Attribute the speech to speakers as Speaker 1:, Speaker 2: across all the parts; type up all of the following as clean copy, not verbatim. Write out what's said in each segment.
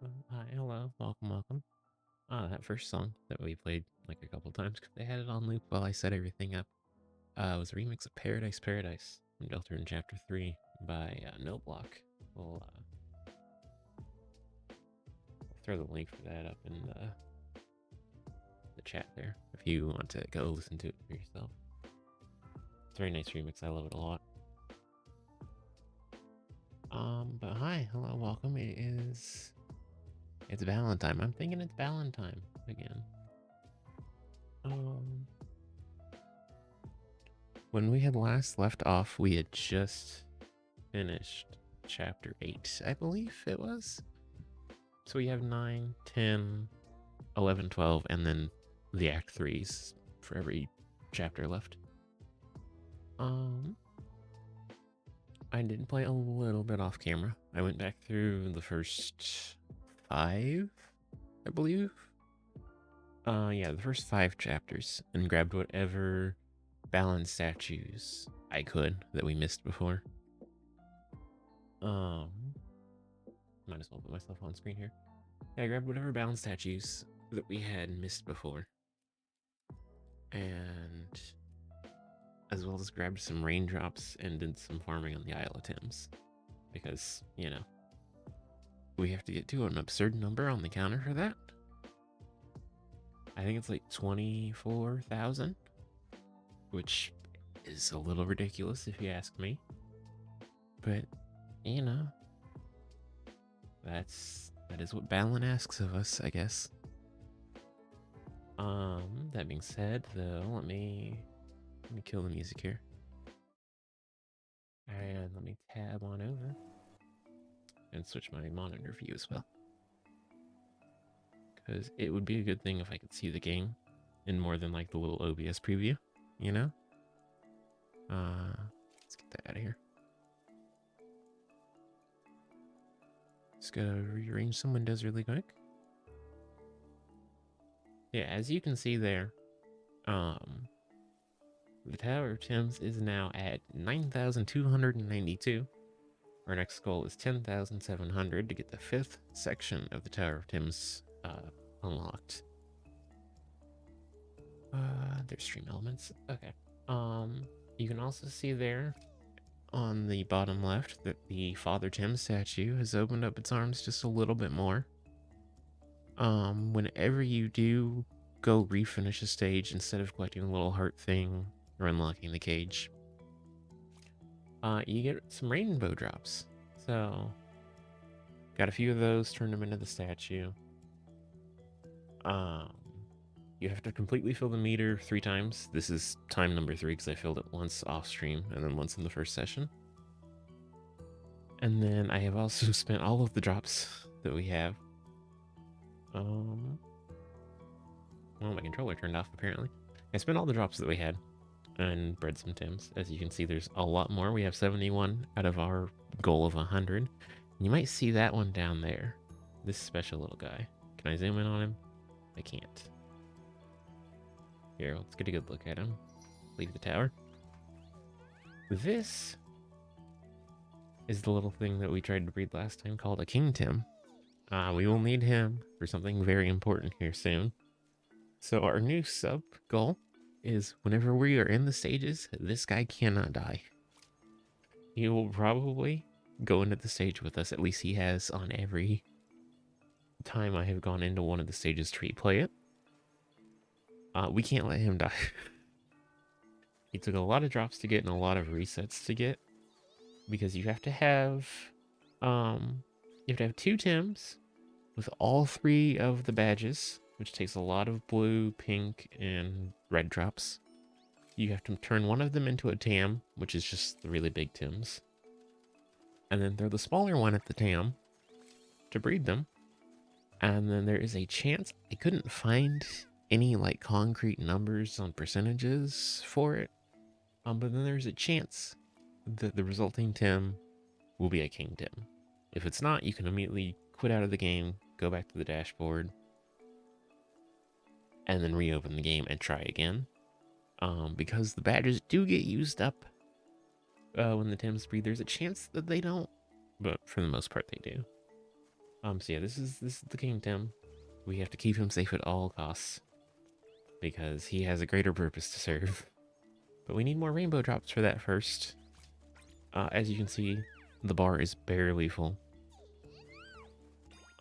Speaker 1: Hi, hello, welcome. That first song that we played like a couple times because they had it on loop while I set everything up was a remix of Paradise from Deltarune Chapter 3 by No Block. We'll throw the link for that up in the chat there if you want to go listen to it for yourself. It's a very nice remix, I love it a lot. But hi, hello, welcome. It's Valentine. I'm thinking it's Valentine again. When we had last left off, we had just finished chapter 8, I believe it was. So we have 9, 10, 11, 12, and then the act 3s for every chapter left. I did play a little bit off camera. I went back through the first 5, I believe. Yeah, the first 5 chapters and grabbed whatever Balan statues I could that we missed before. Might as well put myself on screen here. Yeah, I grabbed whatever Balan statues that we had missed before. And as well as grabbed some raindrops and did some farming on the Isle of Thames. Because, you know, we have to get to an absurd number on the counter for that. I think it's like 24,000, which is a little ridiculous if you ask me. But, you know, that is what Balan asks of us, I guess. That being said, though, let me kill the music here. And let me tab on over and switch my monitor view as well. Because it would be a good thing if I could see the game in more than like the little OBS preview, you know? Let's get that out of here. Just gotta rearrange some windows really quick. Yeah, as you can see there, the Tower of Thames is now at 9,292. Our next goal is 10,700 to get the 5th section of the Tower of Thames unlocked. There's stream elements. Okay. You can also see there on the bottom left that the Father Tim statue has opened up its arms just a little bit more. Whenever you do go refinish a stage, instead of collecting a little heart thing or unlocking the cage, you get some rainbow drops. So, got a few of those, turned them into the statue. You have to completely fill the meter 3 times. This is time number 3 because I filled it once off stream and then once in the first session. And then I have also spent all of the drops that we have. Well, my controller turned off apparently. I spent all the drops that we had and bred some Tims. As you can see, there's a lot more. We have 71 out of our goal of 100. You might see that one down there. This special little guy. Can I zoom in on him? I can't. Here, let's get a good look at him. Leave the tower. This is the little thing that we tried to breed last time called a King Tim. We will need him for something very important here soon. So our new sub goal is whenever we are in the stages, this guy cannot die. He will probably go into the stage with us. At least he has on every time I have gone into one of the stages to replay it. We can't let him die. He took a lot of drops to get and a lot of resets to get, because you have to have 2 Tims with all 3 of the badges, which takes a lot of blue, pink, and red drops. You have to turn one of them into a Tam, which is just the really big Tims, and then throw the smaller one at the Tam to breed them. And then there is a chance, I couldn't find any like concrete numbers on percentages for it, but then there's a chance that the resulting Tim will be a King Tim. If it's not, you can immediately quit out of the game, go back to the dashboard, and then reopen the game and try again. Because the badges do get used up when the Tims breed, there's a chance that they don't, but for the most part they do. So yeah, this is the kingdom. We have to keep him safe at all costs because he has a greater purpose to serve. But we need more rainbow drops for that first. As you can see, the bar is barely full.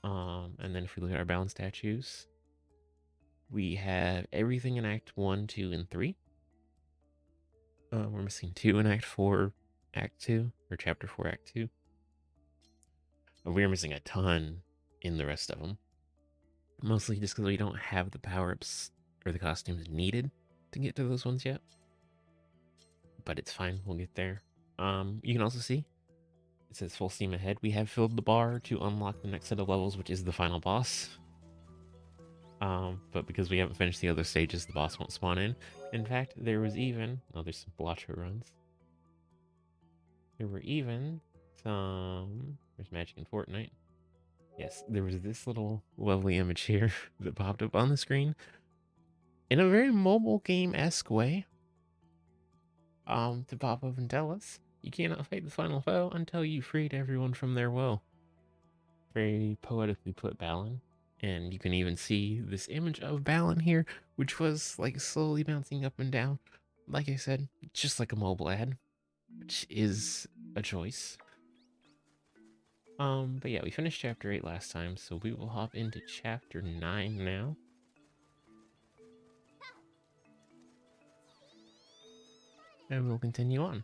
Speaker 1: And then if we look at our balance statues, we have everything in Act 1, 2, and 3. We're missing 2 in Act 4, Act 2, or Chapter 4, Act 2. We're missing a ton in the rest of them. Mostly just because we don't have the power-ups or the costumes needed to get to those ones yet. But it's fine, we'll get there. You can also see, it says full steam ahead. We have filled the bar to unlock the next set of levels, which is the final boss. But because we haven't finished the other stages, the boss won't spawn in. In fact, there was even... Oh, there's some Blotcho runs. There were even some... There's magic in Fortnite. Yes, there was this little lovely image here that popped up on the screen in a very mobile game-esque way. To pop up and tell us, you cannot fight the final foe until you freed everyone from their woe. Very poetically put, Balan. And you can even see this image of Balan here, which was like slowly bouncing up and down. Like I said, just like a mobile ad, which is a choice. But yeah, we finished chapter 8 last time, so we will hop into chapter 9 now. And we'll continue on.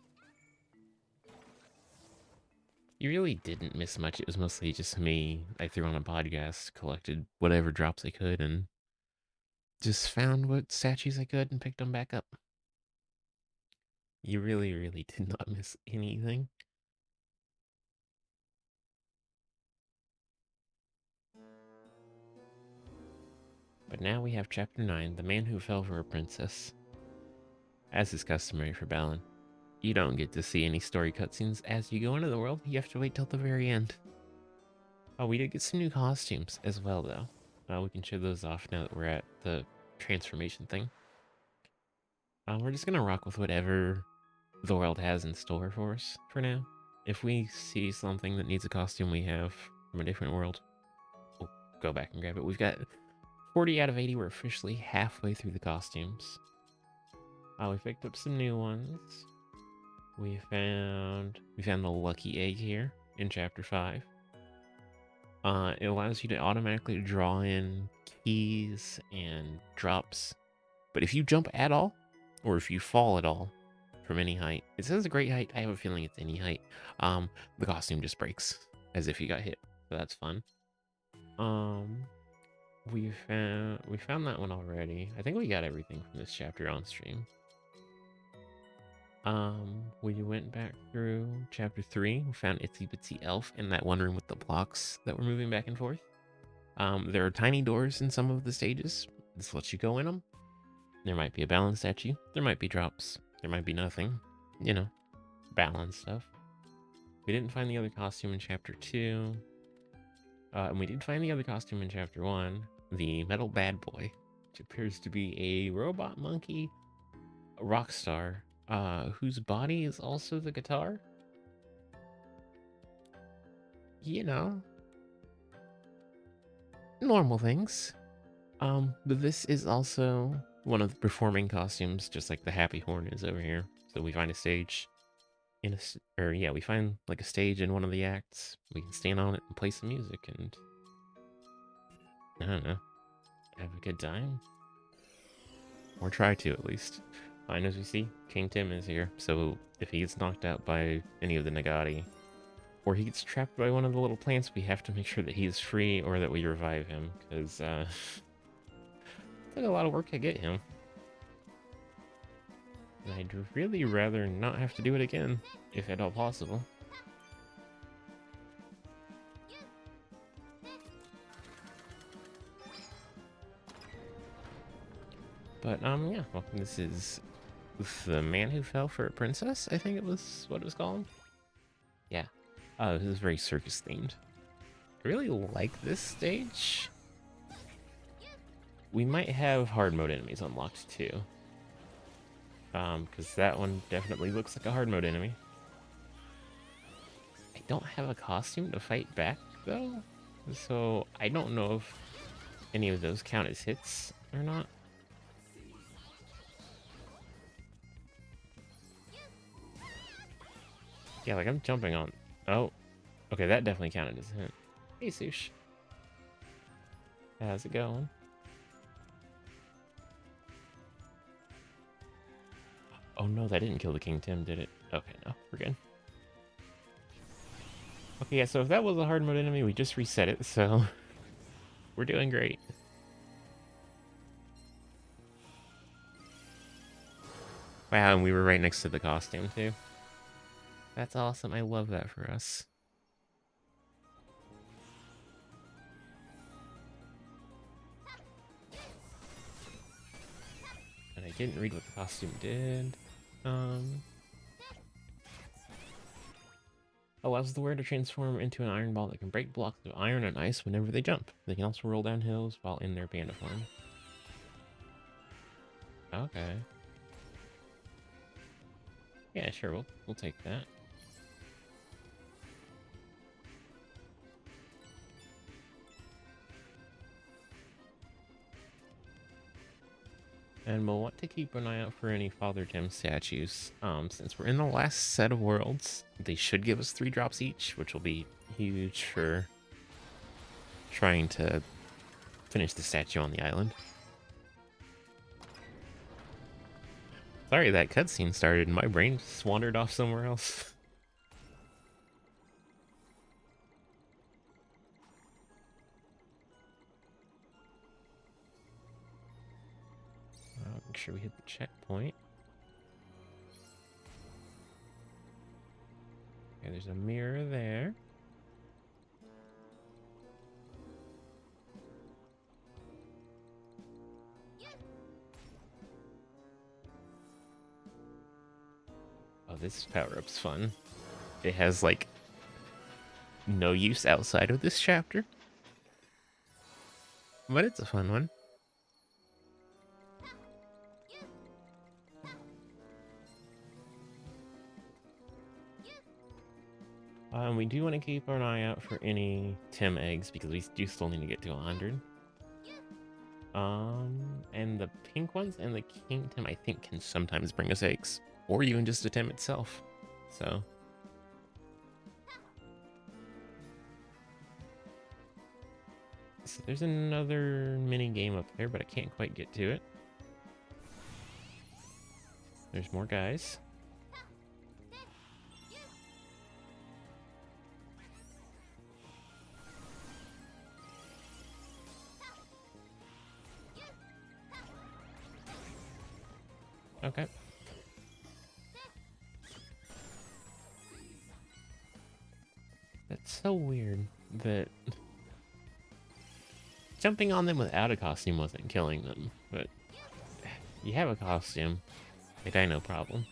Speaker 1: You really didn't miss much. It was mostly just me. I threw on a podcast, collected whatever drops I could, and just found what statues I could and picked them back up. You really, really did not miss anything. But now we have chapter 9, The Man Who Fell for a Princess. As is customary for Balan, you don't get to see any story cutscenes as you go into the world. You have to wait till the very end. Oh, we did get some new costumes as well, though. We can show those off now that we're at the transformation thing. We're just gonna rock with whatever the world has in store for us for now. If we see something that needs a costume we have from a different world, we'll go back and grab it. We've got 40 out of 80. We're officially halfway through the costumes. We picked up some new ones. We found the lucky egg here in chapter 5. It allows you to automatically draw in keys and drops. But if you jump at all, or if you fall at all from any height, it says a great height. I have a feeling it's any height. The costume just breaks as if you got hit. So that's fun. We found that one already. I think we got everything from this chapter on stream. We went back through chapter 3. We found Itsy Bitsy Elf in that one room with the blocks that were moving back and forth. There are tiny doors in some of the stages. This lets you go in them. There might be a balance statue. There might be drops. There might be nothing. You know, balance stuff. We didn't find the other costume in chapter 2. And we did find the other costume in chapter 1. The Metal Bad Boy, which appears to be a robot monkey rock star, whose body is also the guitar. You know, normal things. But this is also one of the performing costumes, just like the Happy Horn is over here. So we find a stage we find like a stage in one of the acts. We can stand on it and play some music and, I don't know, have a good time. Or try to, at least. And as we see, King Tim is here, so if he gets knocked out by any of the Nagati, or he gets trapped by one of the little plants, we have to make sure that he is free or that we revive him, because, it took a lot of work to get him. And I'd really rather not have to do it again, if at all possible. But, yeah, well, this is The Man Who Fell for a Princess, I think it was what it was called. Yeah. This is very circus themed. I really like this stage. We might have hard mode enemies unlocked too. Because that one definitely looks like a hard mode enemy. I don't have a costume to fight back though, So I don't know if any of those count as hits or not. Yeah, like I'm jumping on. Oh, okay, that definitely counted as a hit. Hey, Sush. How's it going? Oh no, that didn't kill the King Tim, did it? Okay, no, we're good. Okay, yeah, so if that was a hard mode enemy, we just reset it, so we're doing great. Wow, and we were right next to the costume, too. That's awesome. I love that for us. And I didn't read what the costume did. Allows the wearer to transform into an iron ball that can break blocks of iron and ice whenever they jump. They can also roll down hills while in their panda form. Okay. Yeah, sure, we'll take that. And we'll want to keep an eye out for any Father Tim statues. Since we're in the last set of worlds, they should give us 3 drops each, which will be huge for trying to finish the statue on the island. Sorry, that cutscene started and my brain just wandered off somewhere else. Make sure we hit the checkpoint. Okay, there's a mirror there. Oh, this power-up's fun. It has, like, no use outside of this chapter. But it's a fun one. We do want to keep an eye out for any Tim eggs because we do still need to get to 100. And the pink ones and the King Tim, I think, can sometimes bring us eggs, or even just a Tim itself. So there's another mini game up there, but I can't quite get to it. There's more guys. Okay. That's so weird that jumping on them without a costume wasn't killing them, but you have a costume, they die no problem.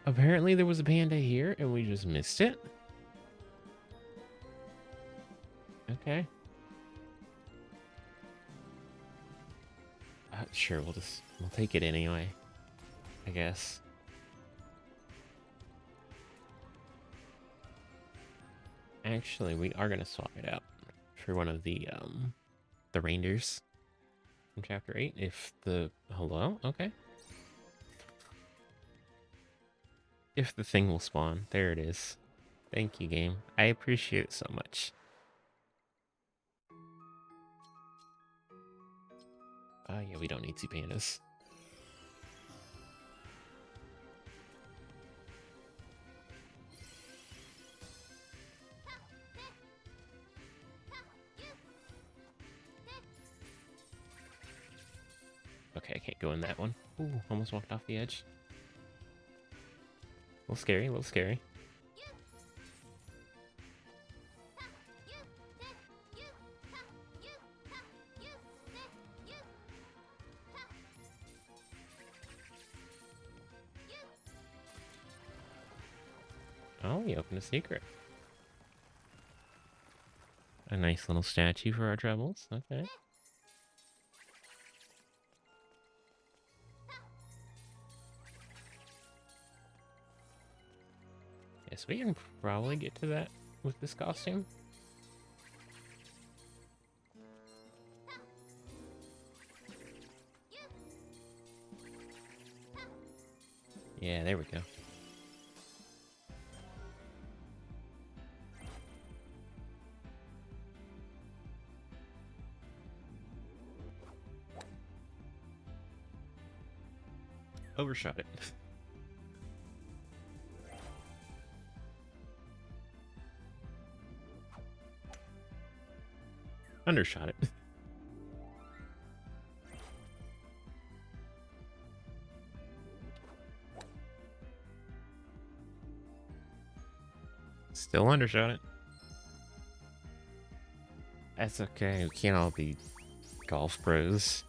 Speaker 1: Apparently there was a panda here and we just missed it. Okay. Sure, we'll take it anyway, I guess. Actually, we are gonna swap it out for one of the reindeers from chapter 8. If the hello, okay. If the thing will spawn, there it is. Thank you, game. I appreciate it so much. Yeah, we don't need 2 pandas. Okay, I can't go in that one. Ooh, almost walked off the edge. A little scary, a little scary. Oh, we opened a secret. A nice little statue for our troubles. Okay. Yes, we can probably get to that with this costume. Yeah, there we go. Overshot it. Undershot it. Still undershot it. That's okay. We can't all be golf pros.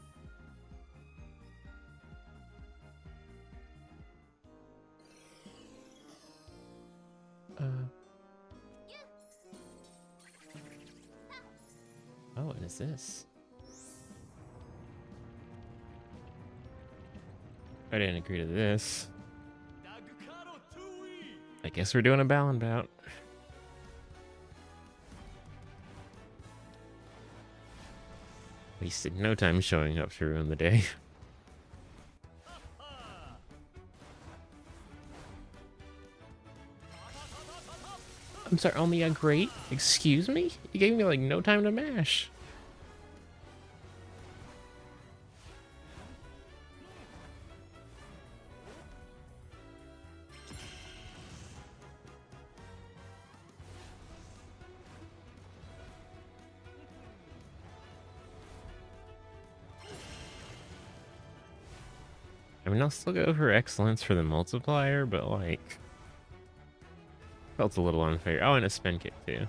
Speaker 1: Oh, what is this? I didn't agree to this. I guess we're doing a Balan bout. Wasted no time showing up to ruin the day. I'm sorry, only a great? Excuse me? You gave me like no time to mash. I mean, I'll still go for excellence for the multiplier, but like... Felt a little unfair. Oh, and a spin kick too.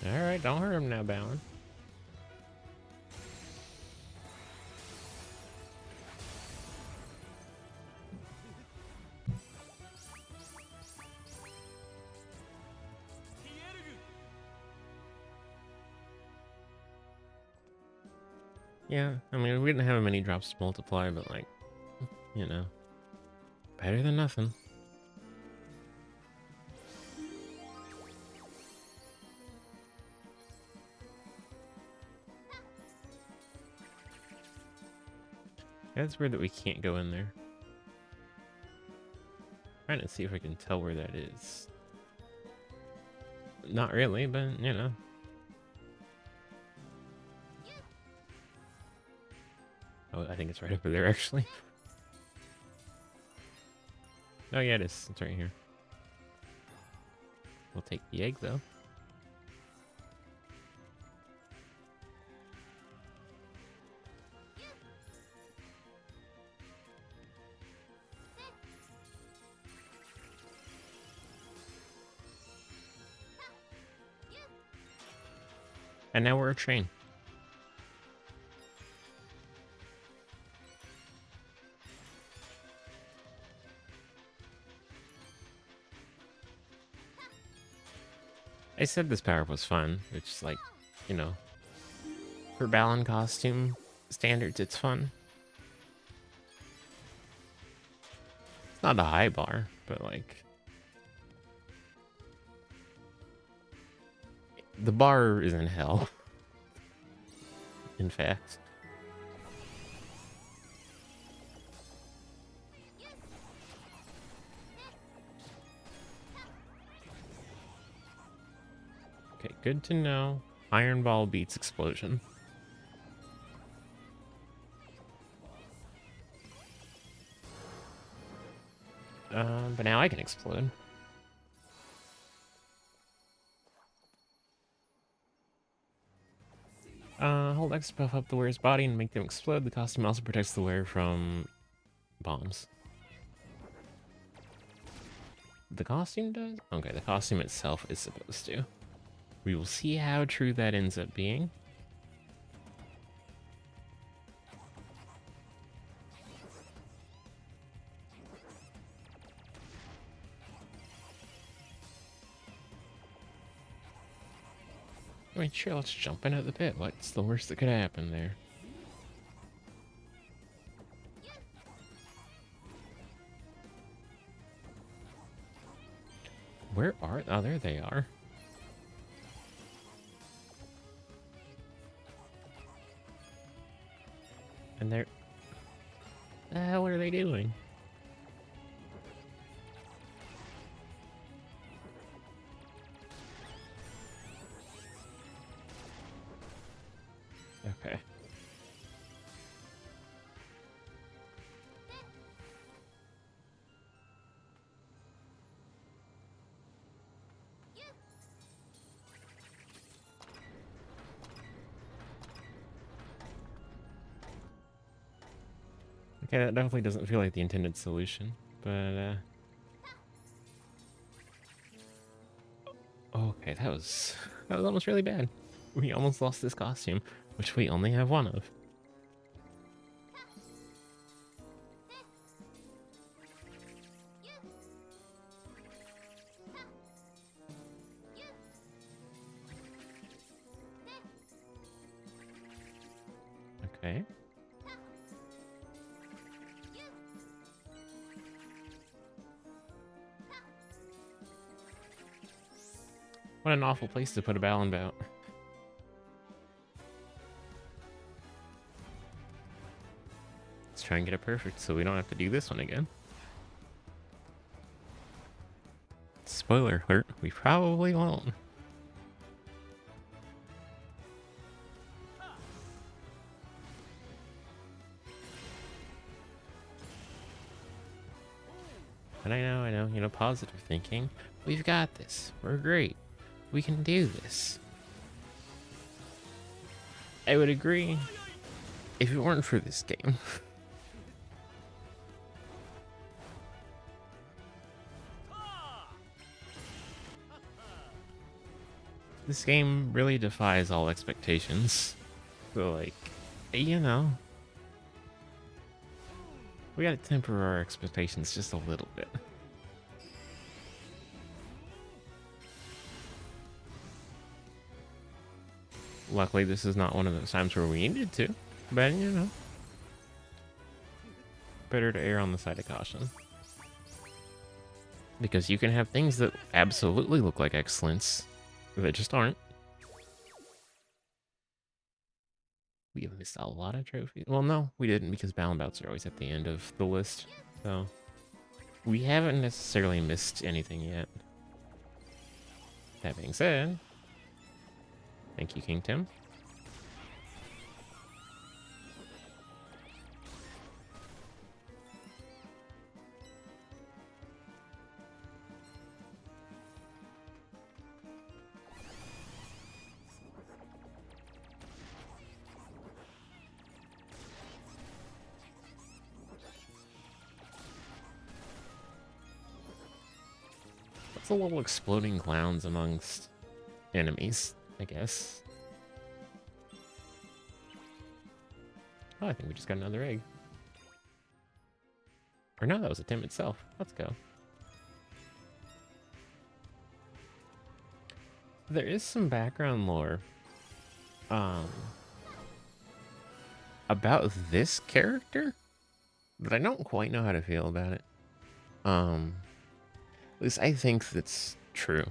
Speaker 1: Alright, don't hurt him now, Balan. Yeah, I mean, we didn't have many drops to multiply, but like, you know, better than nothing. Yeah, it's weird that we can't go in there. Trying to see if I can tell where that is. Not really, but you know. Oh, I think it's right over there, actually. Oh, yeah, it is. It's right here. We'll take the egg, though. And now we're a train. I said this power was fun, which is like, you know, for Balan costume standards, it's fun. It's not a high bar, but like, the bar is in hell. In fact. Okay, good to know. Iron Ball beats Explosion. But now I can explode. Hold X to puff up the wearer's body and make them explode. The costume also protects the wearer from bombs. The costume does? Okay, the costume itself is supposed to. We will see how true that ends up being. I mean, sure, let's jump into the pit. What's the worst that could happen there? Where are... Oh, there they are. And they're... The hell are they doing? Okay. Okay, that definitely doesn't feel like the intended solution, but, okay, that was almost really bad. We almost lost this costume, which we only have one of. Okay. What an awful place to put a Balan bout. Let's try and get it perfect so we don't have to do this one again. Spoiler alert, we probably won't. And I know, you know, positive thinking. We've got this. We're great. We can do this. I would agree if it weren't for this game. This game really defies all expectations. So, like, you know, we gotta temper our expectations just a little bit. Luckily, this is not one of those times where we needed to, but, you know, better to err on the side of caution. Because you can have things that absolutely look like excellence that just aren't. We have missed a lot of trophies. Well, no, we didn't, because Balan bouts are always at the end of the list. So we haven't necessarily missed anything yet. That being said, thank you, King Tim. What's the little exploding clowns amongst enemies, I guess? Oh, I think we just got another egg. Or no, that was a Tim itself. Let's go. There is some background lore about this character, but I don't quite know how to feel about it. At least I think that's true,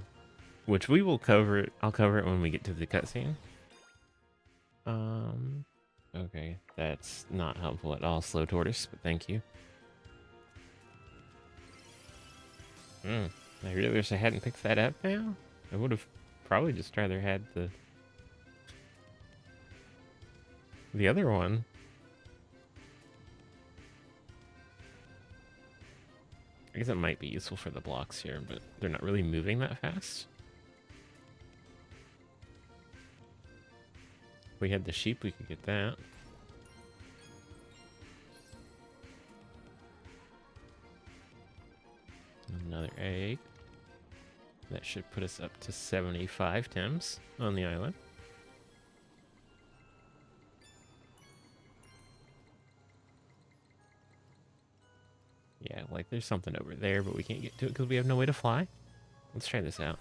Speaker 1: which we will cover it. I'll cover it when we get to the cutscene. Okay, that's not helpful at all, Slow Tortoise, but thank you. I really wish I hadn't picked that up now. I would have probably just rather had the other one. I guess it might be useful for the blocks here, but they're not really moving that fast. If we had the sheep, we could get that. Another egg. That should put us up to 75 Tims on the island. Yeah, like there's something over there, but we can't get to it because we have no way to fly. Let's try this out.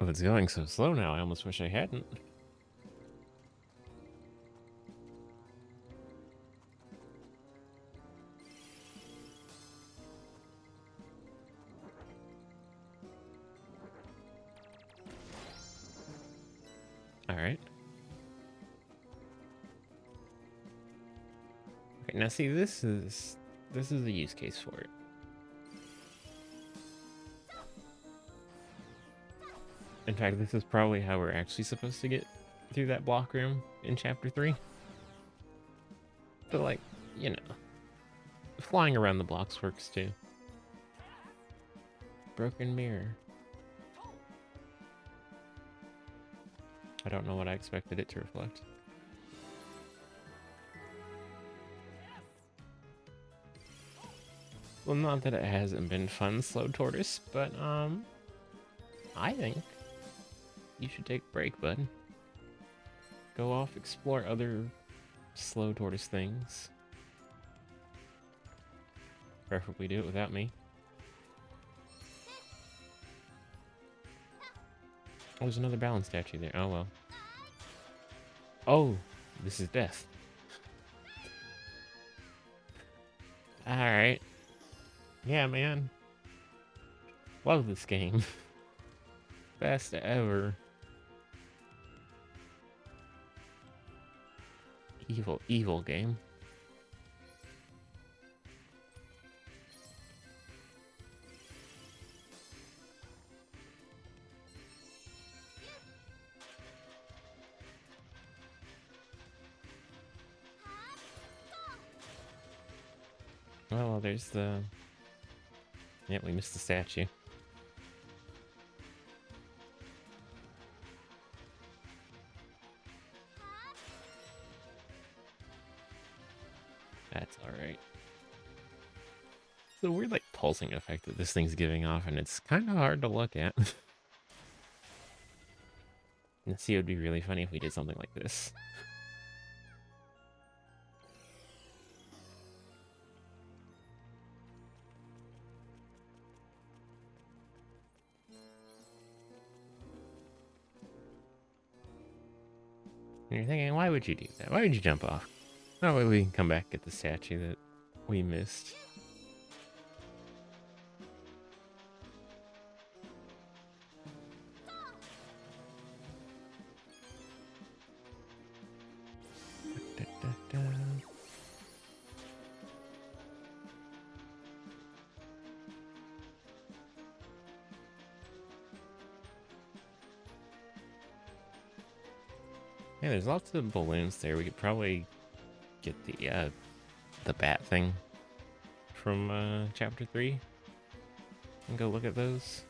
Speaker 1: Oh, it's going so slow now. I almost wish I hadn't. All right. Okay, now see, this is a use case for it. In fact, this is probably how we're actually supposed to get through that block room in chapter 3. But like, you know, flying around the blocks works too. Broken mirror. I don't know what I expected it to reflect. Well, not that it hasn't been fun, Slow Tortoise, but I think you should take a break, bud. Go off, explore other Slow Tortoise things. Preferably do it without me. Oh, there's another Balan statue there. Oh, well. Oh, this is death. Alright. Yeah, man. Love this game. Best ever. Evil, evil game. Well, there's the... Yep, we missed the statue. That's alright. It's a weird, like, pulsing effect that this thing's giving off, and it's kind of hard to look at. And see, it would be really funny if we did something like this. And you're thinking, why would you do that? Why would you jump off? That way we can come back get the statue that we missed. Da, da, da. Yeah, there's lots of balloons there. We could probably get the bat thing from chapter 3 and go look at those.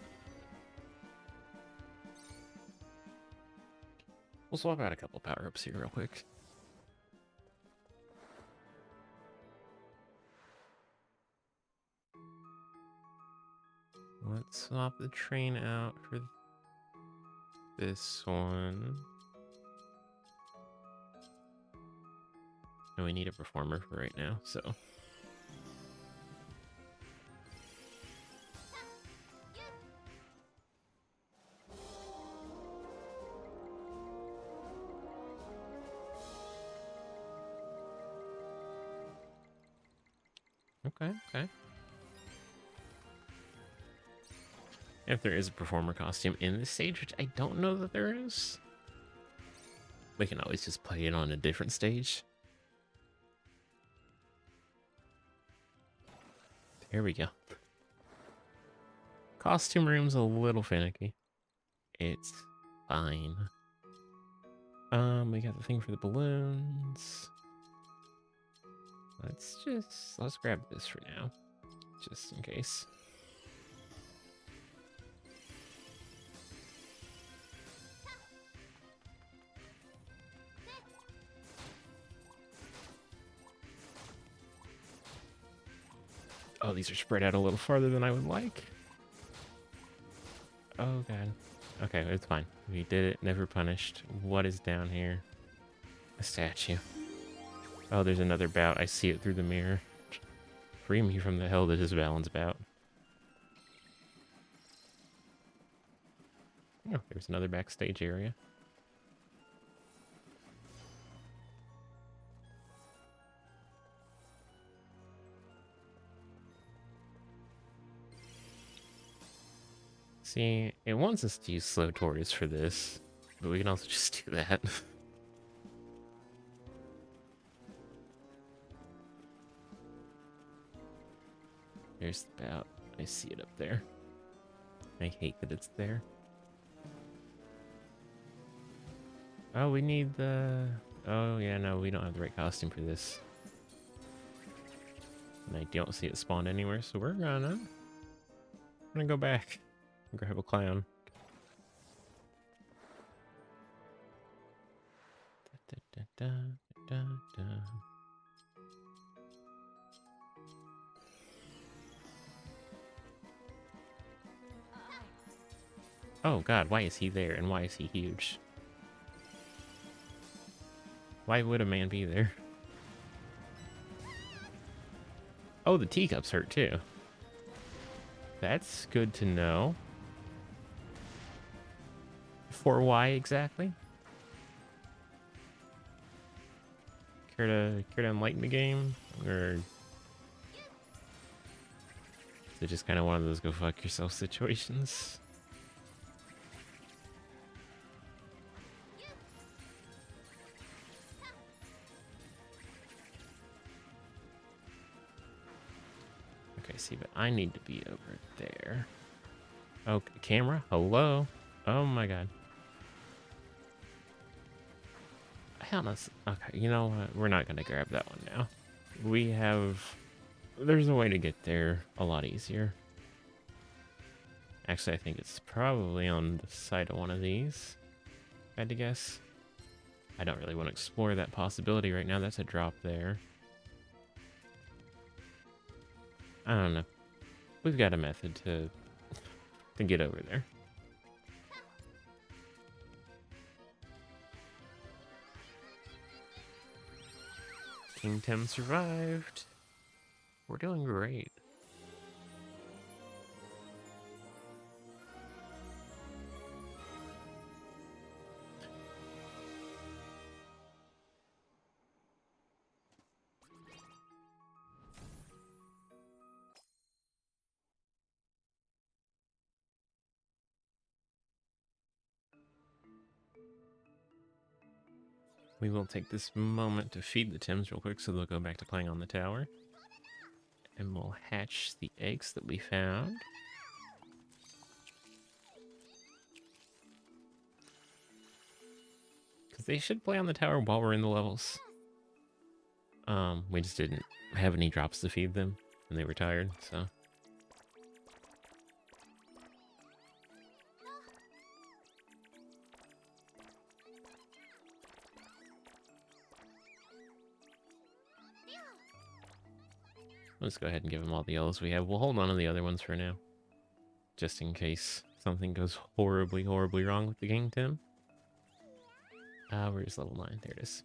Speaker 1: We'll swap out a couple power-ups here real quick. Let's swap the train out for this one. And we need a performer for right now, so. Okay, okay. If there is a performer costume in this stage, which I don't know that there is, we can always just play it on a different stage. There we go. Costume room's a little finicky. It's fine. We got the thing for the balloons. Let's grab this for now, just in case. Oh, these are spread out a little farther than I would like. Oh, God. Okay, it's fine. We did it, never punished. What is down here? A statue. Oh, there's another bout. I see it through the mirror. Free me from the hell that is Balan's bout. Oh, there's another backstage area. See, it wants us to use slow tours for this, but we can also just do that. There's the bout. I see it up there. I hate that it's there. Oh, we need the... Oh, yeah, no, we don't have the right costume for this. And I don't see it spawned anywhere, so we're gonna go back and grab a clown. Da, da, da, da, da. Oh god, why is he there and why is he huge? Why would a man be there? Oh, the teacups hurt too. That's good to know. For why exactly? Care to enlighten the game? Or is it just kind of one of those go fuck yourself situations? Okay, see, but I need to be over there. Oh, camera? Hello? Oh my god. I honestly... Okay, you know what? We're not going to grab that one now. We have... There's a way to get there a lot easier. Actually, I think it's probably on the side of one of these. If I had to guess. I don't really want to explore that possibility right now. That's a drop there. I don't know. We've got a method to get over there. King Tim survived. We're doing great. We will take this moment to feed the Tims real quick so they'll go back to playing on the tower. And we'll hatch the eggs that we found. Because they should play on the tower while we're in the levels. We just didn't have any drops to feed them, and they were tired, so... Let's go ahead and give them all the yellows we have. We'll hold on to the other ones for now. Just in case something goes horribly, horribly wrong with the King Tim. Where's level 9? There it is.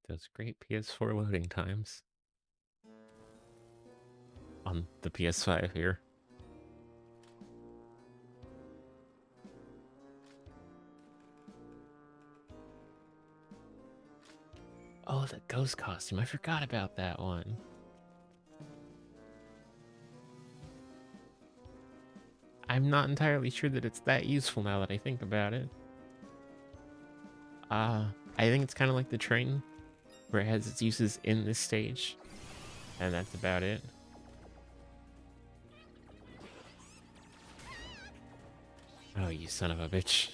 Speaker 1: Those great PS4 loading times. On the PS5 here. Oh, the ghost costume. I forgot about that one. I'm not entirely sure that it's that useful now that I think about it. I think it's kind of like the train, where it has its uses in this stage. And that's about it. Oh, you son of a bitch.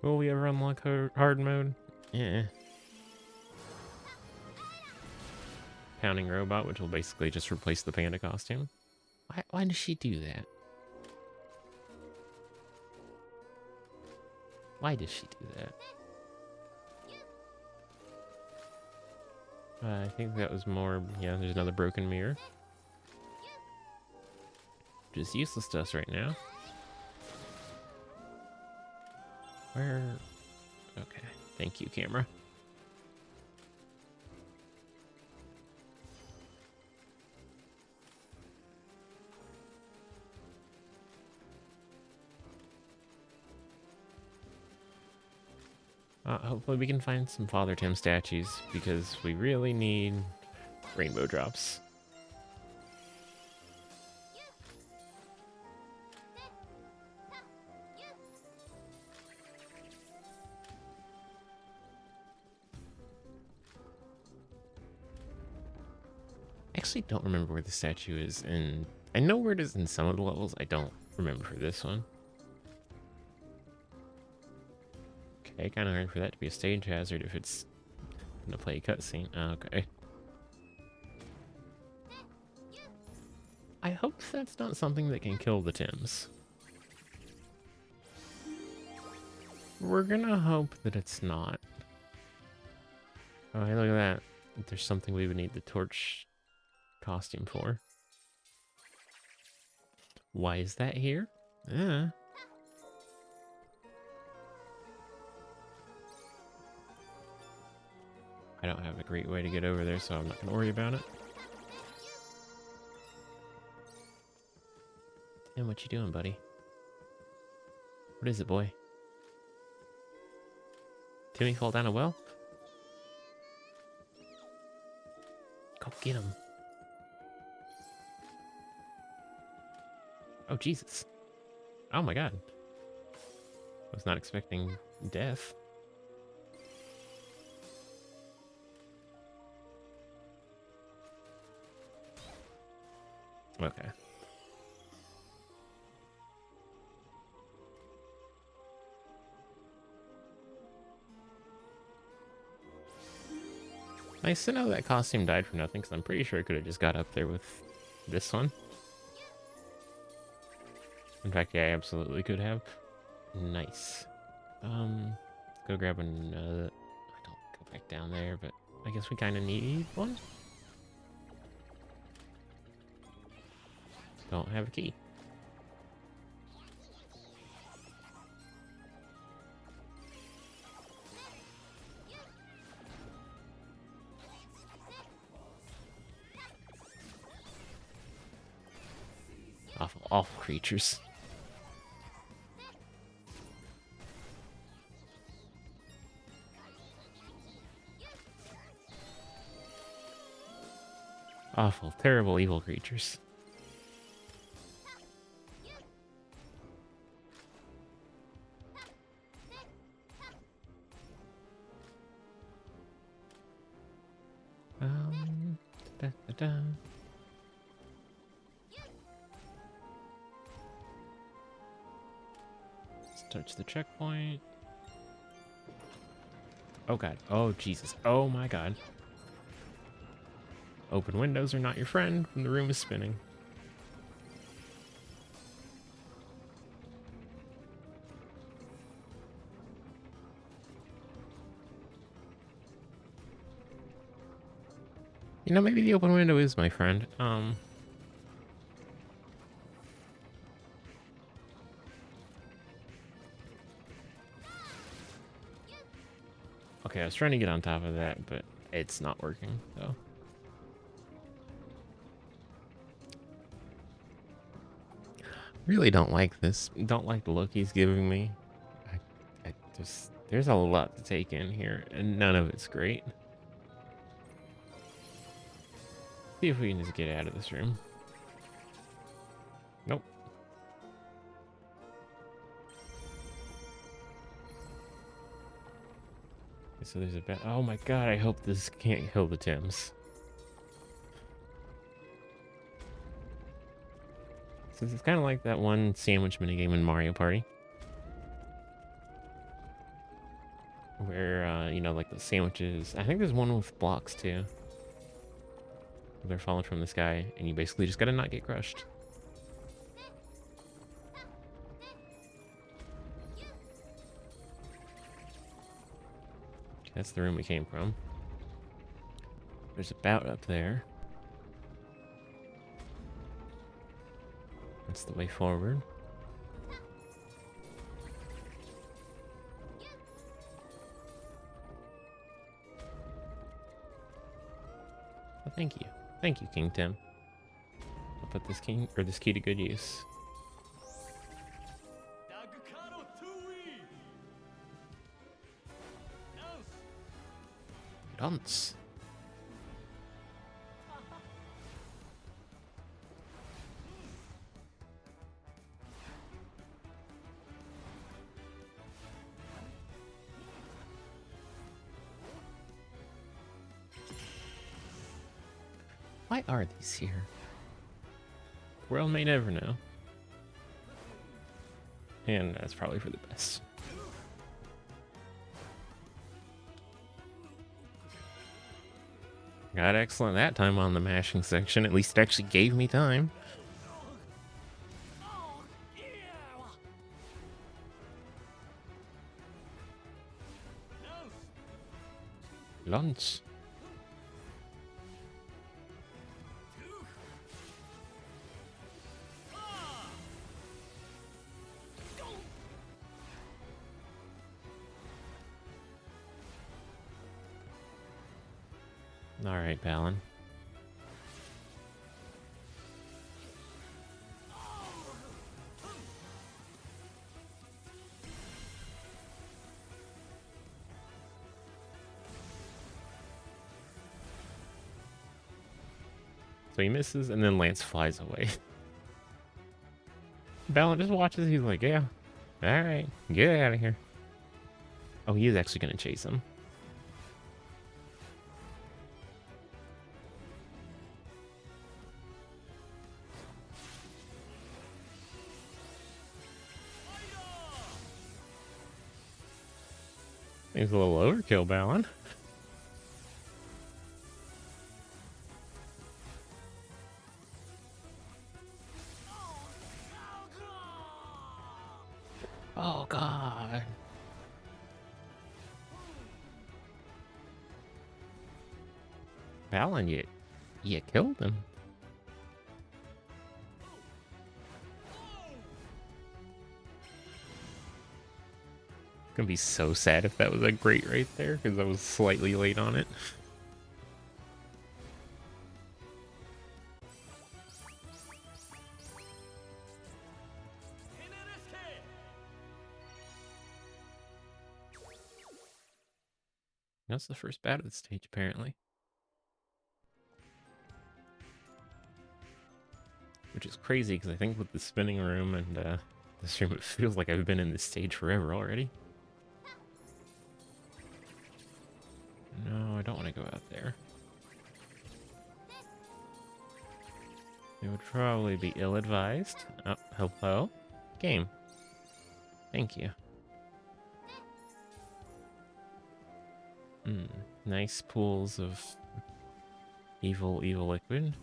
Speaker 1: Will we ever unlock hard mode? Yeah. Pounding robot, which will basically just replace the panda costume. Why does she do that? Why does she do that? I think that was more... Yeah, there's another broken mirror. Which is useless to us right now. Where... Okay. Thank you, camera. Hopefully we can find some Father Tim statues, because we really need rainbow drops. I actually don't remember where the statue is, and I know where it is in some of the levels. I don't remember for this one. Okay, kind of hard for that to be a stage hazard if it's gonna play a cutscene. Okay. I hope that's not something that can kill the Tims. We're gonna hope that it's not. Oh, hey, look at that. There's something we would need the torch costume for. Why is that here? I don't have a great way to get over there, so I'm not gonna worry about it. Tim, what you doing, buddy? What is it, boy? Timmy fall down a well? Go get him. Oh, Jesus. Oh my god. I was not expecting death. Okay. Nice to know that costume died for nothing, because I'm pretty sure I could have just got up there with this one. In fact, yeah, I absolutely could have. Nice. Let's go grab another... I don't go back down there, but I guess we kind of need one. Don't have a key. Awful, awful creatures. Awful, terrible, evil creatures. Da, da, da. Let's touch the checkpoint. Oh god. Oh Jesus. Oh my god. Open windows are not your friend when the room is spinning. You know, maybe the open window is my friend. Okay, I was trying to get on top of that, but it's not working, so. Really don't like this. Don't like the look he's giving me. I just... There's a lot to take in here, and none of it's great. See if we can just get out of this room. Nope. So there's a bet. Oh my god, I hope this can't kill the Tims. So it's kind of like that one sandwich minigame in Mario Party. Where, you know, like the sandwiches... I think there's one with blocks too. They're falling from the sky, and you basically just gotta not get crushed. That's the room we came from. There's a bout up there. That's the way forward. Well, thank you. Thank you, King Tim. I'll put this key to good use. Dunce. Why are these here? The world may never know. And that's probably for the best. Got excellent that time on the mashing section. At least it actually gave me time. Lunch. All right, Balan. So he misses, and then Lance flies away. Balan just watches. He's like, yeah, all right, get out of here. Oh, he is actually going to chase him. He's a little overkill, Balan. Oh, God. Balan, you killed him. Gonna be so sad if that was a great right there, because I was slightly late on it. That's the first bat of the stage, apparently. Which is crazy, because I think with the spinning room and this room, it feels like I've been in this stage forever already. No, I don't want to go out there. It would probably be ill-advised. Oh, hello? Game. Thank you. Nice pools of evil liquid.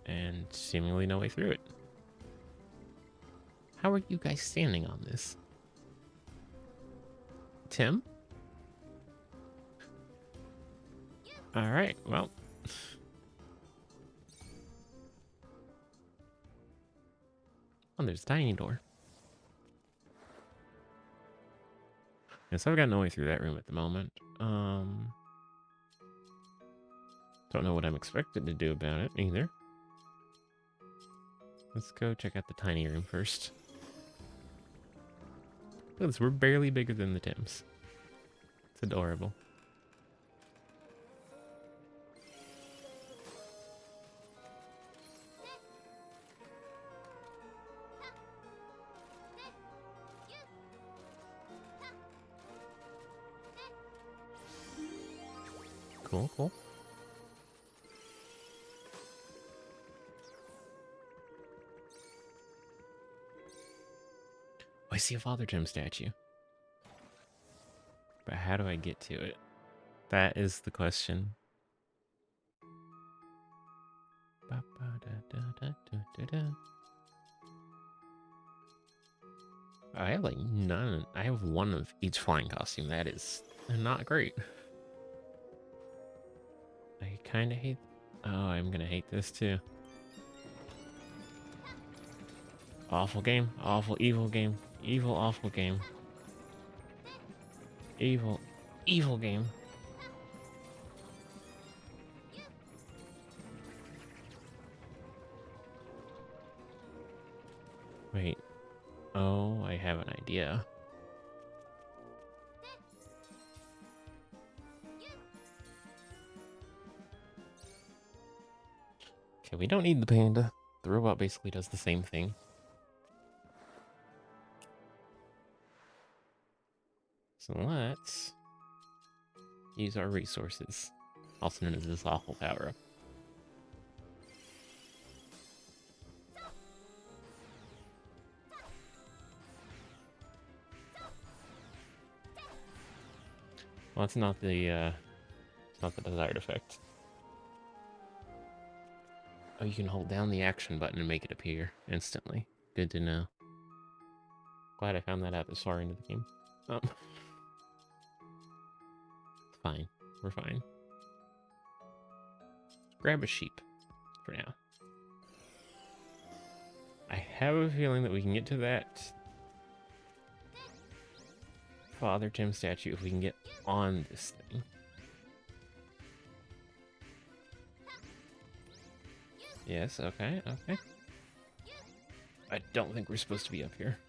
Speaker 1: And seemingly no way through it. How are you guys standing on this? Tim? Alright, well. Oh, there's a tiny door. Yeah, so I've got no way through that room at the moment. Don't know what I'm expected to do about it either. Let's go check out the tiny room first. Look at this, we're barely bigger than the Tims. It's adorable. Cool, cool. I see a Father Tim statue. But how do I get to it? That is the question. I have like none. I have one of each flying costume. That is and not great. I kind of hate... Oh, I'm going to hate this too. Awful game. Awful, evil game. Evil, awful game. Evil, evil game. Wait. Oh, I have an idea. Okay, we don't need the panda. The robot basically does the same thing. So let's use our resources, also known as this awful power-up. Well, it's not the desired effect. Oh, you can hold down the action button and make it appear instantly. Good to know. Glad I found that out this far into the game. It's fine. We're fine. Grab a sheep for now. I have a feeling that we can get to that Father Tim statue if we can get on this thing. Yes, okay, okay. I don't think we're supposed to be up here.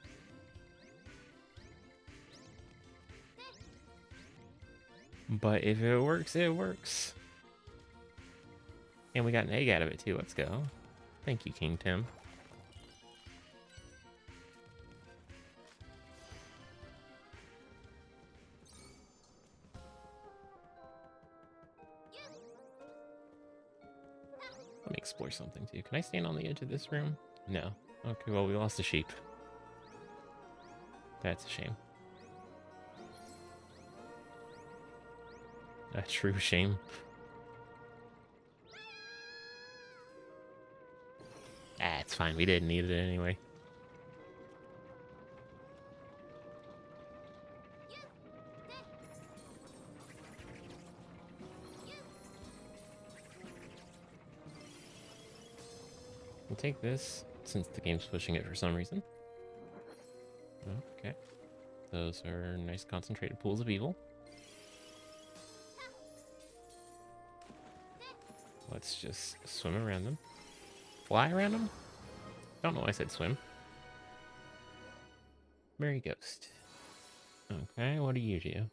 Speaker 1: But if it works, it works. And we got an egg out of it too. Let's go. Thank you, King Tim. Let me explore something too. Can I stand on the edge of this room? No. Okay, well, we lost a sheep. That's a shame. A true shame. Ah, it's fine. We didn't need it anyway. We'll take this, since the game's pushing it for some reason. Okay. Those are nice concentrated pools of evil. Let's just swim around them. Fly around them? Don't know why I said swim. Merry Ghost. Okay, what do you do?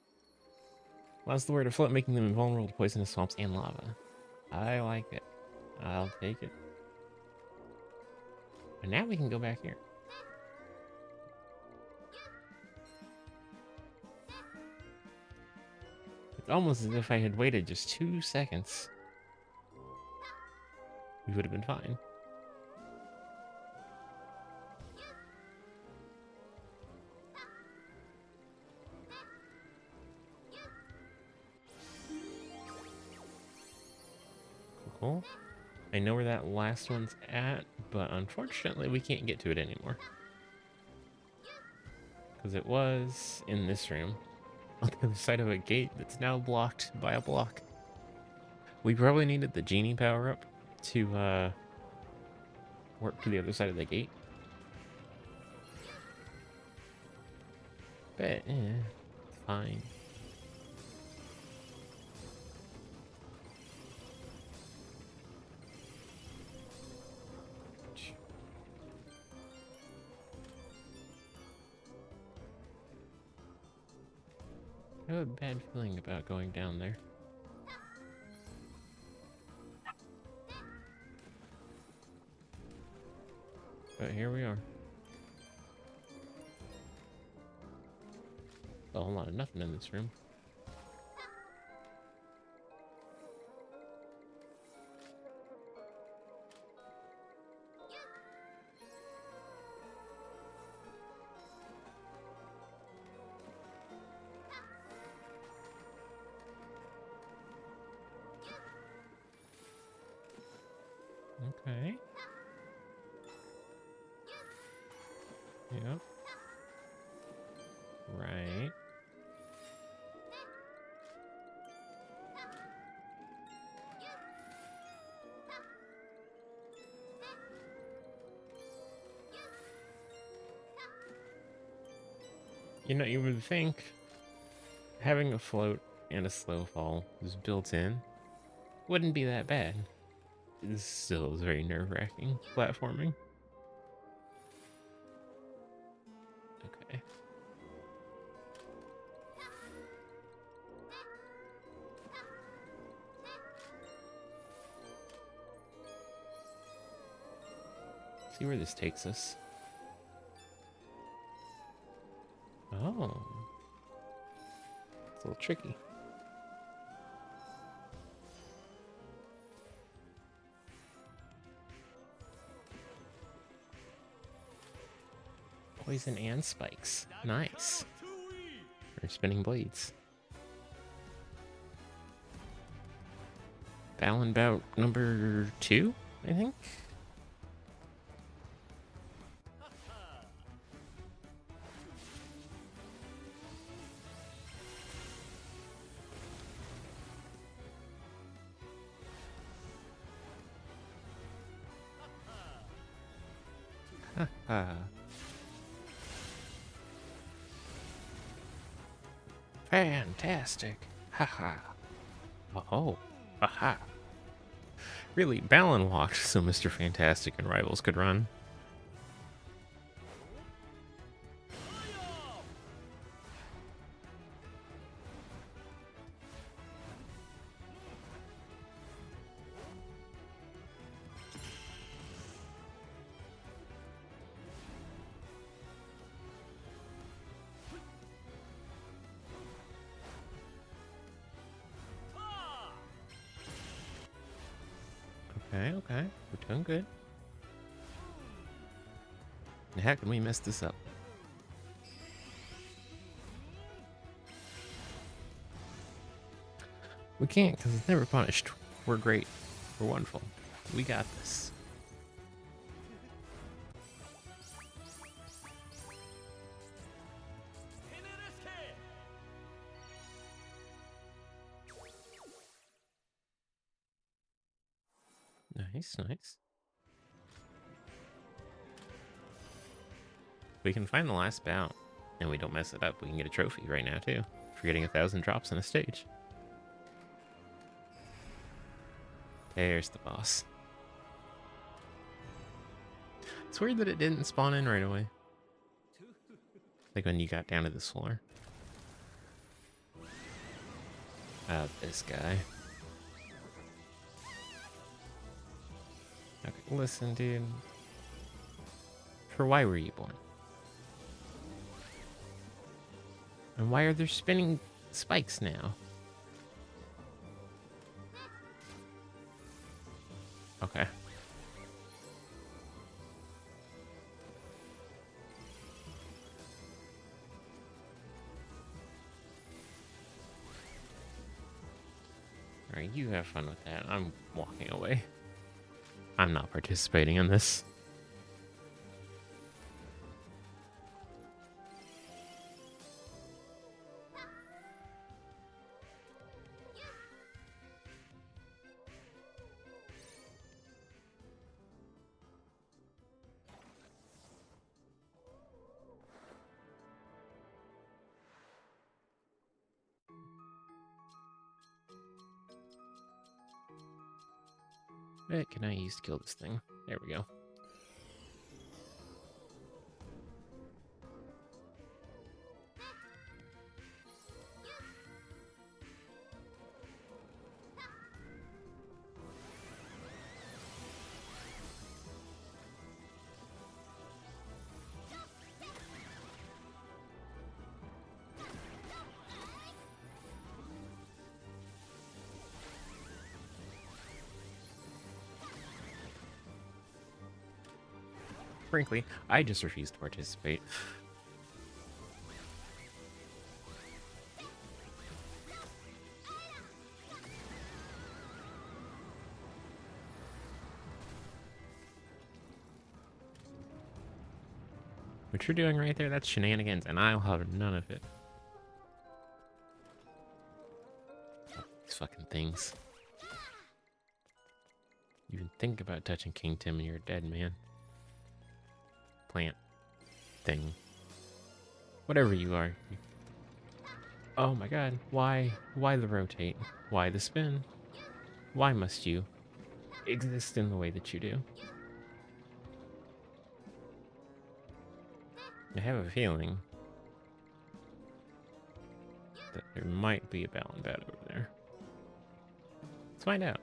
Speaker 1: Allows the water to float, making them invulnerable to poisonous swamps and lava. I like it. I'll take it. And now we can go back here. It's almost as if I had waited just 2 seconds. We would have been fine. Cool. I know where that last one's at, but unfortunately we can't get to it anymore. Because it was in this room, on the other side of a gate that's now blocked by a block. We probably needed the genie power-up to work to the other side of the gate. But, it's fine. I have a bad feeling about going down there. But here we are. A whole lot of nothing in this room. Okay. Yep. Right. You know, you would think having a float and a slow fall was built in wouldn't be that bad. It still is very nerve-wracking platforming. Okay. See where this takes us. Oh. It's a little tricky. Poison and spikes. Nice. Or spinning blades. Balan bout number 2, I think? Haha. Fantastic. Haha. Oh. Aha. Really, Balan walked so Mr. Fantastic and Rivals could run. Okay, okay. We're doing good. How can we mess this up? We can't, because it's never punished. We're great. We're wonderful. We got this. Nice, nice. We can find the last bout, and we don't mess it up. We can get a trophy right now, too, for getting 1,000 drops on a stage. There's the boss. It's weird that it didn't spawn in right away. Like when you got down to this floor. This guy. Okay, listen, dude. For why were you born? And why are there spinning spikes now? Okay. Alright, you have fun with that. I'm walking away. I'm not participating in this. What can I use to kill this thing? There we go. Frankly, I just refuse to participate. What you're doing right there, that's shenanigans, and I'll have none of it. Oh, these fucking things. You even think about touching King Tim and you're dead, man. Plant. Thing. Whatever you are. Oh my god. Why? Why the rotate? Why the spin? Why must you exist in the way that you do? I have a feeling that there might be a Balan bat over there. Let's find out.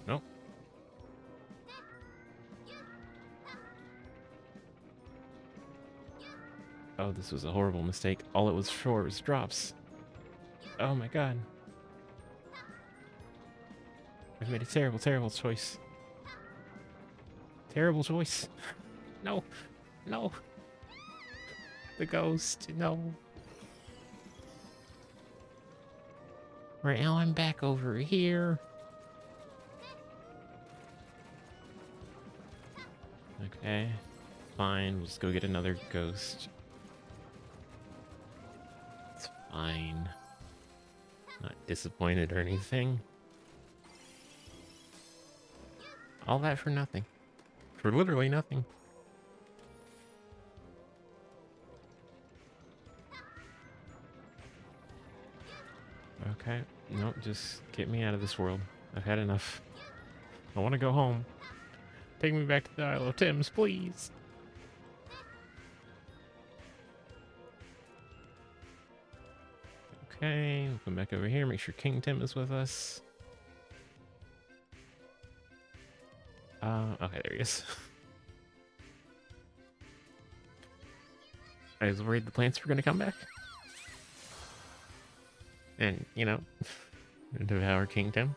Speaker 1: Nope. Oh, this was a horrible mistake. All it was for was drops. Oh my god. I've made a terrible, terrible choice. Terrible choice. No. No. The ghost. No. Right now I'm back over here. Okay. Fine. We'll just go get another ghost. It's fine. Not disappointed or anything. All that for nothing. For literally nothing. Okay. Nope, just get me out of this world. I've had enough. I want to go home. Take me back to the Isle of Thames, please. Okay, we'll come back over here, make sure King Tim is with us. Okay, there he is. I was worried the plants were going to come back. And, you know, devour King Tim.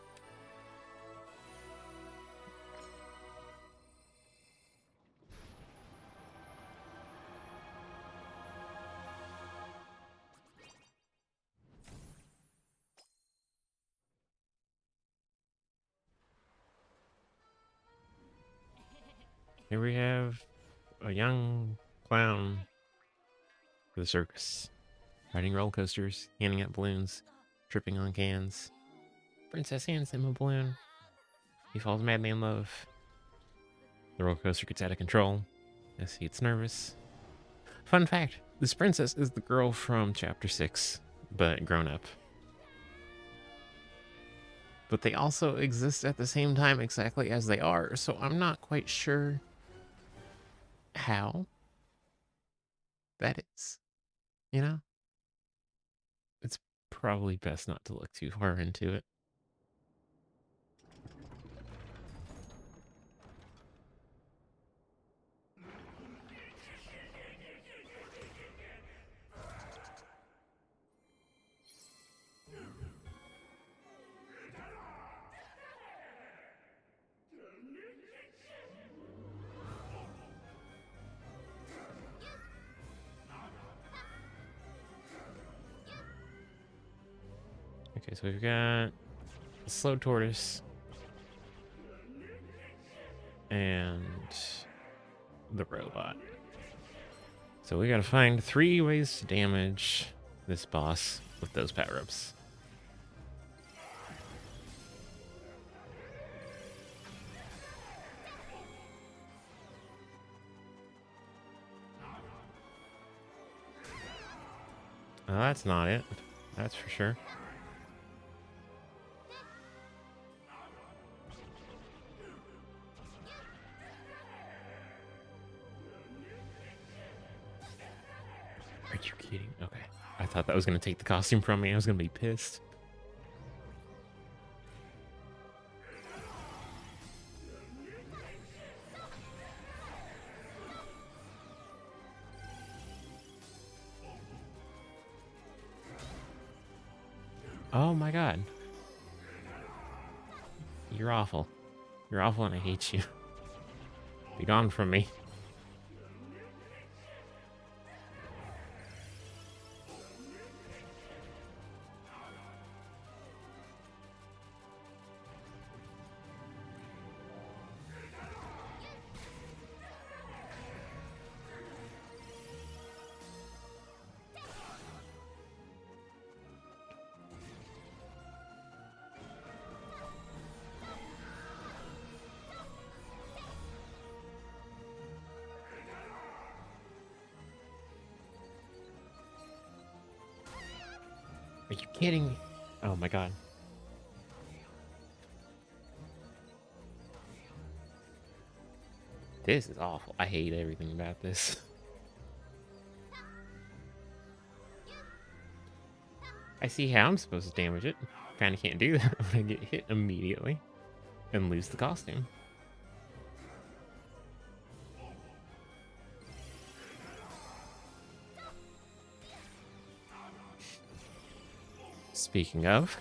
Speaker 1: Here we have a young clown for the circus. Riding roller coasters, handing out balloons, tripping on cans. Princess hands him a balloon. He falls madly in love. The roller coaster gets out of control as he gets nervous. Fun fact, this princess is the girl from chapter 6, but grown up. But they also exist at the same time exactly as they are, so I'm not quite sure how that is, you know? It's probably best not to look too far into it. Okay, so we've got the slow tortoise and the robot. So we gotta find 3 ways to damage this boss with those power-ups. Oh, that's not it. That's for sure. Are you kidding? Okay. I thought that was going to take the costume from me. I was going to be pissed. Oh my god. You're awful. You're awful and I hate you. Be gone from me. Are you kidding me? Oh my god. This is awful. I hate everything about this. I see how I'm supposed to damage it. Kinda can't do that when I get hit immediately and lose the costume. Speaking of,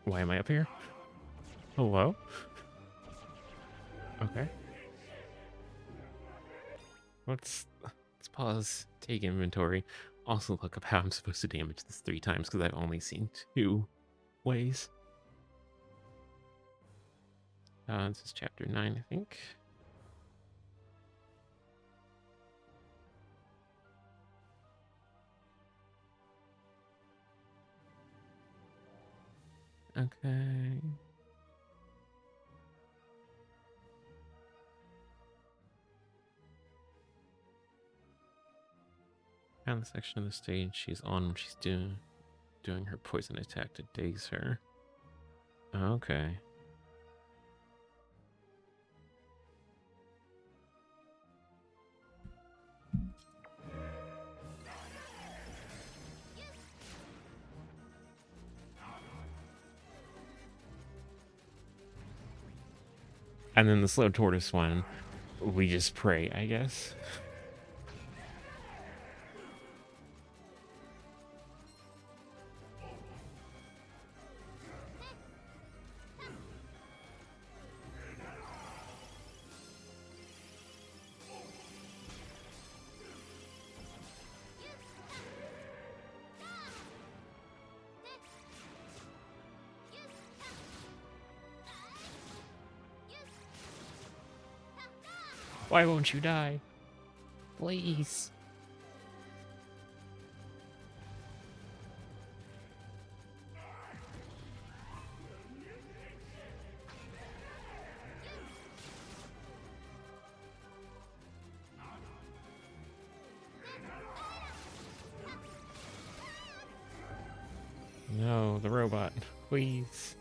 Speaker 1: why am I up here? Hello? Okay. Let's pause, take inventory. Also look up how I'm supposed to damage this 3 times because I've only seen 2 ways. This is chapter 9, I think. Okay. Found the section of the stage she's on when she's doing her poison attack to daze her. Okay. And then the slow tortoise one, we just pray, I guess. Why won't you die? Please. No, the robot. Please.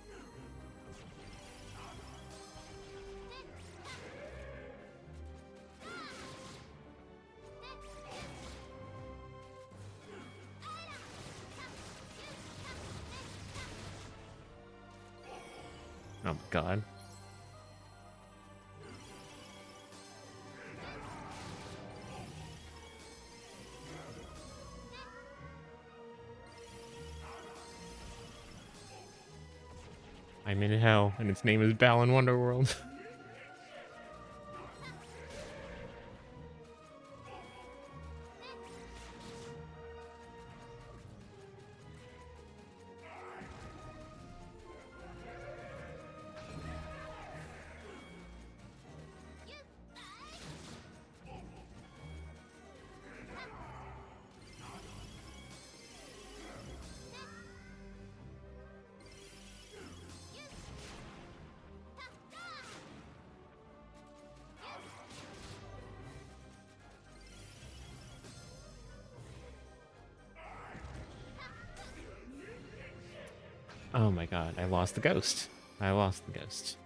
Speaker 1: Oh, God. I'm in hell, and its name is Balan Wonderworld. Oh my god, I lost the ghost. I lost the ghost.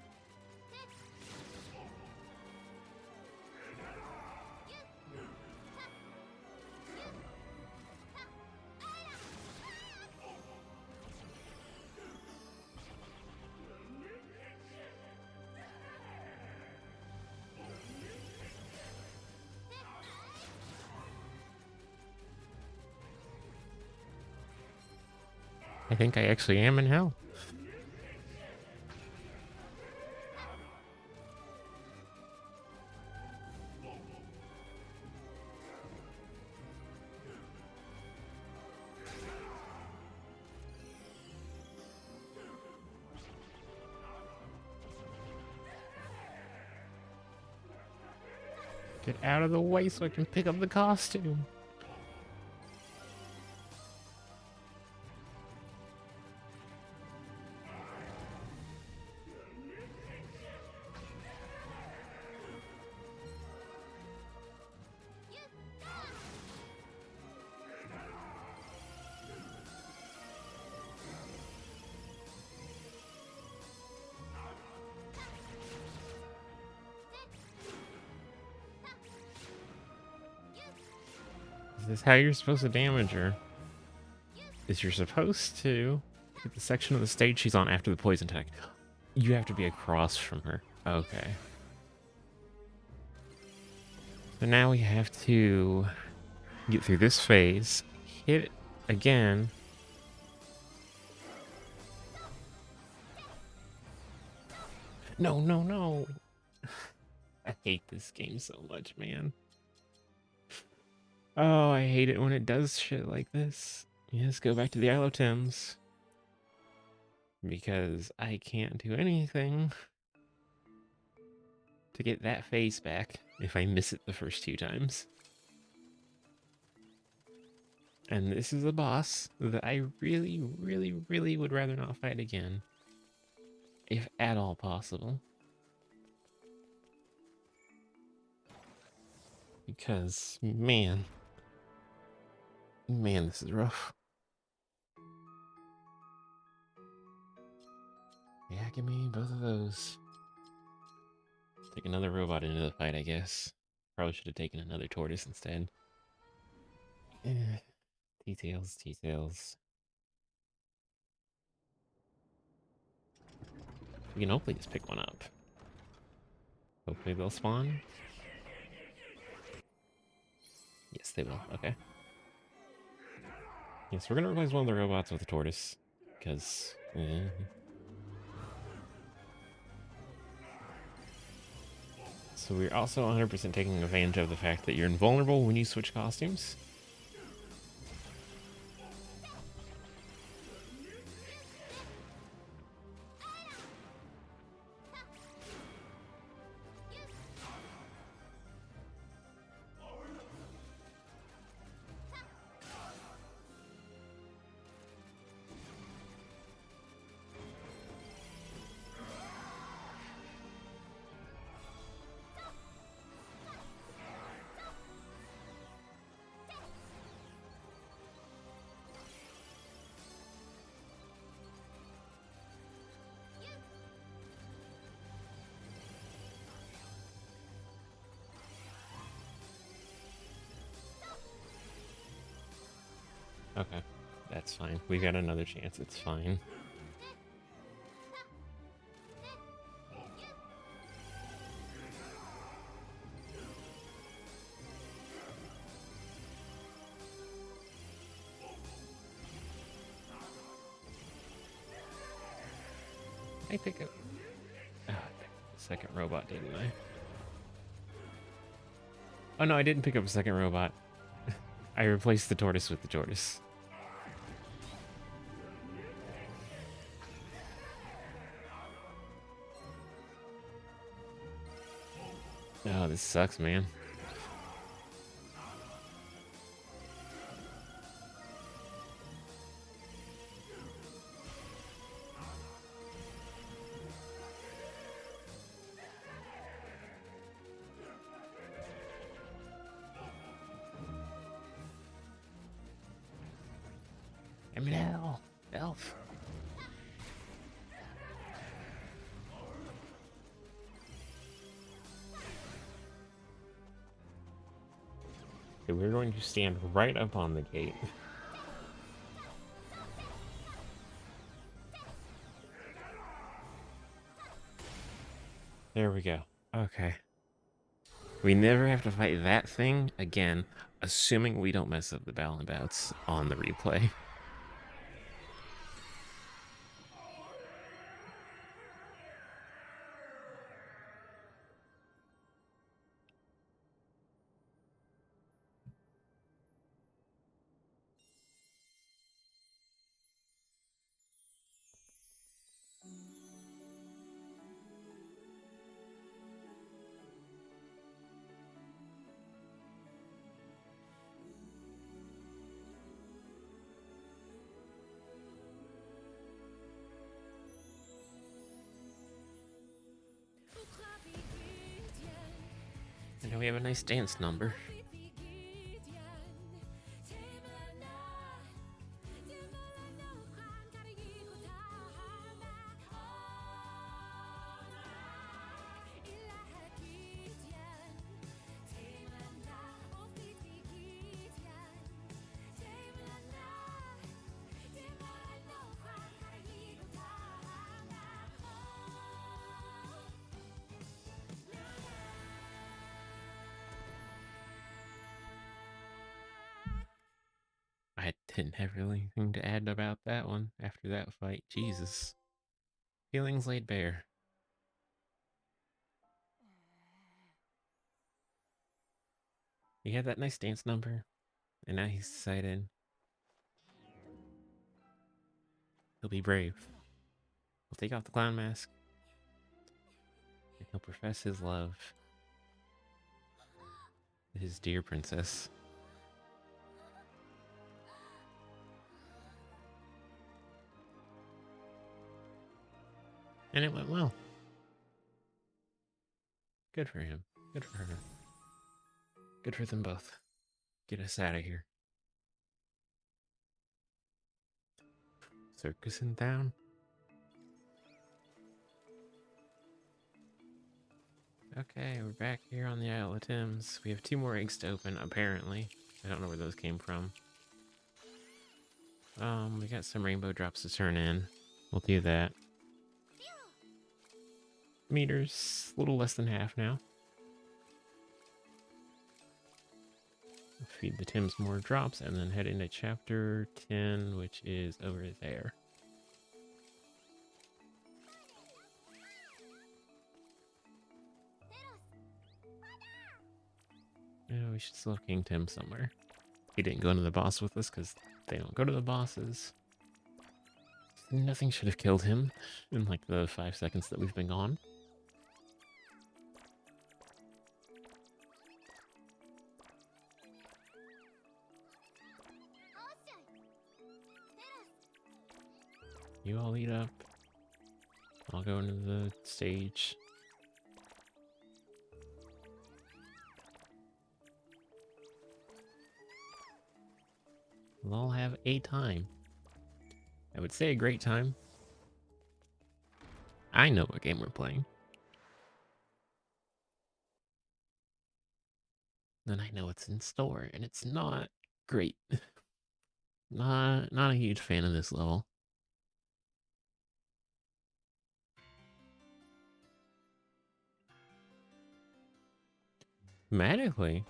Speaker 1: I think I actually am in hell. Get out of the way so I can pick up the costume. Is this how you're supposed to damage her? Is you're supposed to hit the section of the stage she's on after the poison attack. You have to be across from her. Okay. So now we have to get through this phase, hit it again. No, no, no. I hate this game so much, man. Oh, I hate it when it does shit like this. Yes, go back to the Isle of Thames. Because I can't do anything to get that phase back if I miss it the first 2 times. And this is a boss that I really, really, really would rather not fight again. If at all possible. Because, man, this is rough. Yeah, give me both of those. Take another robot into the fight, I guess. Probably should have taken another tortoise instead. Eh, details, details. We can hopefully just pick one up. Hopefully they'll spawn. Yes, they will. Okay. Yes, we're gonna replace one of the robots with a tortoise. Because... So we're also 100% taking advantage of the fact that you're invulnerable when you switch costumes. Okay, that's fine. We got another chance. It's fine. I pick up... Oh, I picked up the second robot, didn't I? Oh no, I didn't pick up a second robot. I replaced the tortoise with the tortoise. Oh, this sucks, man. I mean, elf. Okay, we're going to stand right up on the gate. There we go. Okay. We never have to fight that thing again, assuming we don't mess up the Balan bouts on the replay. Now we have a nice dance number. I didn't have really anything to add about that one after that fight. Jesus. Feelings laid bare. He had that nice dance number, and now he's decided he'll be brave. He'll take off the clown mask, and he'll profess his love to his dear princess. And it went well. Good for him. Good for her. Good for them both. Get us out of here. Circus in town. Okay, we're back here on the Isle of Thames. We have 2 more eggs to open, apparently. I don't know where those came from. We got some rainbow drops to turn in. We'll do that. Meters, a little less than half now. Feed the Tims more drops and then head into chapter 10, which is over there. Yeah, we should still have King Tim somewhere. He didn't go into the boss with us because they don't go to the bosses. Nothing should have killed him in like the 5 seconds that we've been gone. You all eat up. I'll go into the stage. We'll all have a time. I would say a great time. I know what game we're playing. Then I know what's in store, and it's not great. Not a huge fan of this level. Thematically,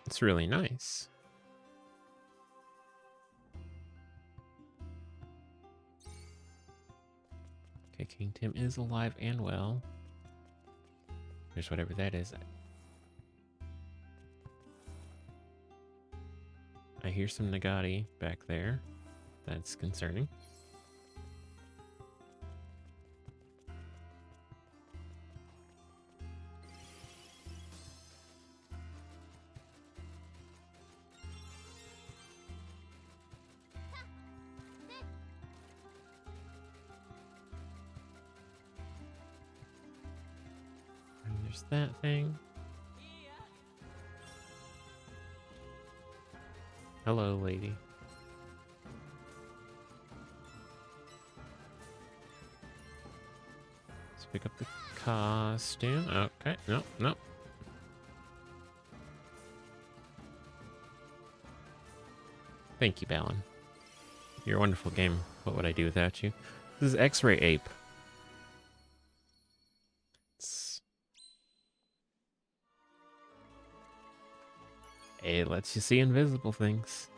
Speaker 1: it's really nice. Okay, King Tim is alive and well. There's whatever that is. I hear some Nagati back there. That's concerning. And there's that thing. Hello, lady. Let's pick up the costume. Okay, nope. Thank you, Balan. You're a wonderful game. What would I do without you? This is X-Ray Ape. It lets you see invisible things.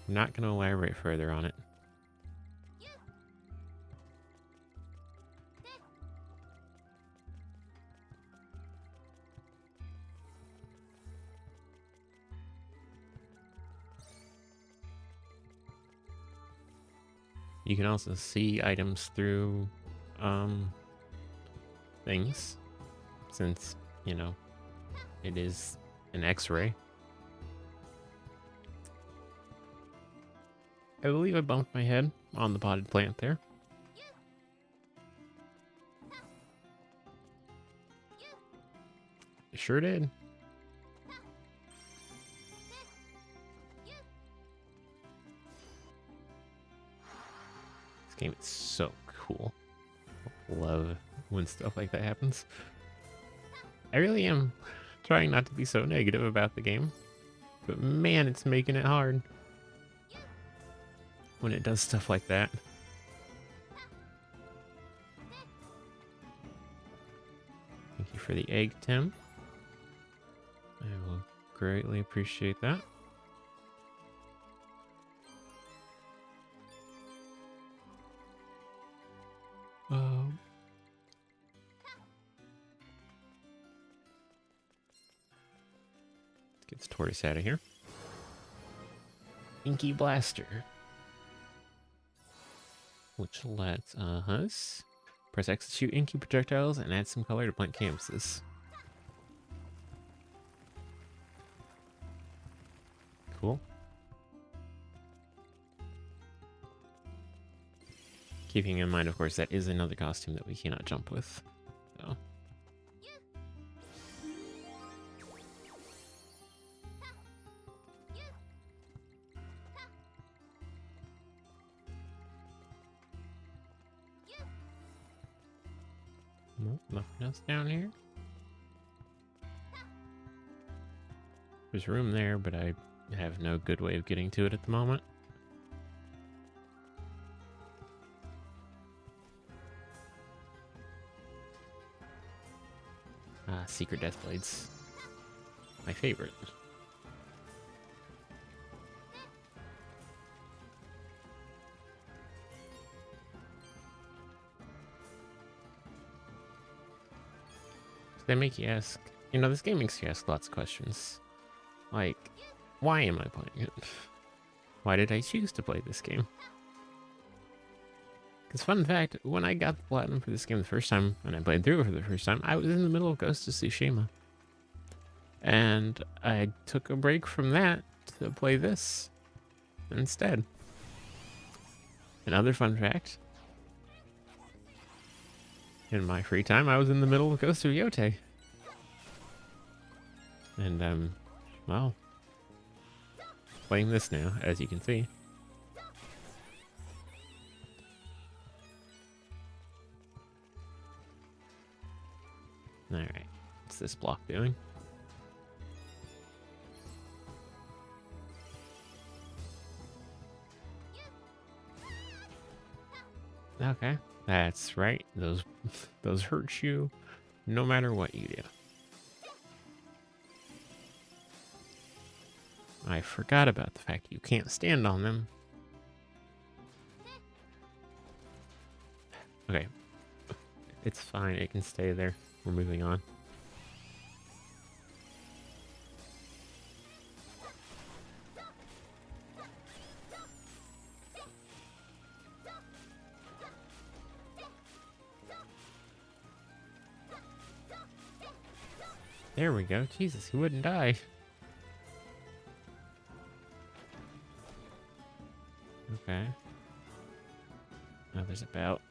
Speaker 1: I'm not going to elaborate further on it. You can also see items through things, since, you know, it is an X-ray. I believe I bumped my head on the potted plant there. sure did. This game is so cool. Love when stuff like that happens. I really am trying not to be so negative about the game, but man, it's making it hard when it does stuff like that. Thank you for the egg, Tim. I will greatly appreciate that. Let's get this tortoise out of here. Inky Blaster. Which lets us press X to shoot inky projectiles and add some color to blank canvases. Cool. Keeping in mind, of course, that is another costume that we cannot jump with. So. Nope, nothing else down here. There's room there, but I have no good way of getting to it at the moment. Secret Death Blades. My favorite. They make you ask, you know, this game makes you ask lots of questions. Like, why am I playing it? Why did I choose to play this game? Because fun fact, when I got the platinum for this game the first time, when I played through it for the first time, I was in the middle of Ghost of Tsushima. And I took a break from that to play this instead. Another fun fact, in my free time, I was in the middle of Ghost of Yotei. And, well, playing this now, as you can see. Alright, what's this block doing? Okay, that's right. Those hurt you no matter what you do. I forgot about the fact you can't stand on them. Okay, it's fine. It can stay there. We're moving on. There we go. Jesus, he wouldn't die. Okay. Now there's a belt.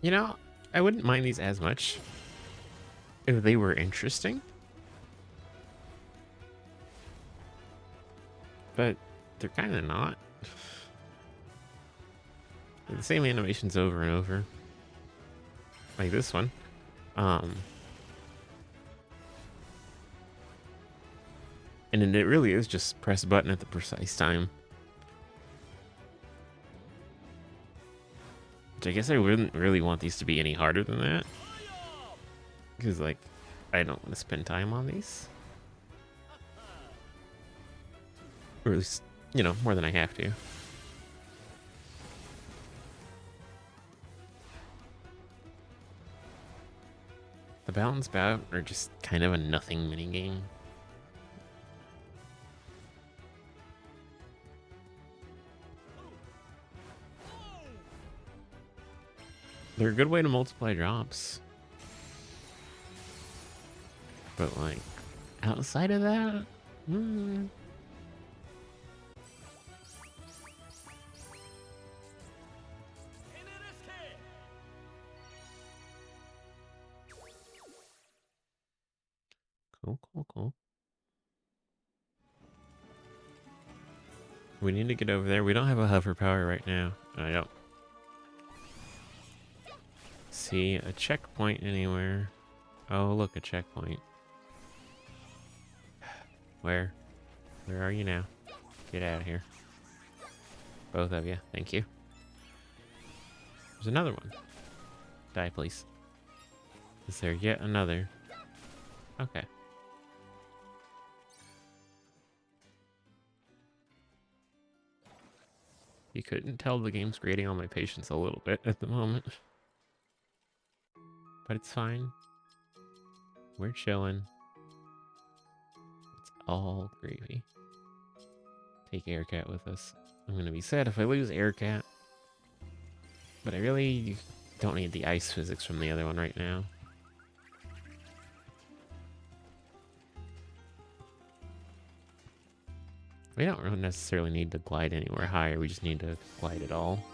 Speaker 1: You know, I wouldn't mind these as much if they were interesting. But they're kind of not. The same animations over and over. Like this one. And then it really is just press a button at the precise time. Which I guess I wouldn't really want these to be any harder than that. Because, like, I don't want to spend time on these. Or at least, you know, more than I have to. balance bout are just kind of a nothing minigame. They're a good way to multiply drops. But like, outside of that, Cool. We need to get over there. We don't have a hover power right now. I don't see a checkpoint anywhere. Oh, look, a checkpoint. Where? Where are you now? Get out of here. Both of you. Thank you. There's another one. Die, please. Is there yet another? Okay. You couldn't tell the game's grating on my patience a little bit at the moment. But it's fine. We're chilling. It's all gravy. Take Aircat with us. I'm gonna be sad if I lose Aircat. But I really don't need the ice physics from the other one right now. We don't necessarily need to glide anywhere higher, we just need to glide it all.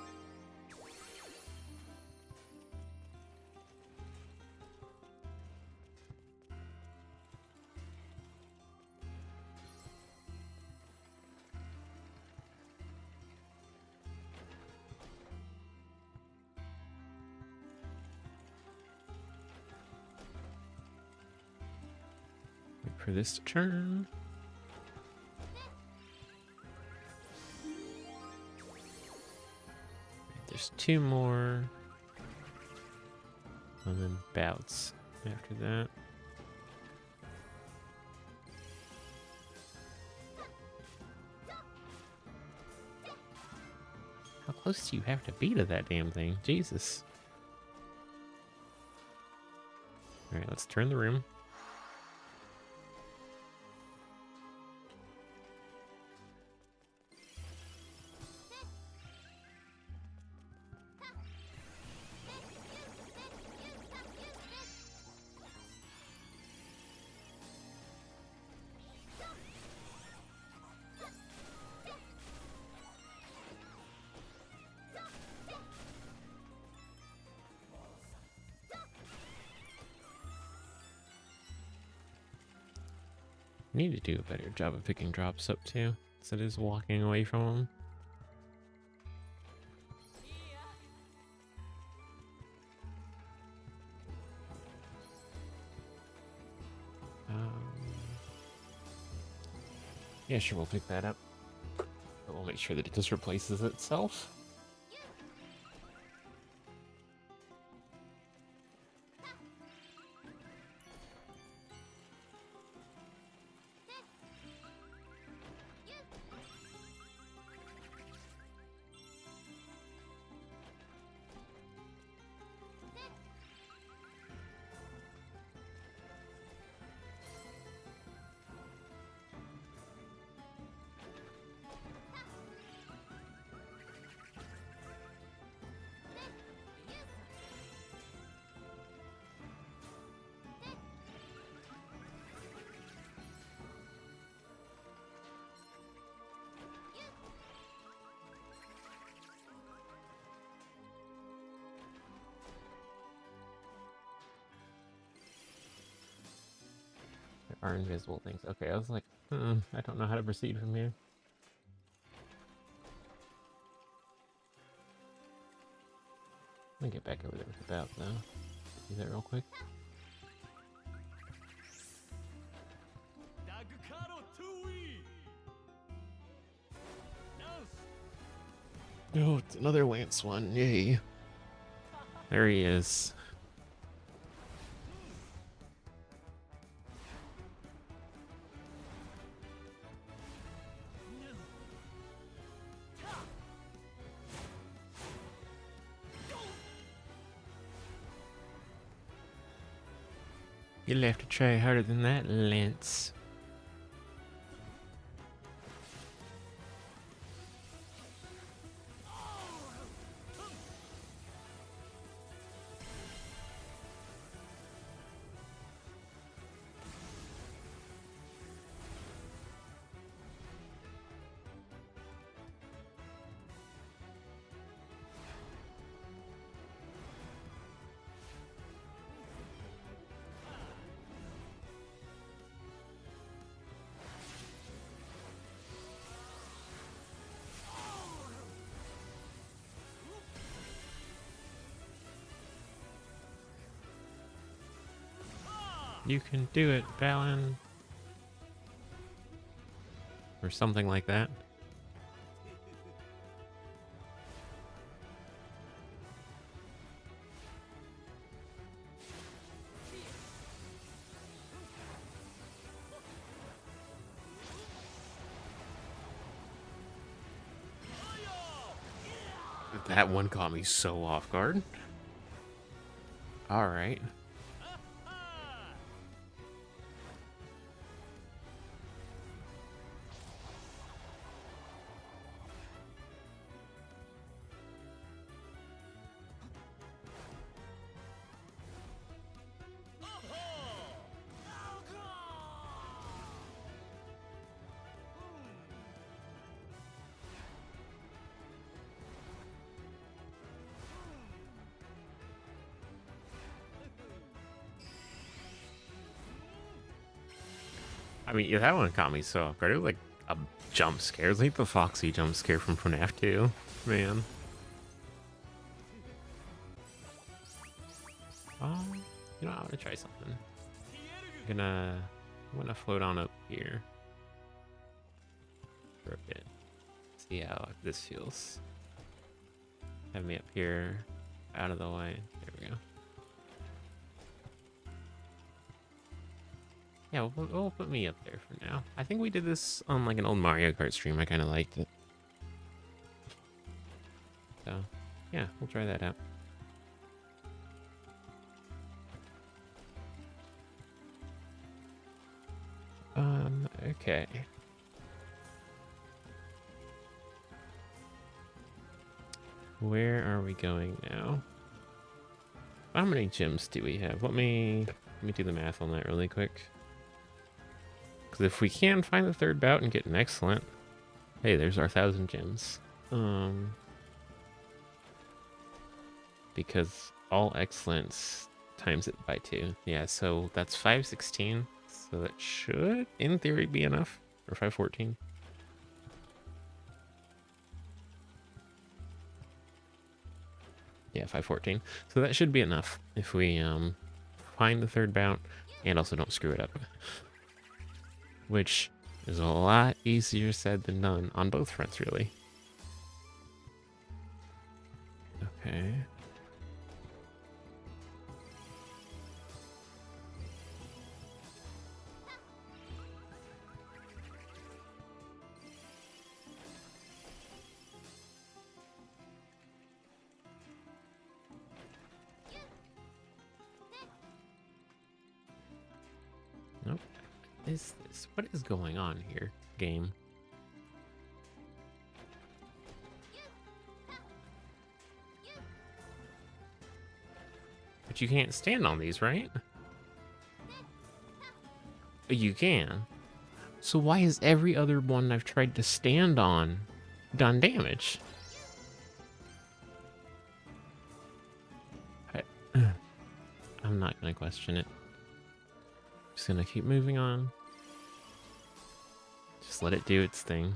Speaker 1: Wait for this to turn. There's two more. And then bouts after that. How close do you have to be to that damn thing? Jesus. Alright, let's turn the room. I need to do a better job of picking drops up too, instead of just walking away from them. Yeah, sure, we'll pick that up. But we'll make sure that it just replaces itself. Are invisible things. Okay, I was like, I don't know how to proceed from here. Let me get back over there with the bout, though. Do that real quick. Oh, it's another Lance one. Yay. There he is. You'll have to try harder than that, Lance. You can do it, Balan. Or something like that. That one caught me so off guard. All right. I mean, yeah, that one caught me so off guard. It was like a jump scare. It was like the Foxy jump scare from FNAF 2. Man. You know, I'm gonna try something. I'm gonna float on up here for a bit. See how this feels. Have me up here, out of the way. There we go. Yeah, we'll put me up there for now. I think we did this on like an old Mario Kart stream. I kind of liked it. So, yeah, we'll try that out. Okay. Where are we going now? How many gems do we have? Let me do the math on that really quick. Because if we can find the third bout and get an excellent, hey, there's our 1,000 gems. Because all excellence times it by 2. Yeah, so that's 516. So that should, in theory, be enough. Or 514. Yeah, 514. So that should be enough if we find the third bout and also don't screw it up. Which is a lot easier said than done on both fronts, really. Okay. Nope. What is going on here, game? But you can't stand on these, right? You can. So why is every other one I've tried to stand on done damage? I'm not gonna question it. Just gonna keep moving on. Just let it do its thing.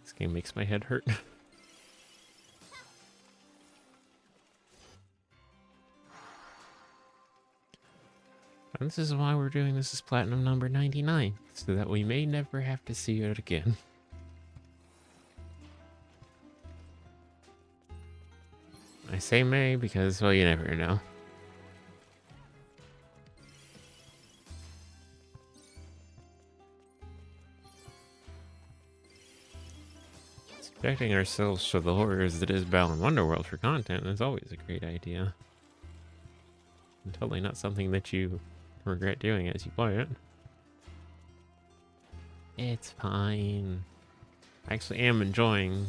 Speaker 1: This game makes my head hurt. And this is why we're doing this as platinum number 99, so that we may never have to see it again. I say may because, well, you never know. Subjecting ourselves to the horrors that is Balan Wonderworld for content is always a great idea. And totally not something that you regret doing as you play it. It's fine. I actually am enjoying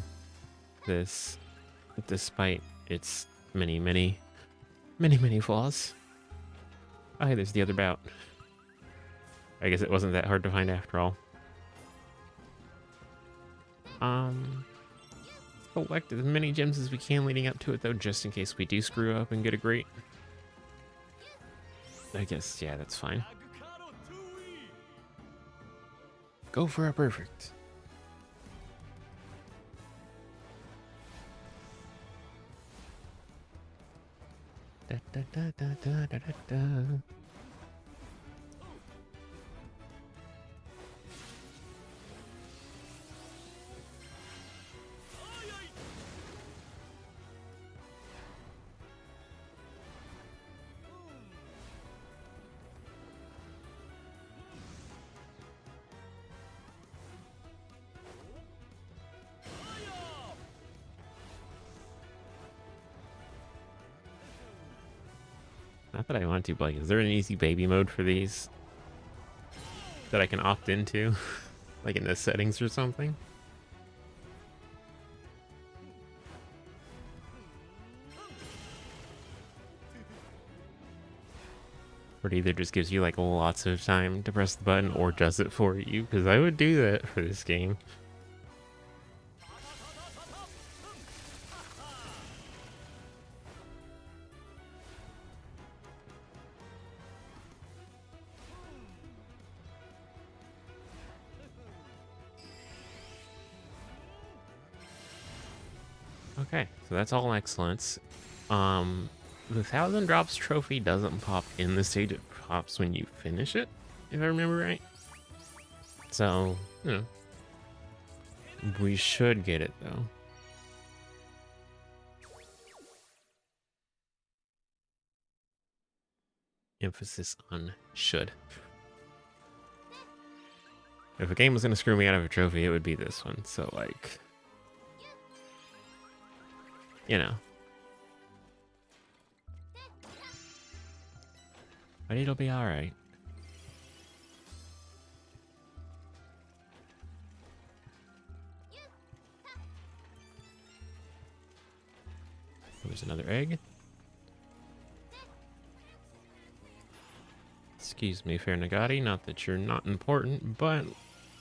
Speaker 1: this, despite its many flaws. Oh, hey, there's the other bout. I guess it wasn't that hard to find after all. Collect as many gems as we can leading up to it, though, just in case we do screw up and get a great. I guess, yeah, that's fine. Go for a perfect. Da, da, da, da, da, da, da. Not that I want to, but like, is there an easy baby mode for these that I can opt into? Like in the settings or something? Or it either just gives you like lots of time to press the button or does it for you? Because I would do that for this game. Okay, so that's all excellence. The 1,000 drops trophy doesn't pop in the stage, it pops when you finish it, if I remember right. So, you know, we should get it though. Emphasis on should. If a game was gonna screw me out of a trophy, it would be this one. So like, you know. But it'll be alright. There's another egg. Excuse me, Fair Nagati, not that you're not important, but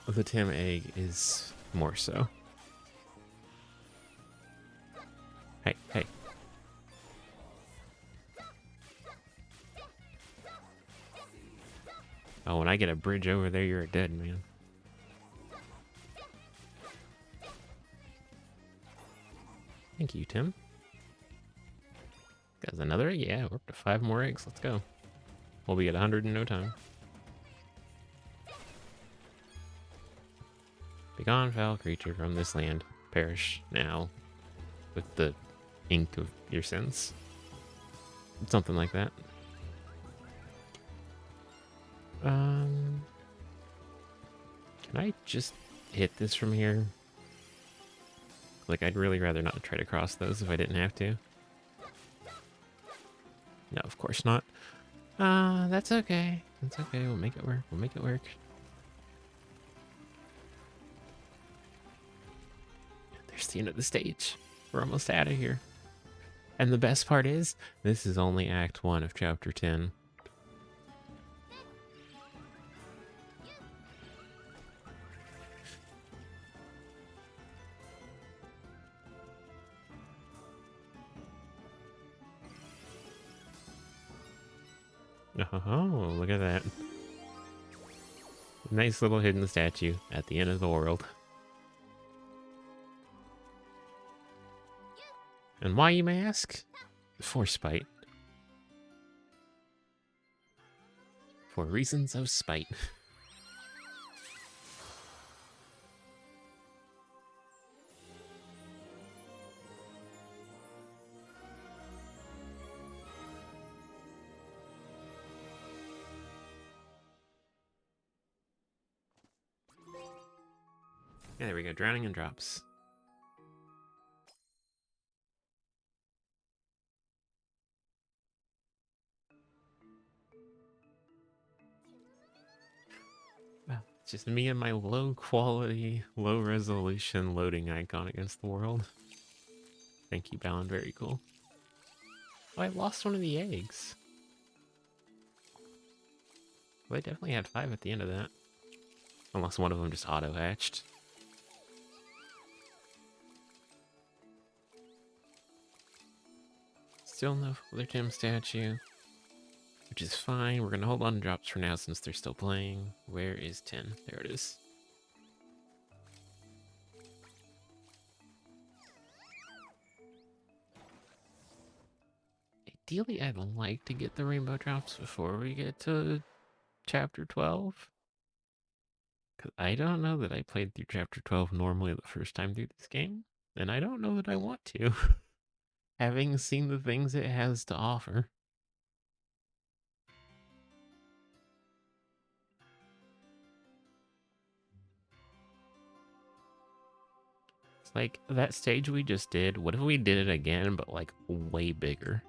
Speaker 1: the Tim egg is more so. Hey, hey. Oh, when I get a bridge over there, you're a dead man. Thank you, Tim. Got another egg? Yeah, we're up to 5 more eggs. Let's go. We'll be at 100 in no time. Begone, foul creature from this land. Perish now with the ink of your sins. Something like that. Can I just hit this from here? Like, I'd really rather not try to cross those if I didn't have to. No, of course not. That's okay. That's okay. We'll make it work. We'll make it work. There's the end of the stage. We're almost out of here. And the best part is, this is only Act 1 of Chapter 10. Oh, look at that. Nice little hidden statue at the end of the world. And why, you may ask? For spite. For reasons of spite. Yeah, there we go. Drowning in drops. Just me and my low quality, low resolution loading icon against the world. Thank you, Balan. Very cool. Oh, I lost one of the eggs. Well, I definitely had 5 at the end of that. Unless one of them just auto-hatched. Still no Father Tim statue. Which is fine. We're going to hold on to drops for now since they're still playing. Where is 10? There it is. Ideally, I'd like to get the rainbow drops before we get to chapter 12. Because I don't know that I played through chapter 12 normally the first time through this game. And I don't know that I want to. Having seen the things it has to offer. It's like, that stage we just did, what if we did it again, but like way bigger?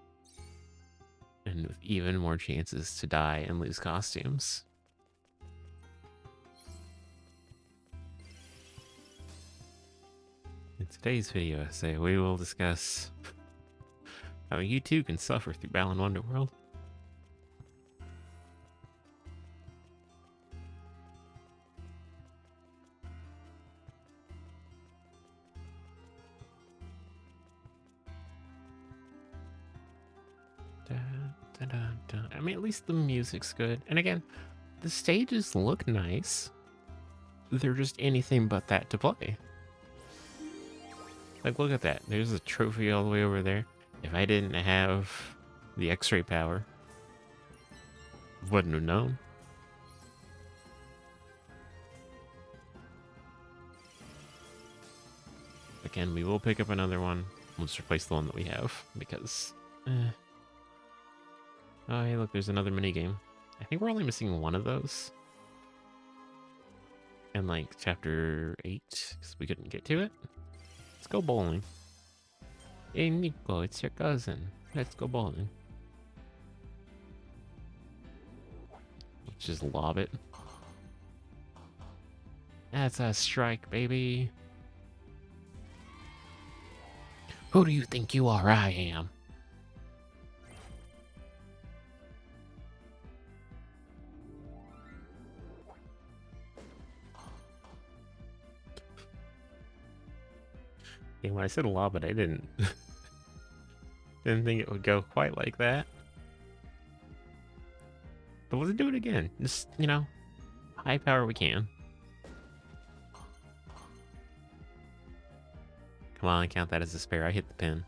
Speaker 1: And with even more chances to die and lose costumes. In today's video essay, we will discuss how you too can suffer through Balan Wonderworld. I mean, at least the music's good. And again, the stages look nice. They're just anything but that to play. Like, look at that. There's a trophy all the way over there. If I didn't have the X-ray power, wouldn't have known. Again, we will pick up another one. We'll just replace the one that we have, because... Oh, hey, look, there's another minigame. I think we're only missing one of those. In, like, chapter 8, because we couldn't get to it. Let's go bowling. Hey, Nico, it's your cousin. Let's go bowling. Let's just lob it. That's a strike, baby. Who do you think you are? I am. Yeah, when I said lob it, I didn't think it would go quite like that. But let's do it again. Just, you know, high power we can. Come on, count that as a spare. I hit the pin.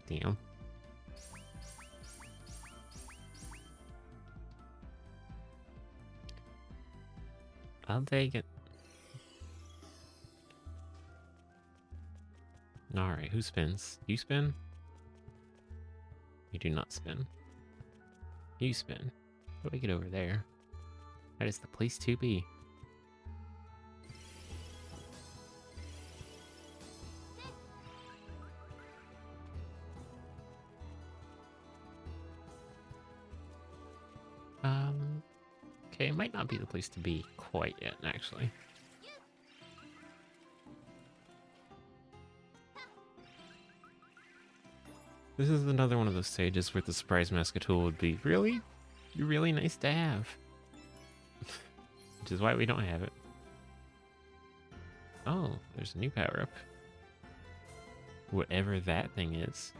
Speaker 1: Damn. I'll take it. Alright, who spins? You spin? You do not spin. You spin. How do I get over there? That is the place to be. Okay, it might not be the place to be quite yet, actually. This is another one of those stages where the surprise Mascatool would be really nice to have. Which is why we don't have it. Oh, there's a new power-up. Whatever that thing is.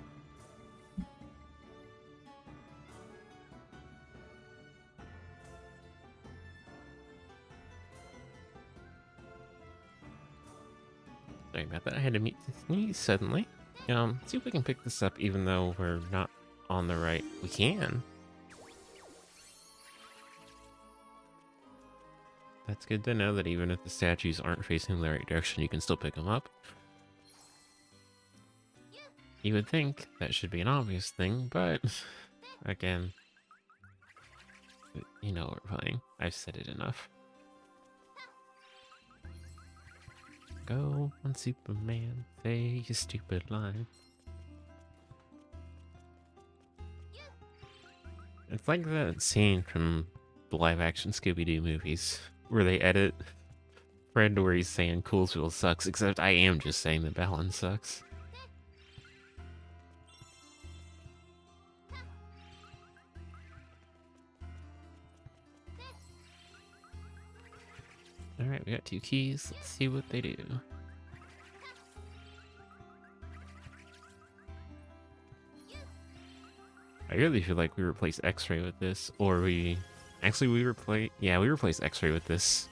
Speaker 1: Sorry about that, I had to sneeze suddenly. See if we can pick this up even though we're not on the right... We can. That's good to know that even if the statues aren't facing the right direction, you can still pick them up. You would think that should be an obvious thing, but... Again... You know what we're playing. I've said it enough. Go on, Superman, say your stupid line. It's like that scene from the live-action Scooby-Doo movies, where they edit Fred where he's saying Coolsville sucks, except I am just saying that Balan sucks. Alright, we got 2 keys. Let's see what they do. I really feel like we replace X-ray with this, or we... Actually, we replace... Yeah, we replace X-ray with this.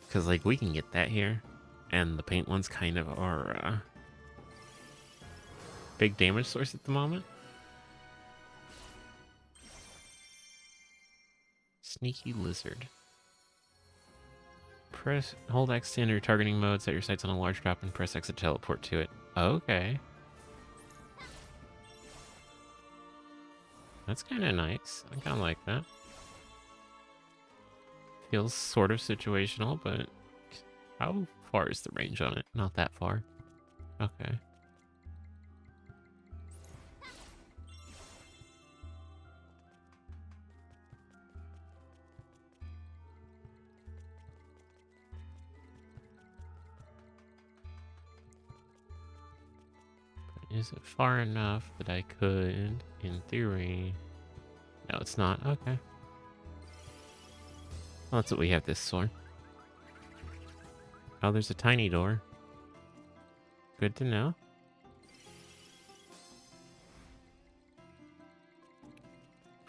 Speaker 1: Because, like, we can get that here, and the paint one's kind of our big damage source at the moment. Sneaky lizard. Hold X to enter targeting mode, set your sights on a large drop, and press X to teleport to it. Okay. That's kind of nice. I kind of like that. Feels sort of situational, but how far is the range on it? Not that far. Okay. Is it far enough that I could, in theory... No, it's not. Okay. Well, that's what we have this for. Oh, there's a tiny door. Good to know.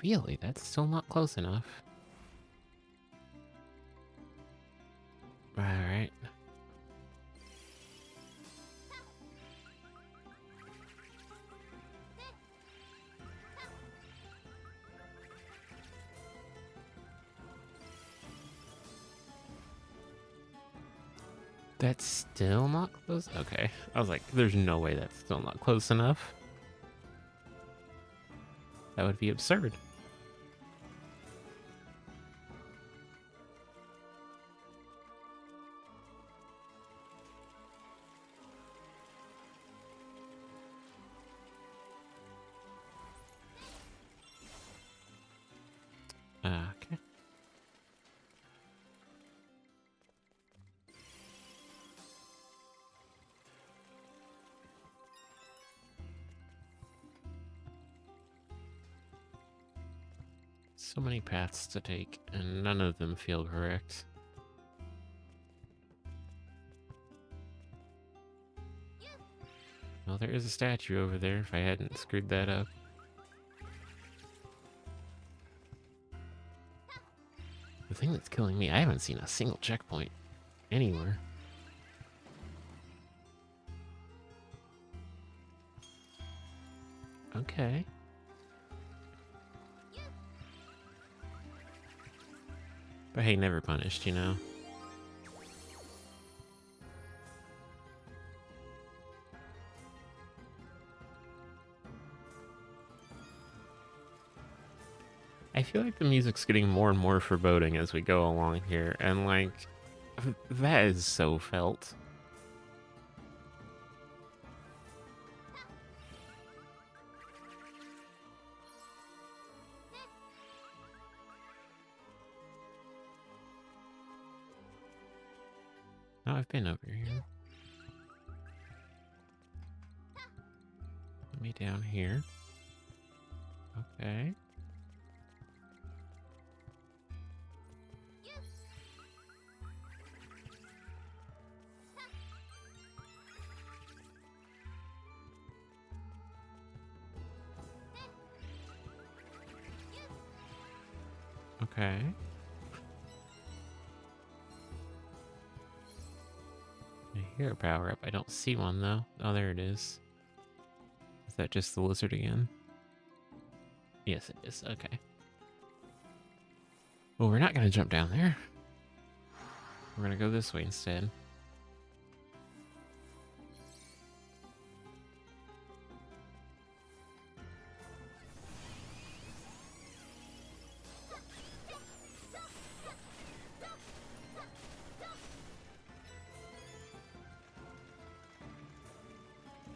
Speaker 1: Really? That's still not close enough. Alright. That's still not close? Okay. I was like, there's no way that's still not close enough. That would be absurd. Okay. So many paths to take, and none of them feel correct. Well, there is a statue over there if I hadn't screwed that up. The thing that's killing me, I haven't seen a single checkpoint anywhere. Okay. But hey, never punished, you know? I feel like the music's getting more and more foreboding as we go along here, and like, that is so felt. Oh, I've been over here. Let me down here. Okay. Okay. I hear a power up. I don't see one though. Oh, there it is. Is that just the lizard again? Yes, it is. Okay. Well, we're not going to jump down there. We're going to go this way instead.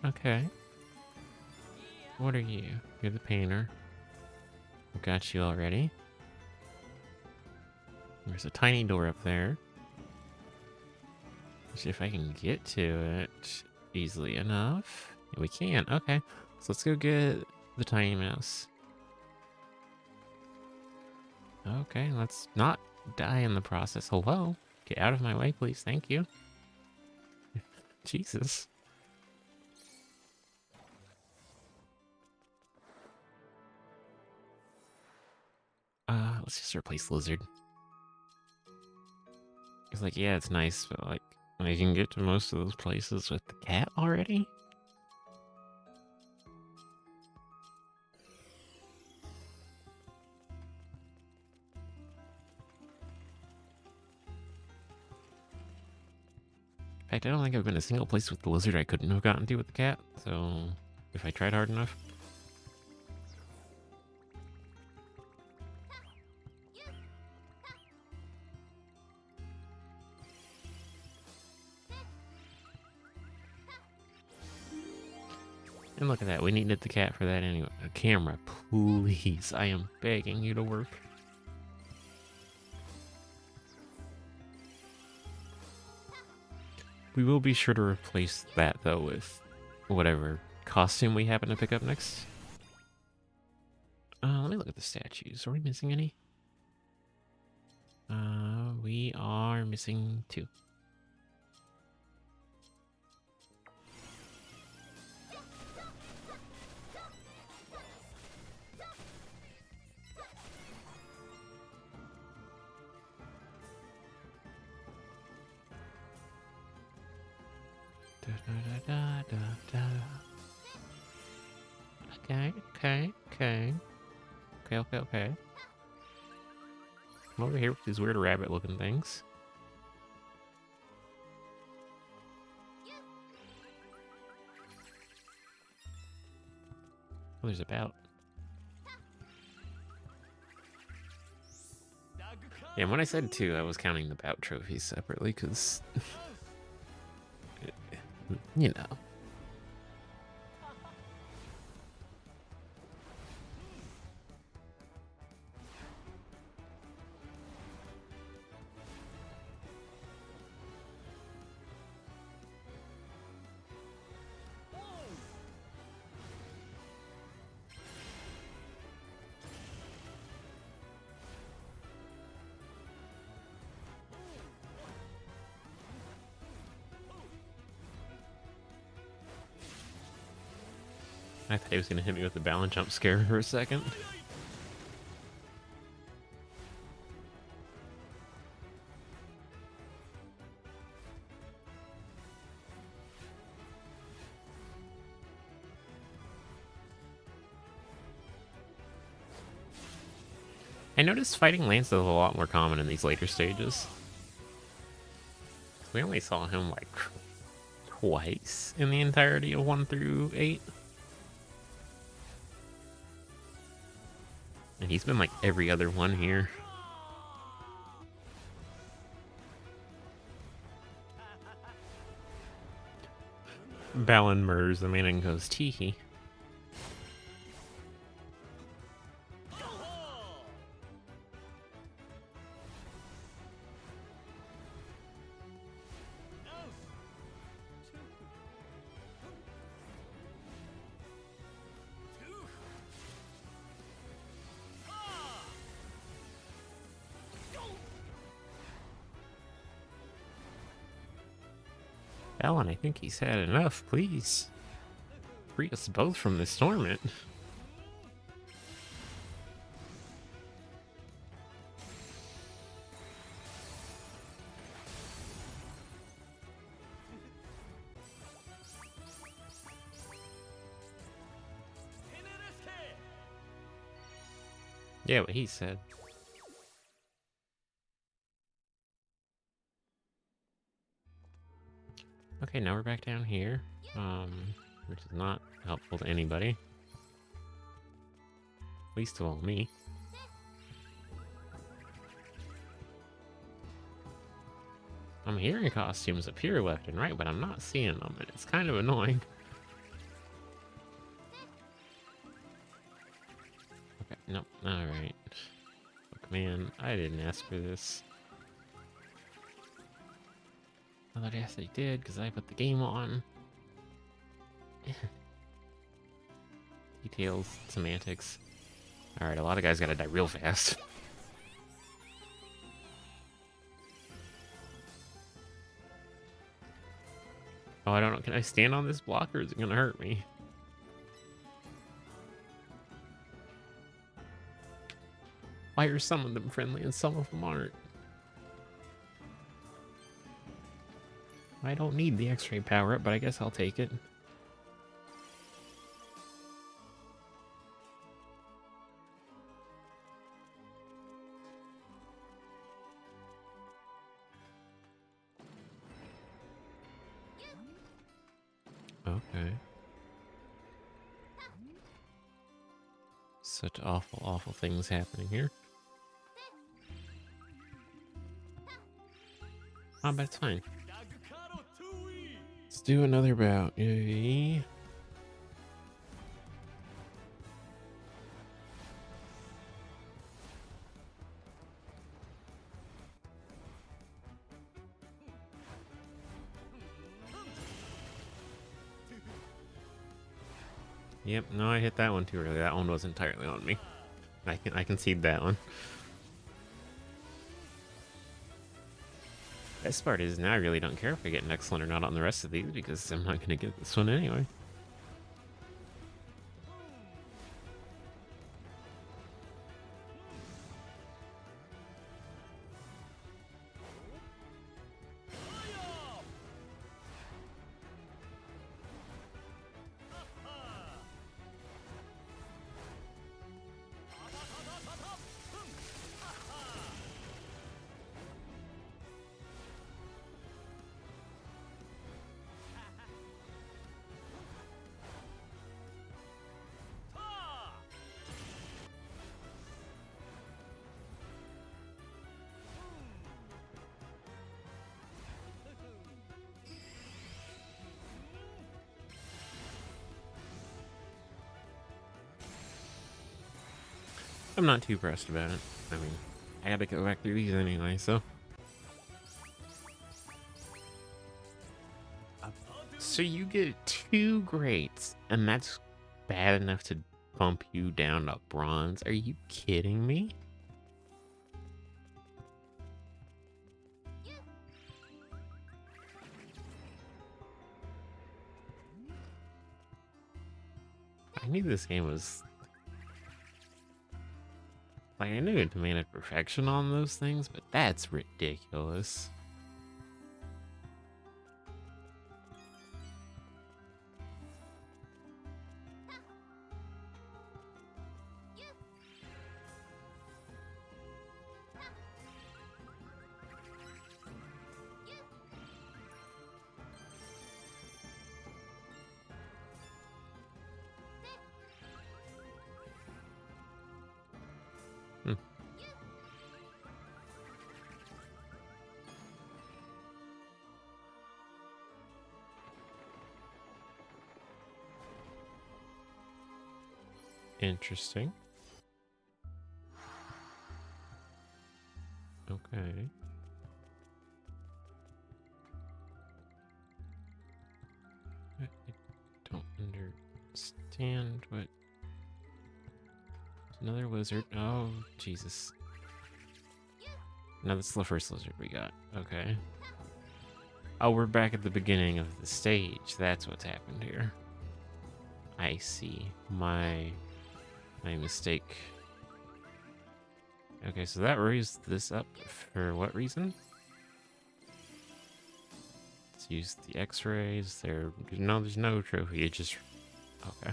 Speaker 1: Okay. What are you? You're the painter. I got you already. There's a tiny door up there. See if I can get to it easily enough. Yeah, we can. Okay. So let's go get the tiny mouse. Okay, let's not die in the process. Hello? Get out of my way, please. Thank you. Jesus. Let's just replace Lizard. It's like, yeah, it's nice, but like, I can get to most of those places with the cat already? In fact, I don't think I've been a single place with the lizard I couldn't have gotten to with the cat, so if I tried hard enough. And look at that, we needed the cat for that anyway. A camera, please. I am begging you to work. We will be sure to replace that, though, with whatever costume we happen to pick up next. Let me look at the statues. Are we missing any? We are missing 2. Okay. Come over here with these weird rabbit-looking things. Oh, there's a bout. Yeah, and when I said 2, I was counting the bout trophies separately, because... you know. I thought he was going to hit me with the Balan jump scare for a second. I noticed fighting Lance is a lot more common in these later stages. We only saw him like twice in the entirety of 1 through 8. And he's been like every other one here. Balan murders the man and goes teehee. Balan, I think he's had enough. Please free us both from this torment. Yeah, what he said. Okay, now we're back down here, which is not helpful to anybody. Least of all me. I'm hearing costumes appear left and right, but I'm not seeing them, and it's kind of annoying. Okay, nope, alright. Look, man, I didn't ask for this. Well, yes, I did, because I put the game on. Details, semantics. Alright, a lot of guys gotta die real fast. Oh, I don't know. Can I stand on this block, or is it gonna hurt me? Why are some of them friendly and some of them aren't? I don't need the X-ray power-up, but I guess I'll take it. Okay. Such awful, awful things happening here. Oh, but it's fine. Let's do another bout. Yay. Yep, no, I hit that one too early. That one was entirely on me. I concede that one. Best part is now I really don't care if I get an excellent or not on the rest of these, because I'm not going to get this one anyway. I'm not too pressed about it. I mean, I gotta go back through these anyway, so. So you get 2 greats, and that's bad enough to bump you down to bronze? Are you kidding me? I knew this game was... Like, I knew it demanded perfection on those things, but that's ridiculous. Hmm. Interesting. Okay. I don't understand what... Another lizard. Oh, Jesus. No, this is the first lizard we got. Okay. Oh, we're back at the beginning of the stage. That's what's happened here. I see. My mistake. Okay, so that raised this up for what reason? Let's use the X-rays. There's no trophy. It just... Okay.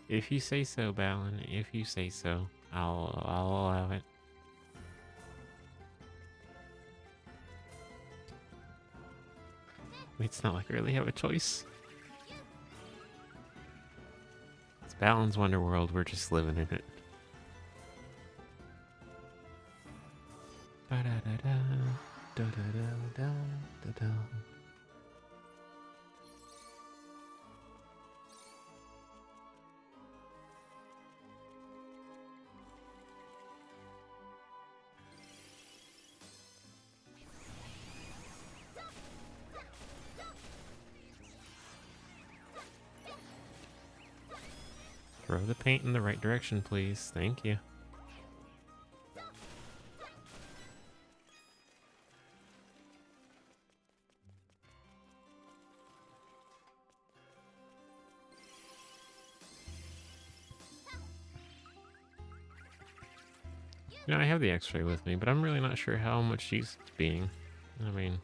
Speaker 1: If you say so, Balan. If you say so, I'll allow it. It's not like I really have a choice. It's Balan's Wonderworld. We're just living in it. Da-da-da-da, da-da-da-da-da-da. Throw the paint in the right direction, please. Thank you. You know, I have the X-ray with me, but I'm really not sure how much use it's being. I mean...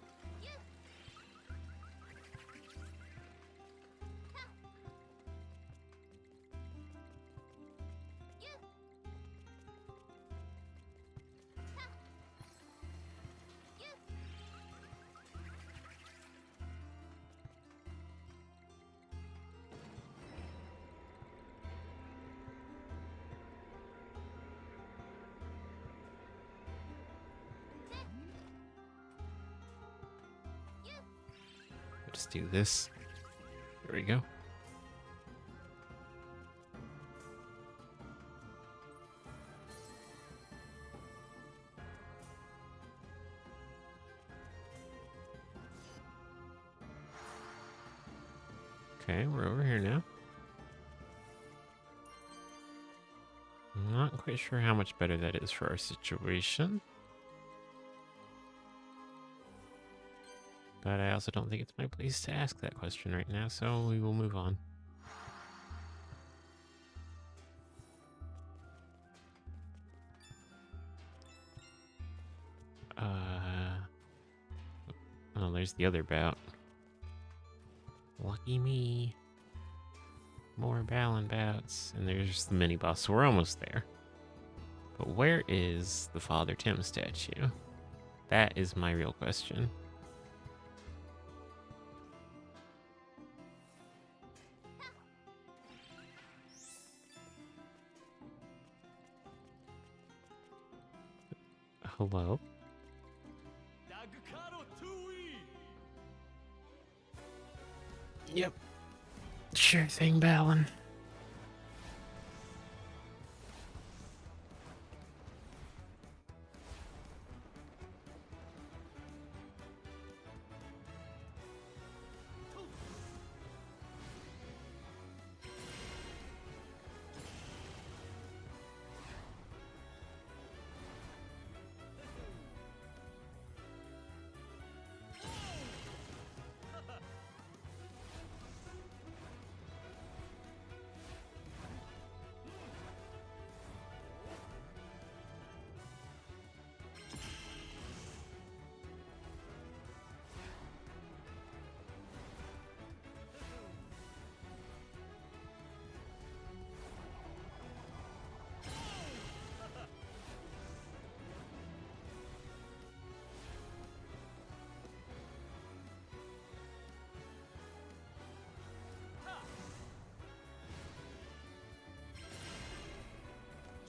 Speaker 1: Just do this. There we go. Okay, we're over here now. I'm not quite sure how much better that is for our situation. But I also don't think it's my place to ask that question right now, so we will move on. Oh, there's the other bout. Lucky me. More Balan bouts. And there's the mini-boss, so we're almost there. But where is the Father Tim statue? That is my real question. Hello? Yep. Sure thing, Balan.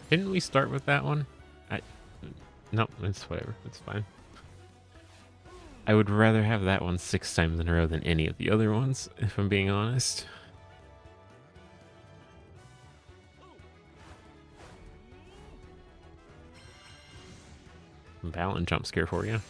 Speaker 1: Didn't we start with that one? Nope, it's whatever. It's fine. I would rather have that one 6 times in a row than any of the other ones, if I'm being honest. Balan jump scare for you.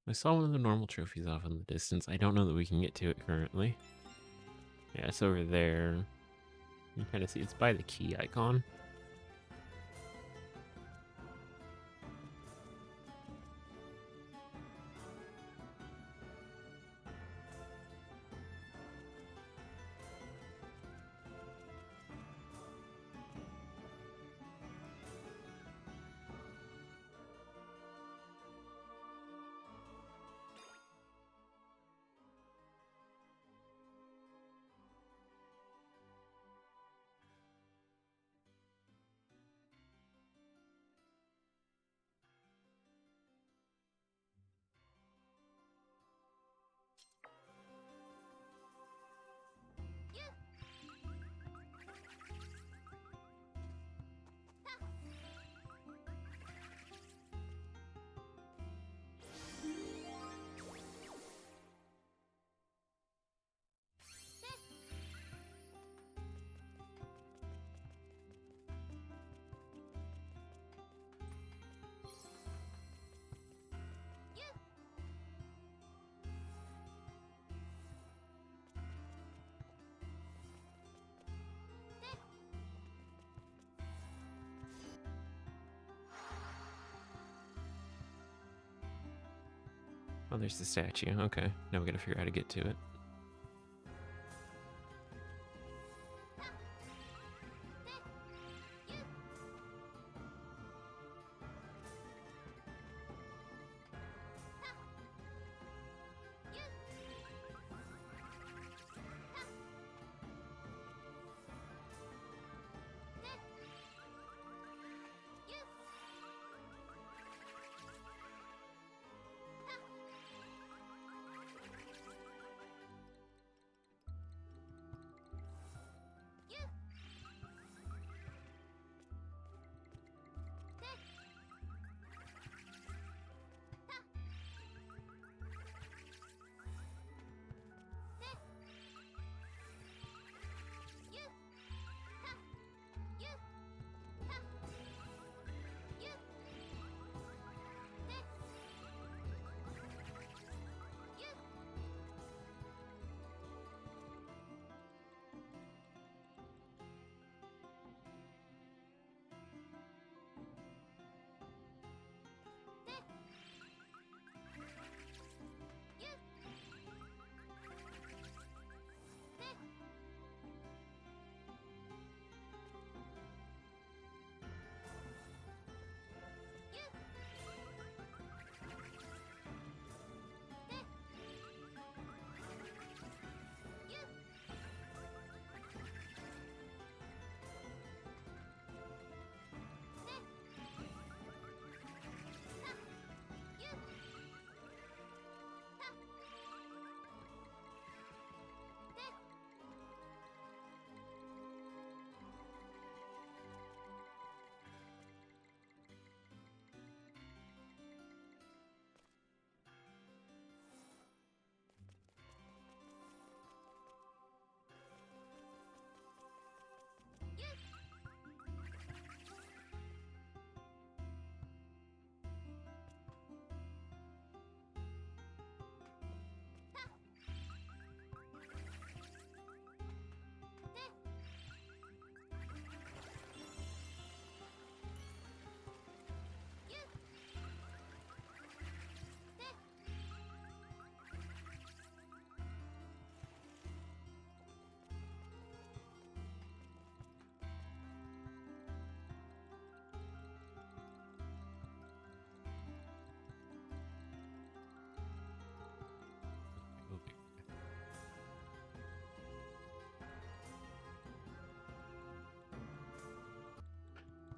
Speaker 1: I saw one of the normal trophies off in the distance. I don't know that we can get to it currently. Yeah, it's over there. You kind of see it's by the key icon. there's the statue. Okay, now we gotta figure out how to get to it.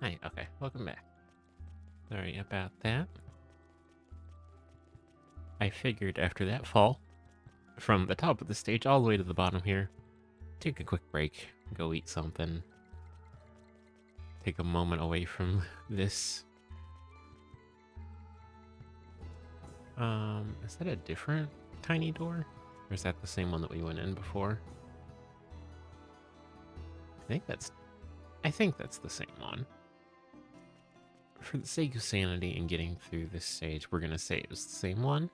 Speaker 1: Hi, okay, welcome back. Sorry about that. I figured after that fall, from the top of the stage all the way to the bottom here, take a quick break, go eat something, take a moment away from this. Is that a different tiny door? Or is that the same one that we went in before? I think that's the same one. For the sake of sanity and getting through this stage, we're gonna say it was the same one.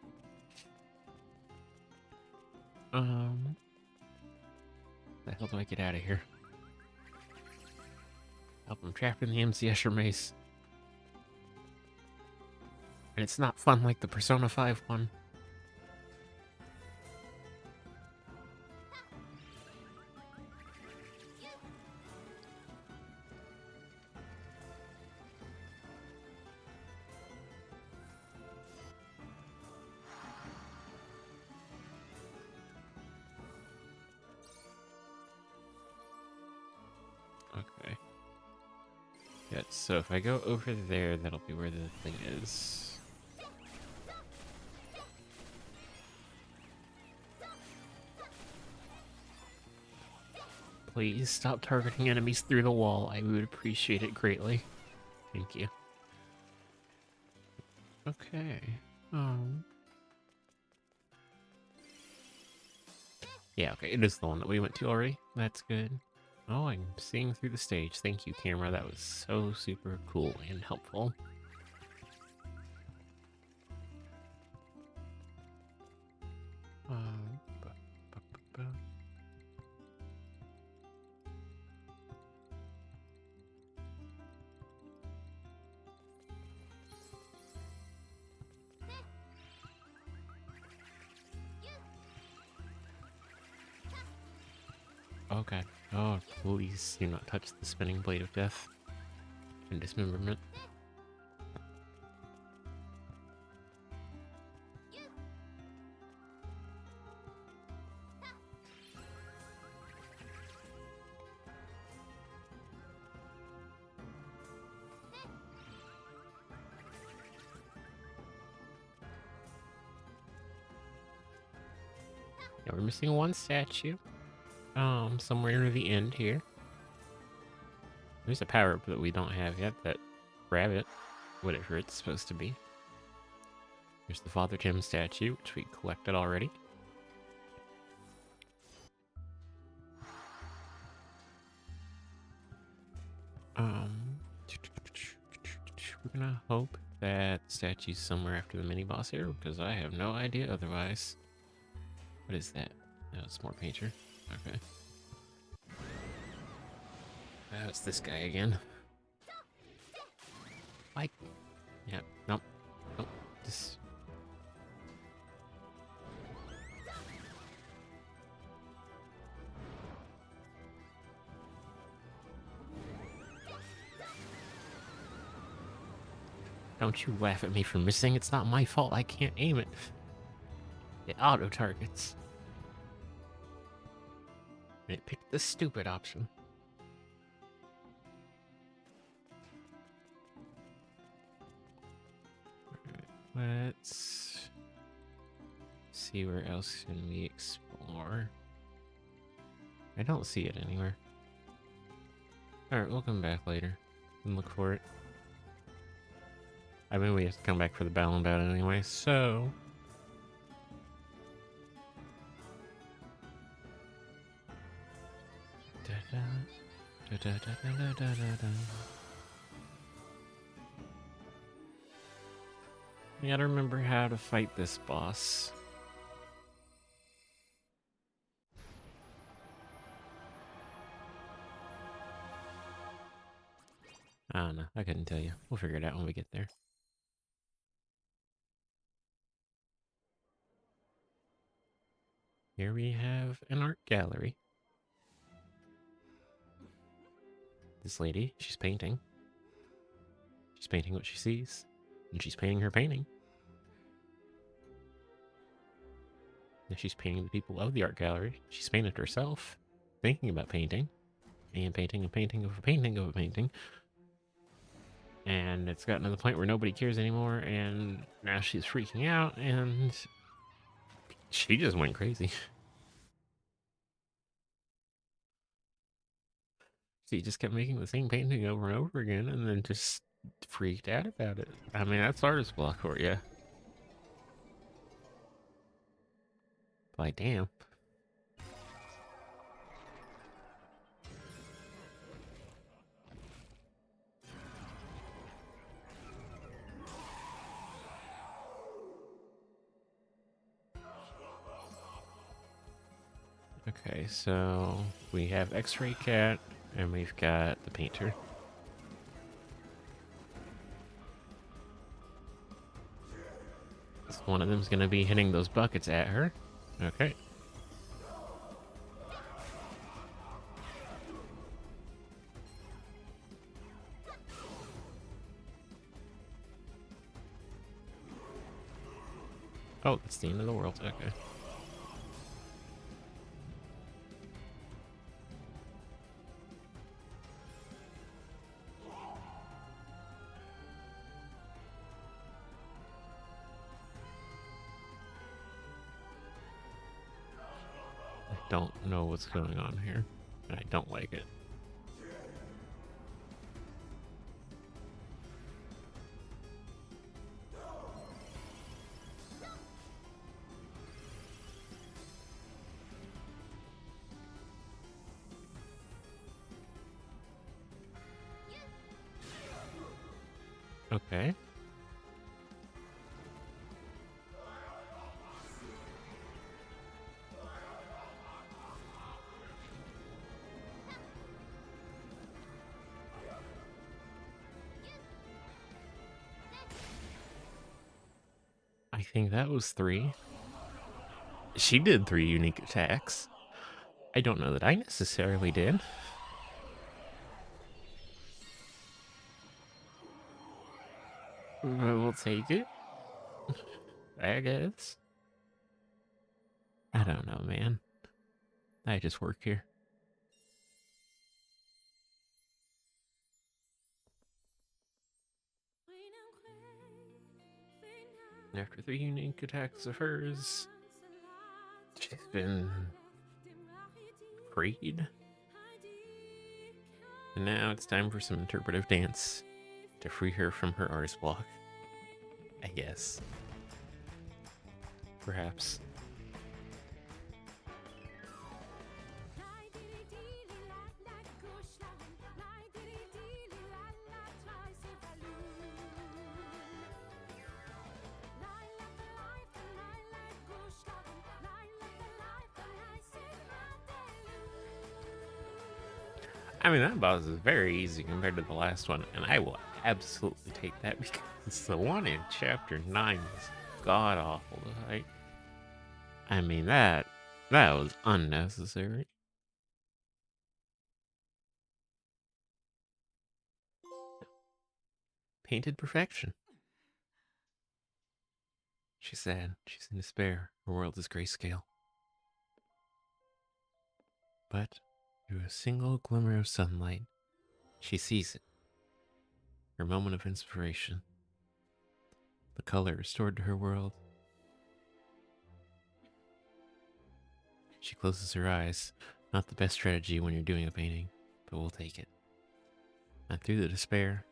Speaker 1: The hell do I get out of here? Help, I'm trapped in the MC Escher maze. And it's not fun like the Persona 5 one. Okay. Yeah, so if I go over there, that'll be where the thing is. Please stop targeting enemies through the wall. I would appreciate it greatly. Thank you. Okay. Yeah, okay, it is the one that we went to already. That's good. Oh, I'm seeing through the stage. Thank you, camera. That was so super cool and helpful. Okay. Oh, please do not touch the spinning blade of death and dismemberment. Yeah, we're missing one statue. Somewhere near the end here. There's a power-up that we don't have yet, that rabbit, whatever it's supposed to be. There's the Father Tim statue, which we collected already. We're gonna hope that statue's somewhere after the mini-boss here, because I have no idea otherwise. What is that? Oh, it's more painter. Okay. Oh, it's this guy again. Like, yeah, nope, nope, just... Don't you laugh at me for missing. It's not my fault. I can't aim it. It auto-targets. It picked the stupid option. Alright, let's see where else can we explore. I don't see it anywhere. Alright, we'll come back later and look for it. I mean, we have to come back for the Balan bout anyway, so... We gotta remember how to fight this boss. I don't know. I couldn't tell you. We'll figure it out when we get there. Here we have an art gallery. This lady, she's painting. She's painting what she sees. And she's painting her painting. And she's painting the people of the art gallery. She's painted herself, thinking about painting. And painting a painting of a painting of a painting. And it's gotten to the point where nobody cares anymore, and now she's freaking out, and she just went crazy. She just kept making the same painting over and over again, and then just freaked out about it. I mean, that's artist block for you. Like, damn. Okay, so we have X-Ray Cat, and we've got the painter. So one of them's gonna be hitting those buckets at her. Okay. Oh, it's the end of the world. Okay. I don't know what's going on here. I don't like it. Okay. I think that was 3. She did 3 unique attacks. I don't know that I necessarily did. But we'll take it, I guess. I don't know, man. I just work here. After 3 unique attacks of hers, she's been freed. And now it's time for some interpretive dance to free her from her artist block. I guess. Perhaps. I mean, that boss is very easy compared to the last one, and I will absolutely take that because the one in Chapter 9 was god-awful to fight. I mean, that was unnecessary. Painted perfection. She's sad. She's in despair. Her world is grayscale. But through a single glimmer of sunlight, she sees it. Her moment of inspiration. The color restored to her world. She closes her eyes. Not the best strategy when you're doing a painting, but we'll take it. And through the despair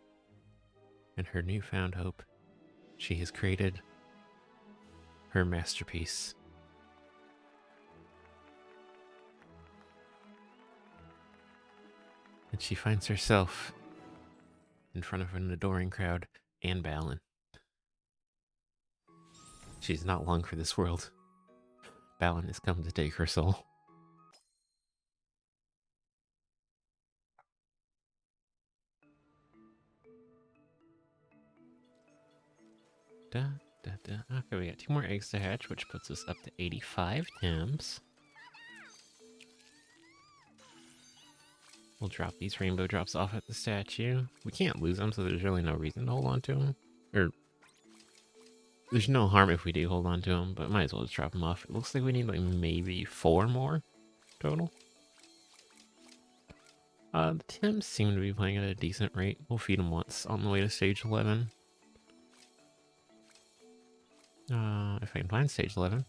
Speaker 1: and her newfound hope, she has created her masterpiece. And she finds herself in front of an adoring crowd and Balan. She's not long for this world. Balan has come to take her soul. Da, da, da. Okay, we got 2 more eggs to hatch, which puts us up to 85 Thames. We'll drop these rainbow drops off at the statue. We can't lose them, so there's really no reason to hold on to them. Or, there's no harm if we do hold on to them, but might as well just drop them off. It looks like we need like maybe 4 more total. The Tims seem to be playing at a decent rate. We'll feed them once on the way to stage 11. If I can find stage 11.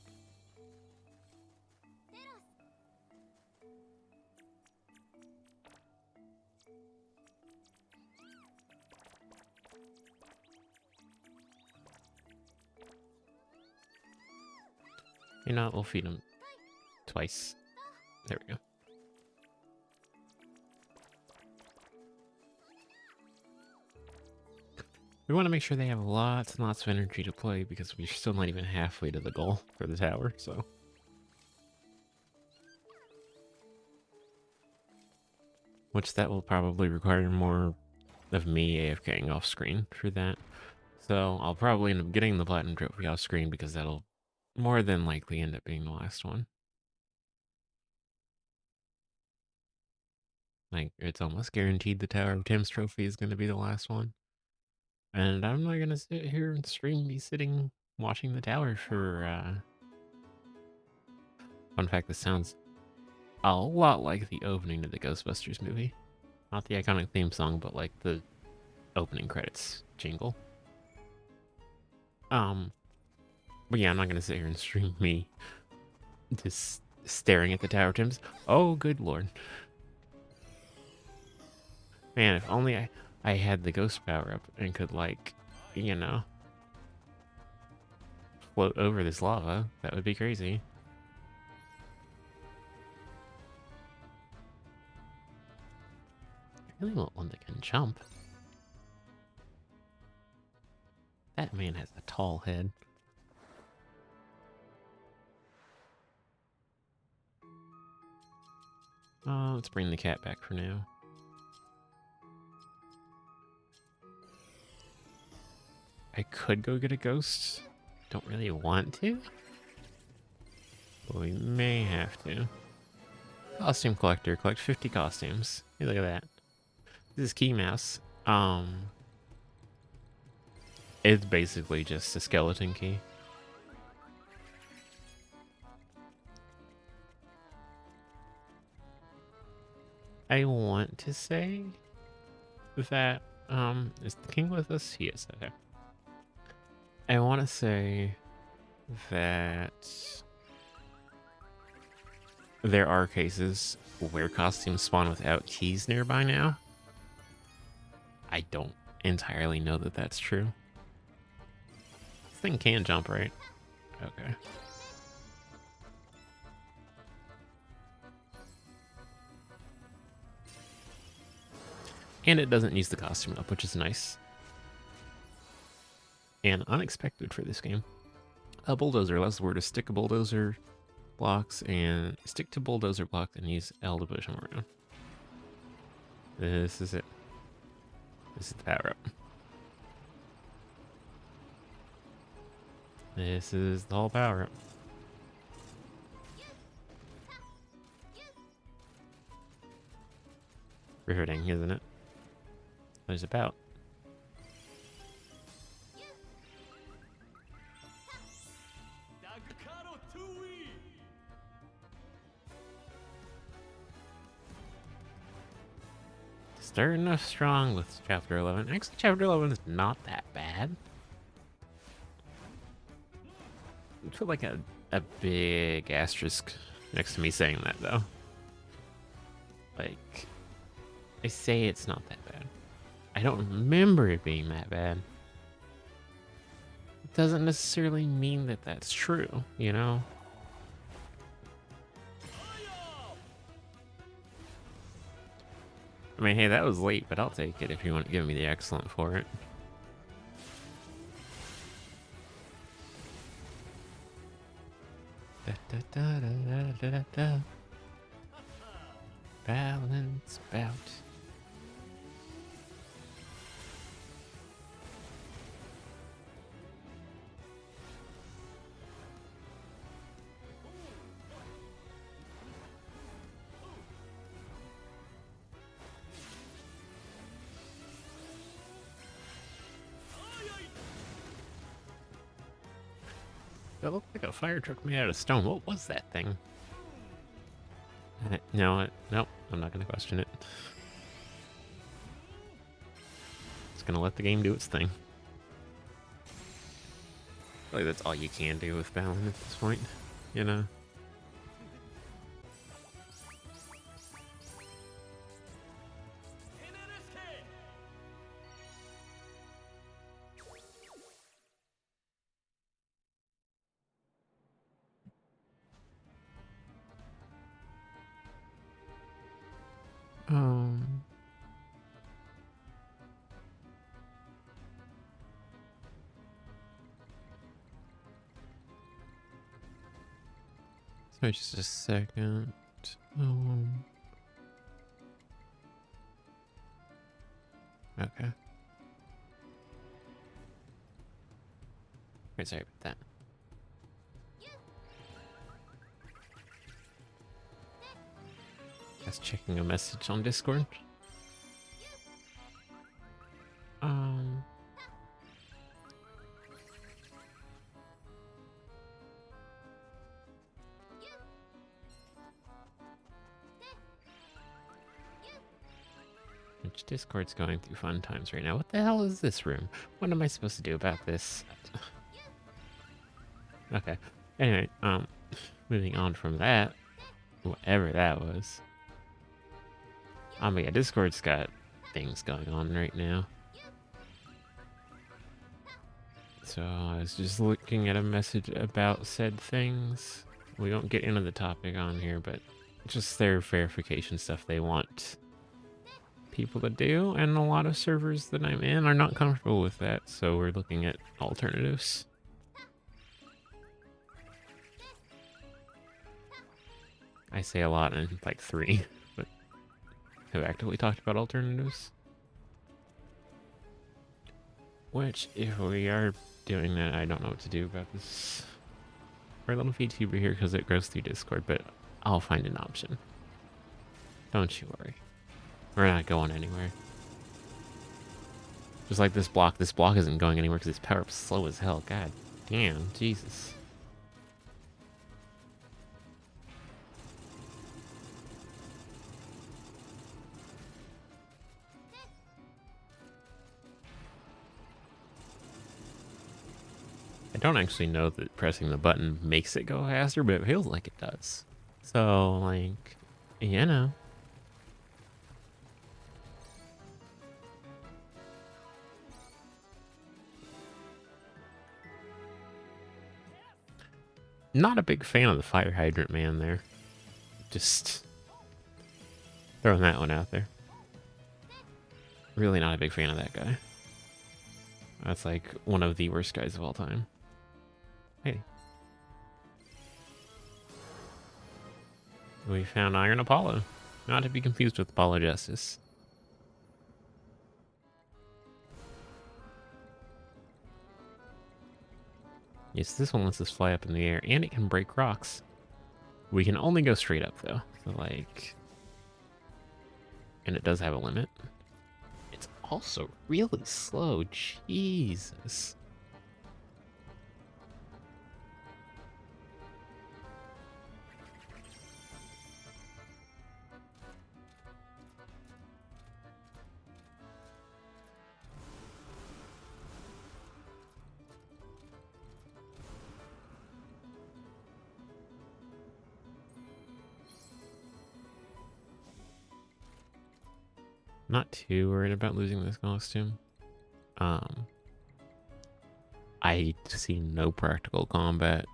Speaker 1: You know, we'll feed them twice. There we go. We want to make sure they have lots and lots of energy to play because we're still not even halfway to the goal for the tower, so. Which that will probably require more of me AFKing off screen for that. So I'll probably end up getting the platinum trophy off screen because that'll more than likely end up being the last one. Like, it's almost guaranteed the Tower of Tim's trophy is going to be the last one. And I'm not going to sit here and stream me sitting watching the tower for, Fun fact, this sounds a lot like the opening to the Ghostbusters movie. Not the iconic theme song, but like the opening credits jingle. But yeah, I'm not going to sit here and stream me just staring at the Tower of Tim's. Oh, good lord. Man, if only I had the ghost power up and could, like, you know, float over this lava. That would be crazy. I really want one that can jump. That man has a tall head. Let's bring the cat back for now. I could go get a ghost. Don't really want to. But we may have to. costume collector. Collect 50 costumes. Hey, look at that. This is Key Mouse. It's basically just a skeleton key. I want to say that, is the king with us? He is, okay. I want to say that there are cases where costumes spawn without keys nearby now. I don't entirely know that that's true. This thing can jump, right? Okay. And it doesn't use the costume up, which is nice. And unexpected for this game. A bulldozer allows the word to stick a bulldozer blocks and stick to bulldozer block and use L to push them around. This is it. This is the power up. This is the whole power up. Riveting, isn't it? What is it about? Starting off strong with Chapter 11. Actually, Chapter 11 is not that bad. I feel like a big asterisk next to me saying that, though. Like, I say it's not that bad. I don't remember it being that bad. It doesn't necessarily mean that that's true, you know? I mean, hey, that was late, but I'll take it if you want to give me the excellent for it. Da, da, da, da, da, da, da. Balance bout. That looked like a fire truck made out of stone. What was that thing? No, nope, I'm not going to question it. Just going to let the game do its thing. I feel like that's all you can do with Balan at this point, you know? So just a second. Okay. Wait, sorry about that. Just checking a message on Discord. Which Discord's going through fun times right now. What the hell is this room? What am I supposed to do about this? Okay. Anyway, moving on from that, whatever that was. Yeah, Discord's got things going on right now. So I was just looking at a message about said things. We won't get into the topic on here, but just their verification stuff they want people to do, and a lot of servers that I'm in are not comfortable with that, so we're looking at alternatives. I say a lot in like 3, but have actively talked about alternatives. Which, if we are doing that, I don't know what to do about this. We're a little VTuber here because it goes through Discord, but I'll find an option. Don't you worry. We're not going anywhere. Just like this block isn't going anywhere because its power up's slow as hell. God damn, Jesus. I don't actually know that pressing the button makes it go faster, but it feels like it does. So, like, you know. Not a big fan of the fire hydrant man there. Just throwing that one out there. Really not a big fan of that guy. That's like one of the worst guys of all time. Hey. We found Iron Apollo. Not to be confused with Apollo Justice. Yes, this one lets us fly up in the air, and it can break rocks. We can only go straight up, though. So, like... And it does have a limit. It's also really slow. Jesus. Not too worried about losing this costume. I see no practical combat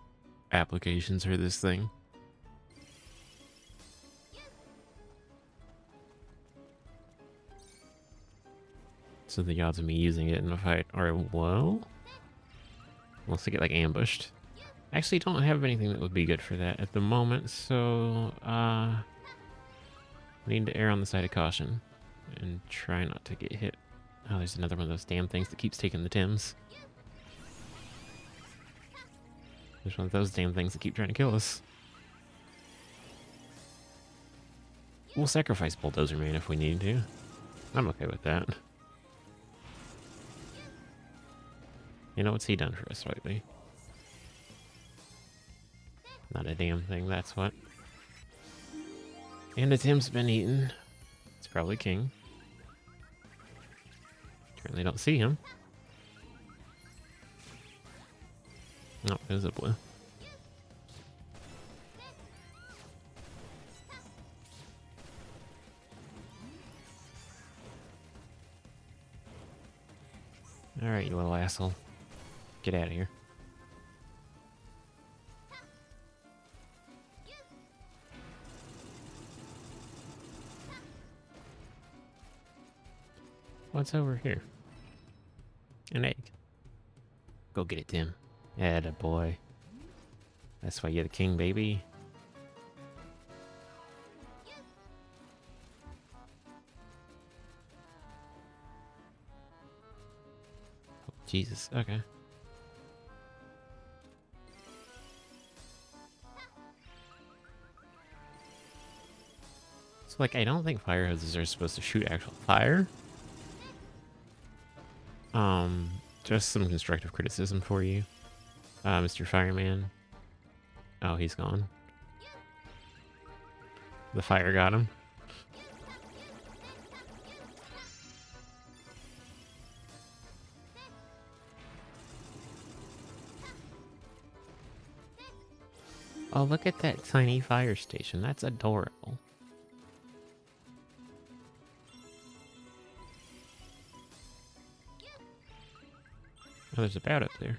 Speaker 1: applications for this thing. So the odds of me using it in a fight are low. Unless I get, like, ambushed. I actually don't have anything that would be good for that at the moment, so, I need to err on the side of caution. And try not to get hit. Oh, there's another one of those damn things that keeps taking the Tims. There's one of those damn things that keep trying to kill us. We'll sacrifice Bulldozer Man if we need to. I'm okay with that. You know, what's he done for us lately? Not a damn thing, that's what. And the Tim's been eaten. It's probably King. Currently don't see him. Oh, there's a blue. Alright, you little asshole. Get out of here. What's over here? An egg. Go get it, Tim. Atta boy. That's why you're the king, baby. Oh, Jesus, okay. So, like, I don't think fire hoses are supposed to shoot actual fire. Just some constructive criticism for you, Mr. Fireman. Oh, he's gone. The fire got him. Oh, look at that tiny fire station. That's adorable. Oh, there's a bat up there.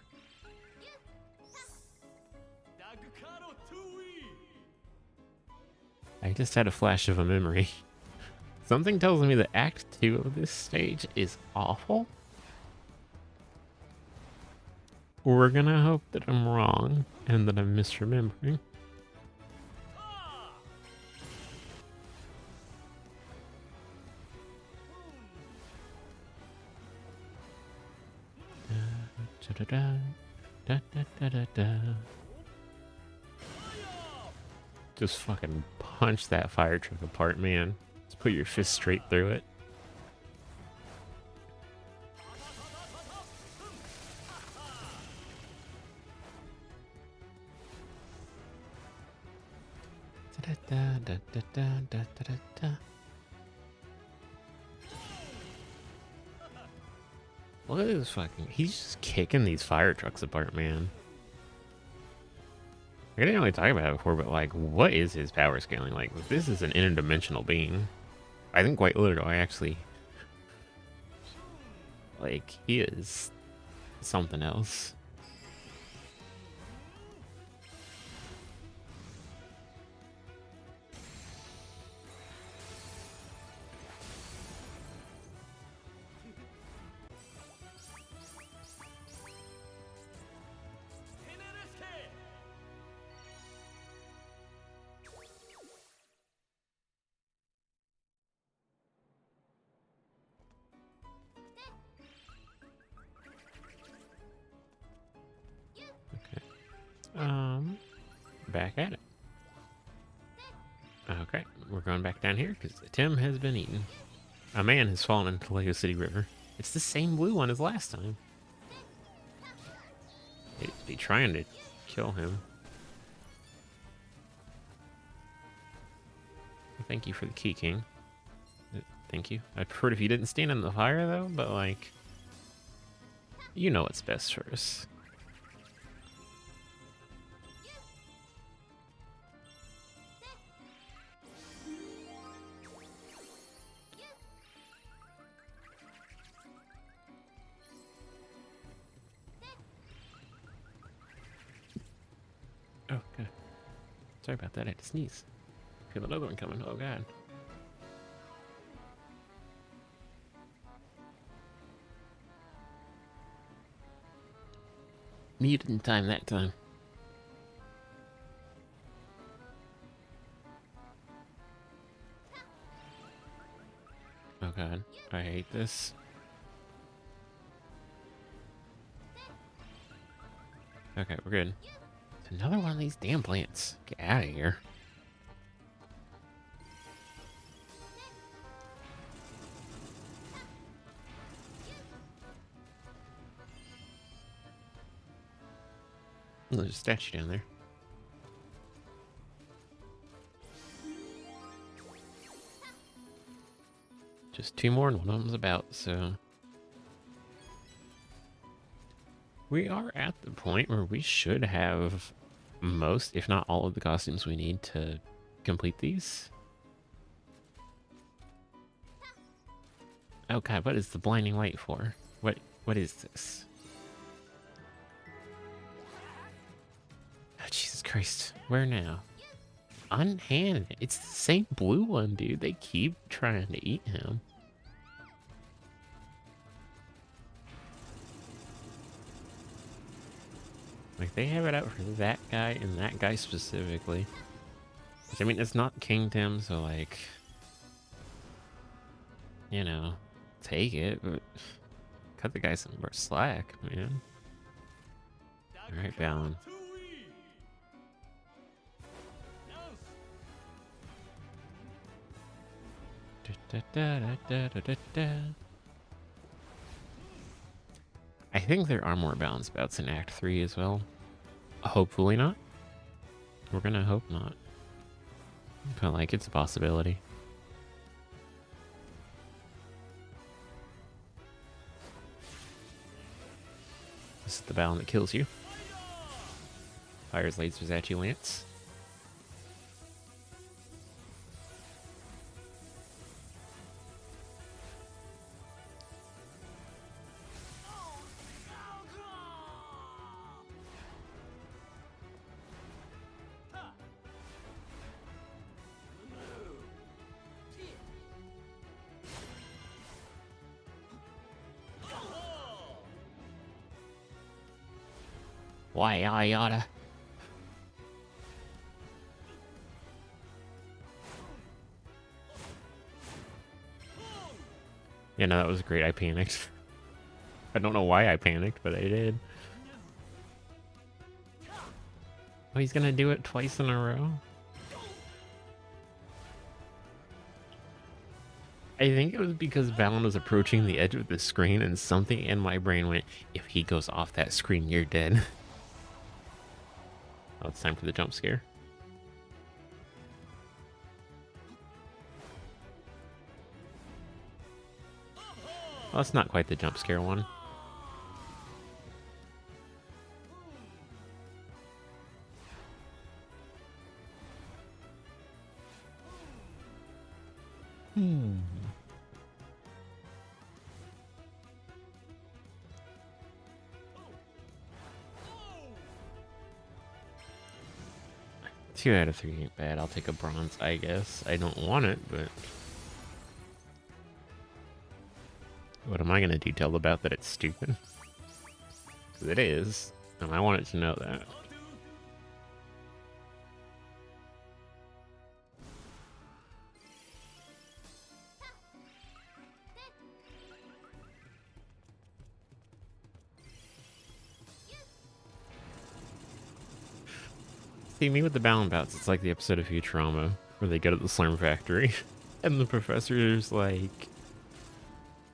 Speaker 1: I just had a flash of a memory. Something tells me that Act 2 of this stage is awful. We're gonna hope that I'm wrong and that I'm misremembering. Just fucking punch that fire truck apart, man. Just put your fist straight through it. Look at this fucking... He's just kicking these fire trucks apart, man. I didn't really talk about it before, but like, what is his power scaling? Like, this is an interdimensional being. I think quite literally, actually. Like, he is something else. Back at it. Okay, we're going back down here because Tim has been eaten. A man has fallen into the Lego City River. It's the same blue one as last time. They're trying to kill him. Thank you for the key, King. Thank you. I'd prefer it if you didn't stand in the fire, though, but, like, you know what's best for us. Oh, God. Sorry about that. I had to sneeze. Feel another one coming. Oh, God. Muted in time that time. Oh, God. I hate this. Okay, we're good. It's another one of these damn plants. Get out of here. There's a statue down there. Just two more and one of them's about, so... We are at the point where we should have most, if not all of the costumes we need to complete these. Oh God, what is the blinding light for? What is this? Oh, Jesus Christ. Where now? Unhand. It's the same blue one, dude. They keep trying to eat him. Like, they have it out for that guy and that guy specifically. Which, I mean, it's not King Tim, so, like... You know, take it, but... Cut the guy some more slack, man. Alright, Balan. I think there are more balance bouts in Act 3 as well. Hopefully not. We're gonna hope not. But, like, it's a possibility. This is the Balan that kills you. Fires lasers at you, Lance. Why, yada. Yeah, no, that was great. I panicked. I don't know why I panicked, but I did. Oh, he's gonna do it twice in a row? I think it was because Balan was approaching the edge of the screen and something in my brain went, if he goes off that screen, you're dead. Oh, it's time for the jump scare. Well, it's not quite the jump scare one. Hmm. Two out of three ain't bad. I'll take a bronze, I guess. I don't want it, but what am I going to do? Tell about that it's stupid? Because it is, and I want it to know that. See, me with the Balan bouts, it's like the episode of Futurama where they go to the Slurm factory, and the professor's like,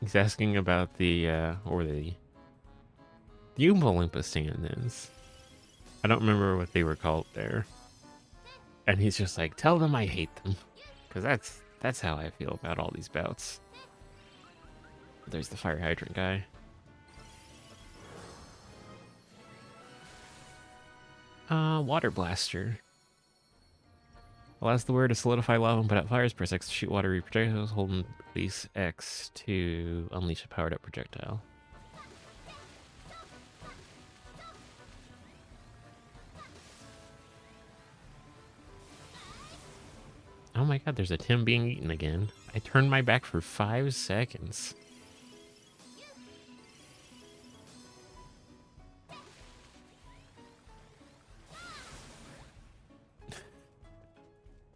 Speaker 1: he's asking about the, or the Oompa Loompa stand-ins. I don't remember what they were called there. And he's just like, tell them I hate them. Because that's how I feel about all these bouts. There's the fire hydrant guy. Water blaster. Allows the wearer to solidify lava and put out fires. Press X to shoot watery projectiles. Hold and release X to unleash a powered up projectile. Oh my god, there's a Tim being eaten again. I turned my back for 5 seconds.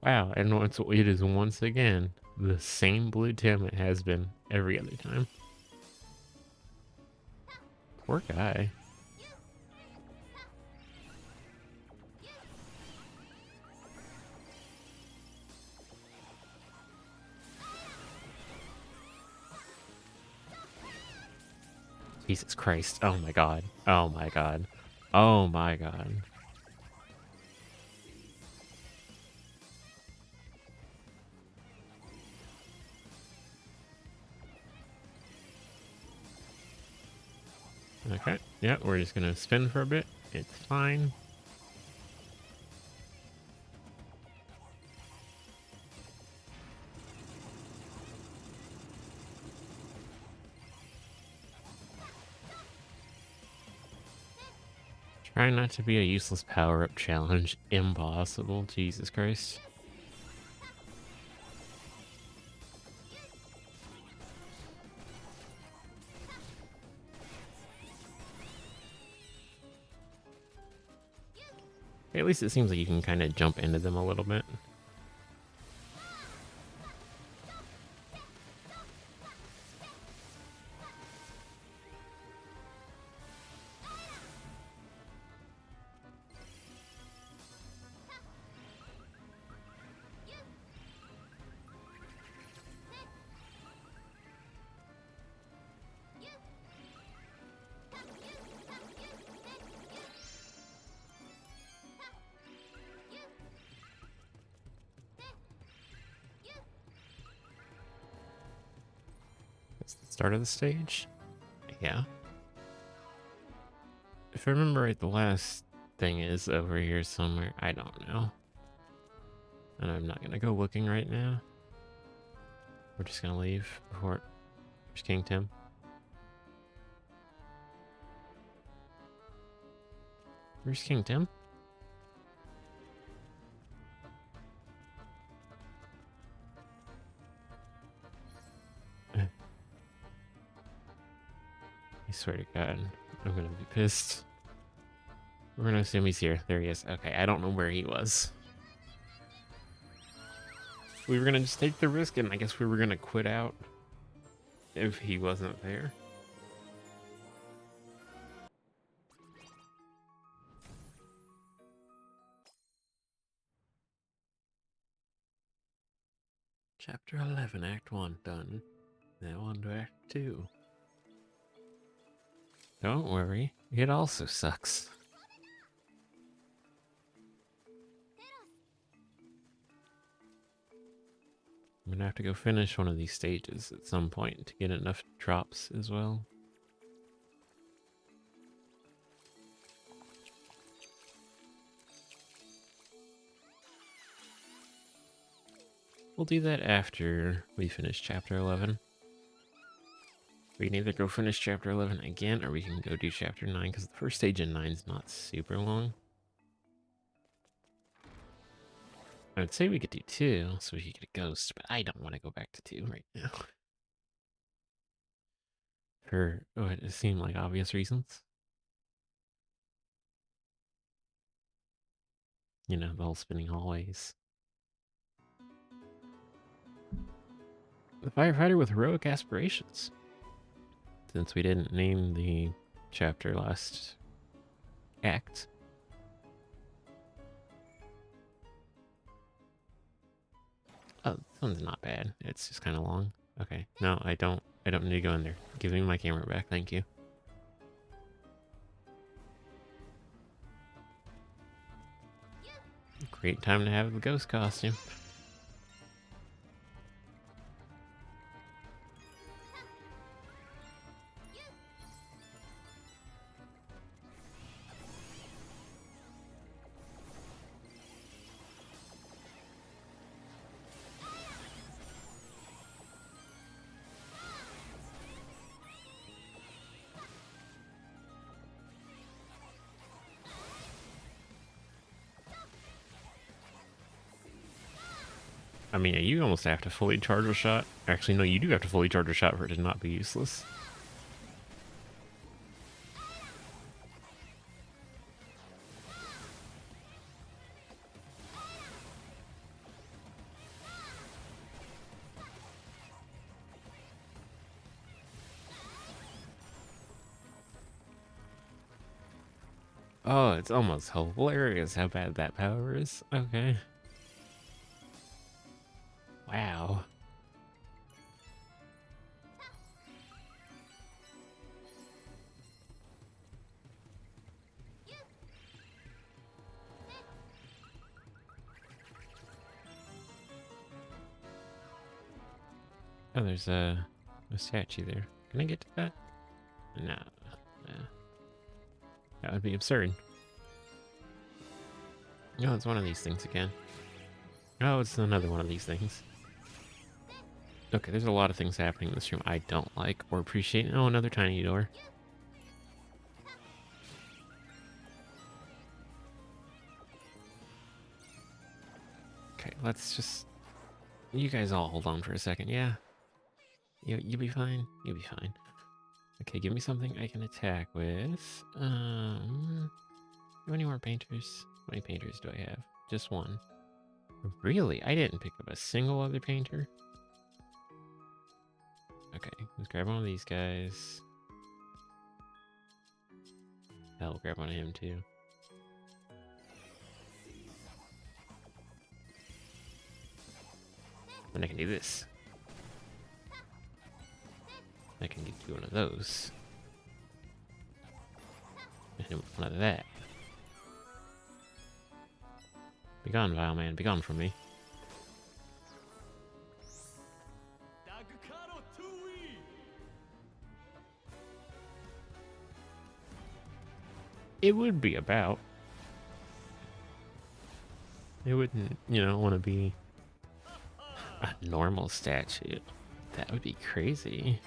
Speaker 1: Wow, and it is once again the same blue Tim it has been every other time. Poor guy. Jesus Christ. Oh my god. Oh my god. Oh my god. Okay. Yeah, we're just gonna spin for a bit. It's fine. Try not to be a useless power-up challenge. Impossible. Jesus Christ. At least it seems like you can kind of jump into them a little bit. That's the start of the stage? Yeah. If I remember right, the last thing is over here somewhere. I don't know. And I'm not gonna go looking right now. We're just gonna leave before... There's King Tim. Where's King Tim? I swear to God, I'm gonna be pissed. We're gonna assume he's here. There he is. Okay, I don't know where he was. We were gonna just take the risk, and I guess we were gonna quit out if he wasn't there. Chapter 11, Act 1, done. Now on to Act 2. Don't worry, it also sucks. I'm gonna have to go finish one of these stages at some point to get enough drops as well. We'll do that after we finish Chapter 11. We can either go finish Chapter 11 again, or we can go do Chapter 9, because the first stage in 9 is not super long. I would say we could do 2, so we could get a ghost, but I don't want to go back to 2 right now. For what it seemed like obvious reasons. You know, the whole spinning hallways. The firefighter with heroic aspirations. Since we didn't name the chapter last act. Oh, this one's not bad. It's just kind of long. Okay, no, I don't need to go in there. Give me my camera back, thank you. Great time to have the ghost costume. I mean, you almost have to fully charge a shot. Actually, no, you do have to fully charge a shot for it to not be useless. Oh, it's almost hilarious how bad that power is. Okay. Wow. Oh, there's a statue there. Can I get to that? No. That would be absurd. Oh, it's one of these things again. Oh, it's another one of these things. Okay, there's a lot of things happening in this room I don't like or appreciate. Oh, another tiny door. Okay, let's just... You guys all hold on for a second, yeah? You'll be fine. You'll be fine. Okay, give me something I can attack with. Any more painters? How many painters do I have? Just one. Really? I didn't pick up a single other painter? Okay, let's grab one of these guys. I'll grab one of him too. And I can do this. I can get to one of those. And one of that. Be gone, vile man. Be gone from me. It would be about. It wouldn't, want to be a normal statue. That would be crazy.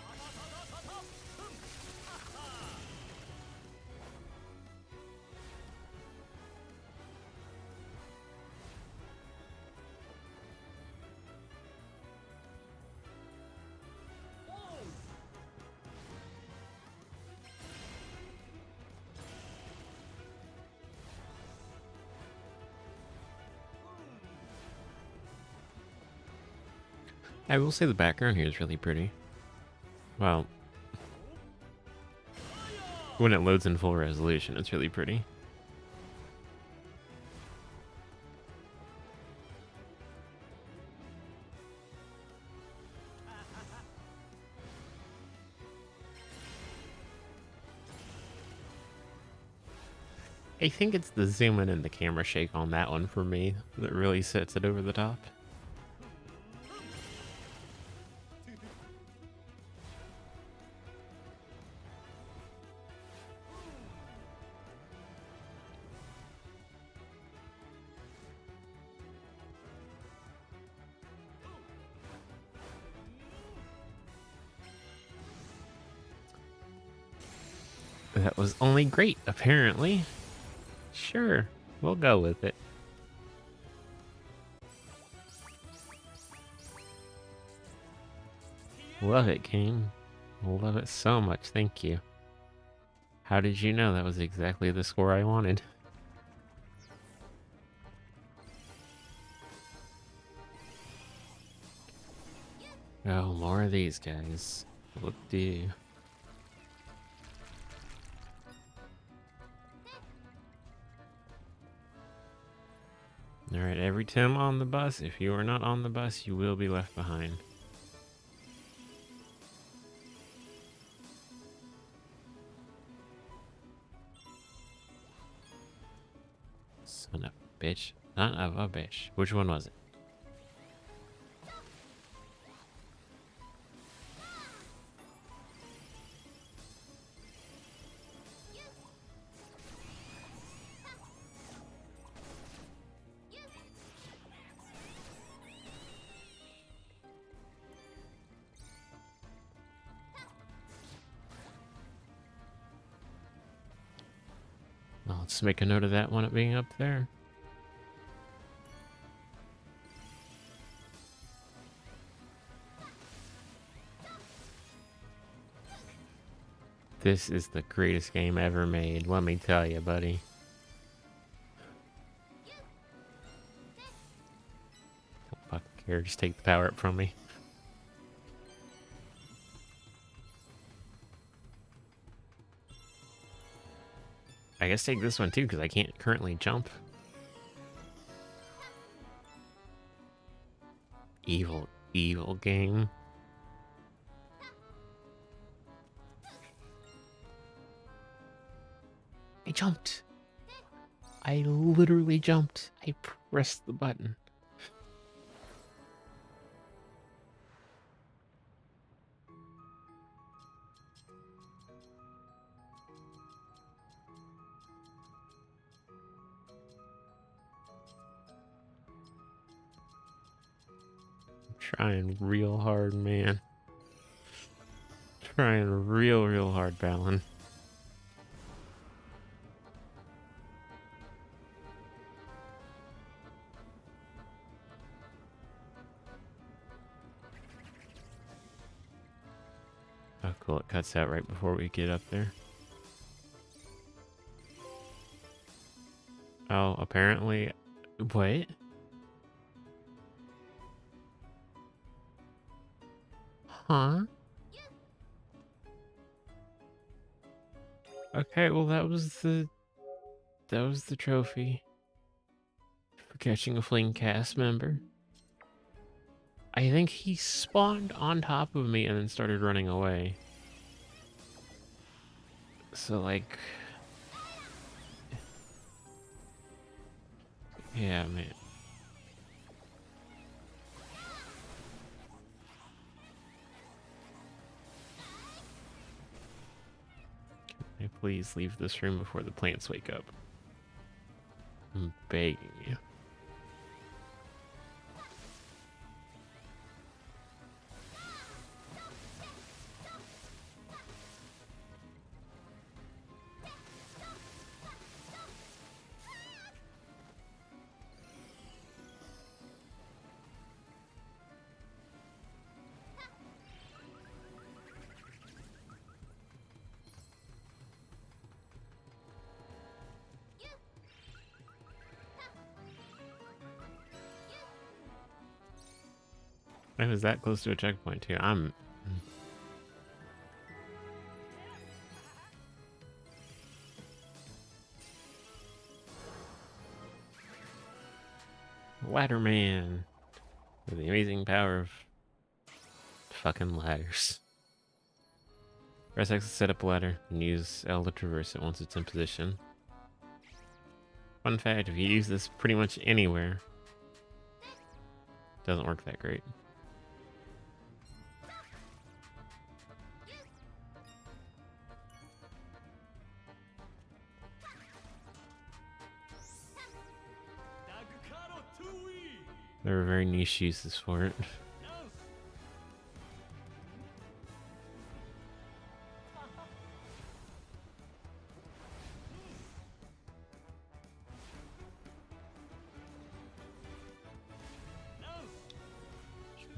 Speaker 1: I will say the background here is really pretty. Well, when it loads in full resolution, it's really pretty. I think it's the zoom in and the camera shake on that one for me that really sets it over the top. That was only great, apparently. Sure, we'll go with it. Love it, game. Love it so much, thank you. How did you know that was exactly the score I wanted? Oh, more of these guys. What do you? Alright, every time on the bus, if you are not on the bus, you will be left behind. Son of a bitch. Son of a bitch. Which one was it? Well, let's make a note of that one it being up there. This is the greatest game ever made, let me tell you, buddy. Don't fucking care, just take the power up from me. I guess take this one too, because I can't currently jump. Evil, evil game. I jumped. I literally jumped. I pressed the button. Trying real hard, man. Trying real hard, Balan. Oh, cool. It cuts out right before we get up there. Oh, apparently... What? Huh? Okay, well that was the trophy for catching a fleeing cast member. I think he spawned on top of me and then started running away. So like, yeah, man. Can I please leave this room before the plants wake up? I'm begging you. I was that close to a checkpoint too. I'm... Ladder Man. With the amazing power of fucking ladders. Press X to set up a ladder and use L to traverse it once it's in position. Fun fact, if you use this pretty much anywhere, it doesn't work that great. There are very niche uses for it.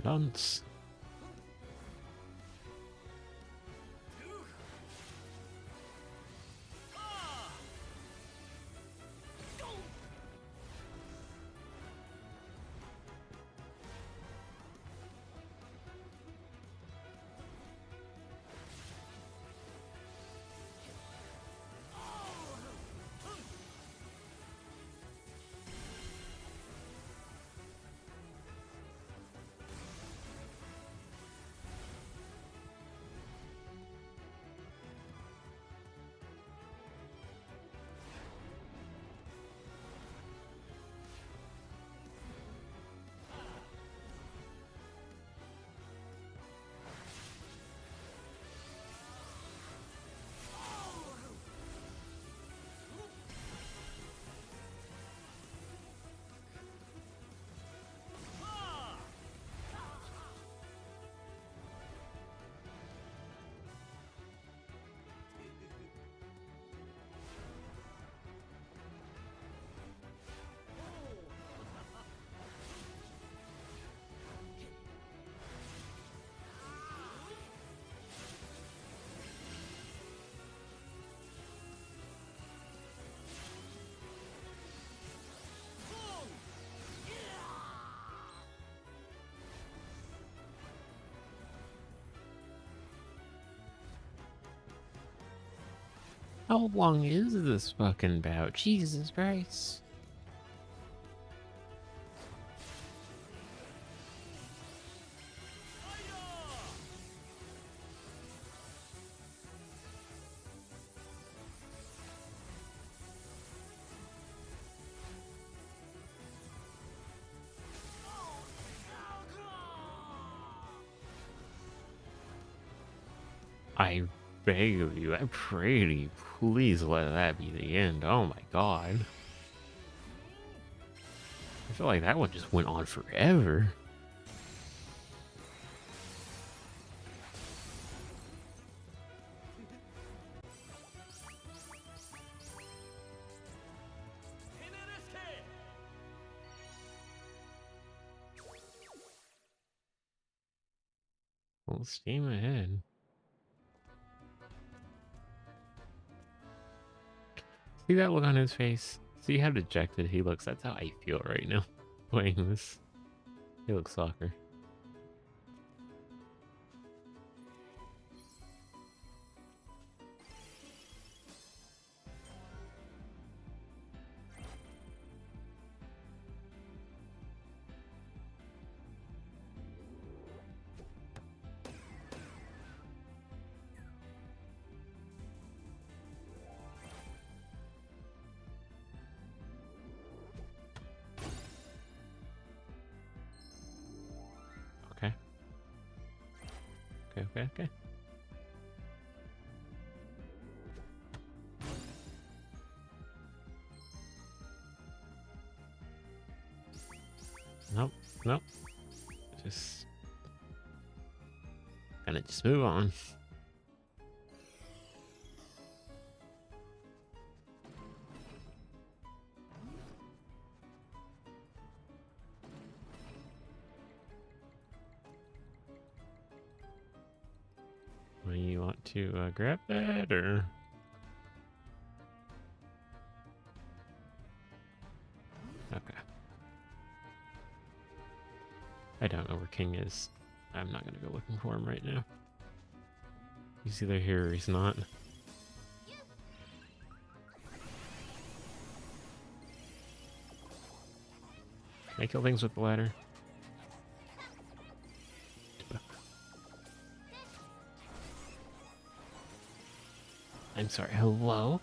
Speaker 1: Dance. How long is this fucking bout? Jesus Christ. I beg of you, I pray to you, please let that be the end. Oh my god. I feel like that one just went on forever. Full steam ahead. See that look on his face? See how dejected he looks? That's how I feel right now playing this. He looks soccer. Okay. Okay. Nope. Just gonna just move on. Well, you want to grab that, or? Okay. I don't know where King is. I'm not gonna go looking for him right now. He's either here or he's not. Can I kill things with the ladder? I'm sorry, hello?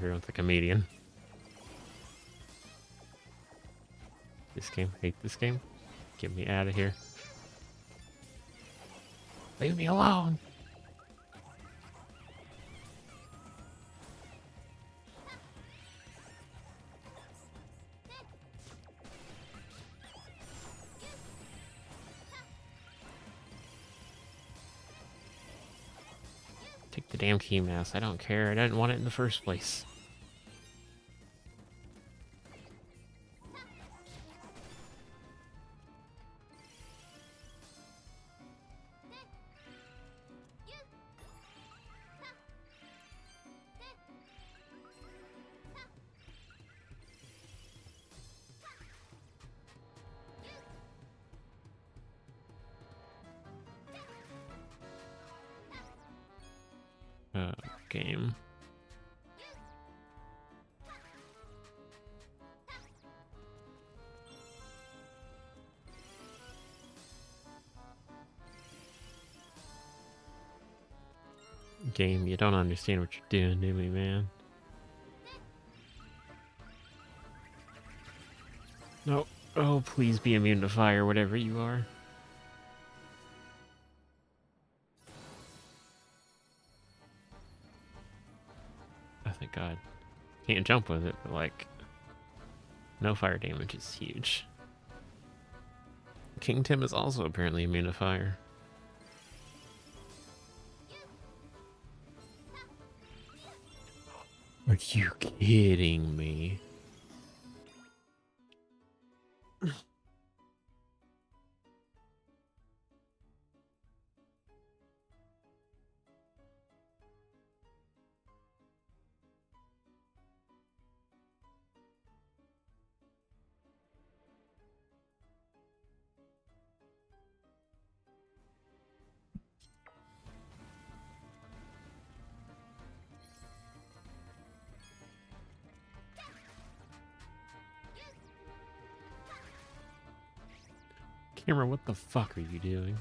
Speaker 1: interfering with the comedian. This game, hate this game. Get me out of here. Leave me alone. Take the damn key mouse. I don't care. I didn't want it in the first place. Game. Game, you don't understand what you're doing to me, man. No. Oh, please be immune to fire, whatever you are. Oh, thank God. Can't jump with it, but like, no fire damage is huge. King Tim is also apparently immune to fire. Are you kidding me? Camera, what the fuck are you doing?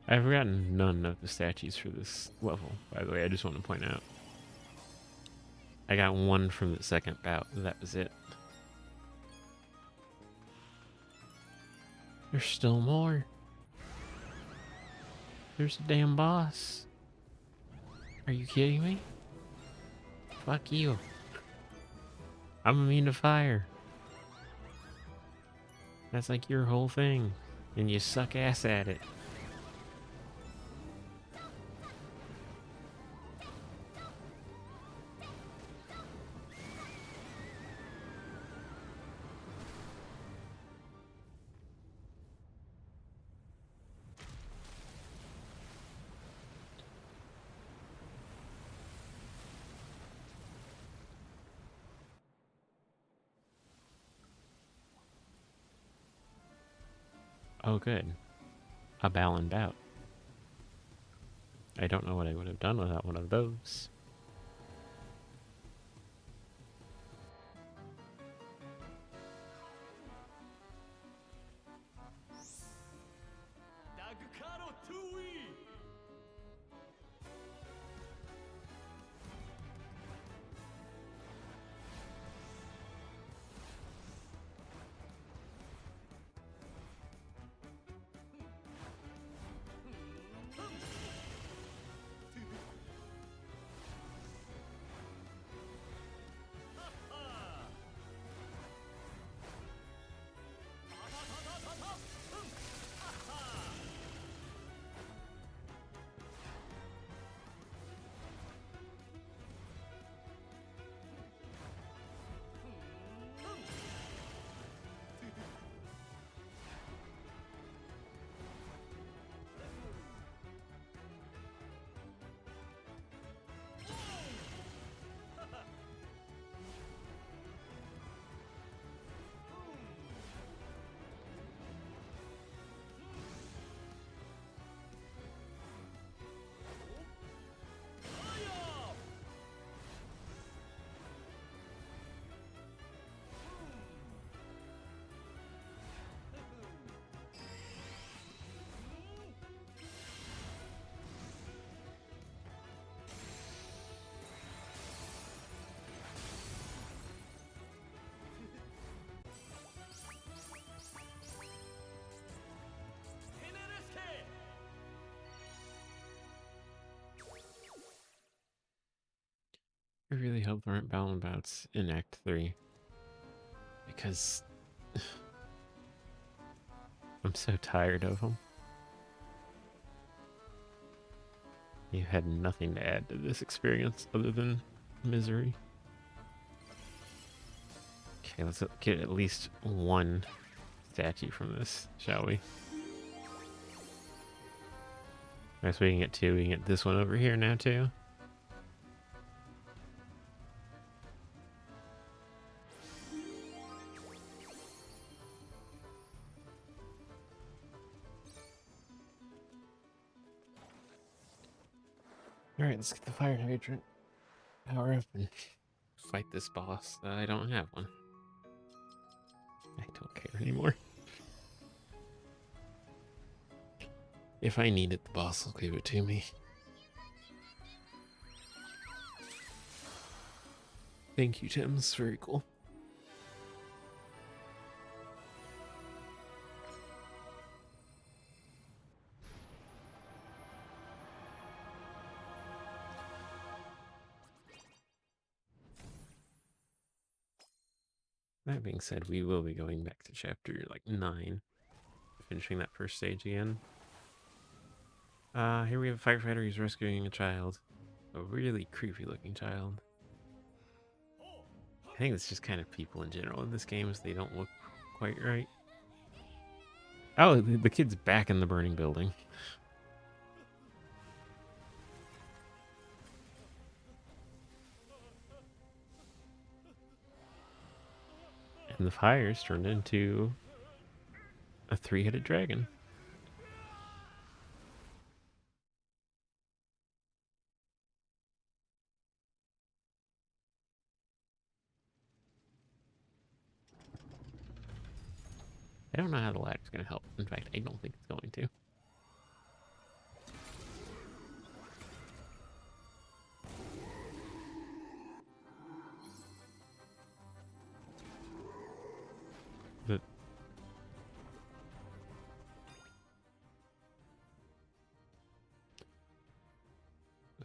Speaker 1: I've gotten none of the statues for this level, by the way. I just want to point out. I got one from the second bout. That was it. There's still more. There's a damn boss. Are you kidding me? Fuck you. I'm immune to fire. That's like your whole thing. And you suck ass at it. Oh, good. A Balan bout. I don't know what I would have done without one of those. really hope there aren't Balan bouts in Act 3. Because I'm so tired of them. You had nothing to add to this experience other than misery. Okay, let's get at least one statue from this, shall we? Alright, so we can get two. We can get this one over here now, too. Alright, let's get the fire hydrant. Power up and fight this boss. I don't have one. I don't care anymore. If I need it, the boss will give it to me. Thank you, Tim. It's very cool. That being said, we will be going back to chapter, 9. Finishing that first stage again. Here we have a firefighter who's rescuing a child. A really creepy looking child. I think it's just kind of people in general in this game, as they don't look quite right. Oh, the kid's back in the burning building. And the fire's turned into a 3-headed dragon. I don't know how the ladder's going to help. In fact, I don't think it's going to. But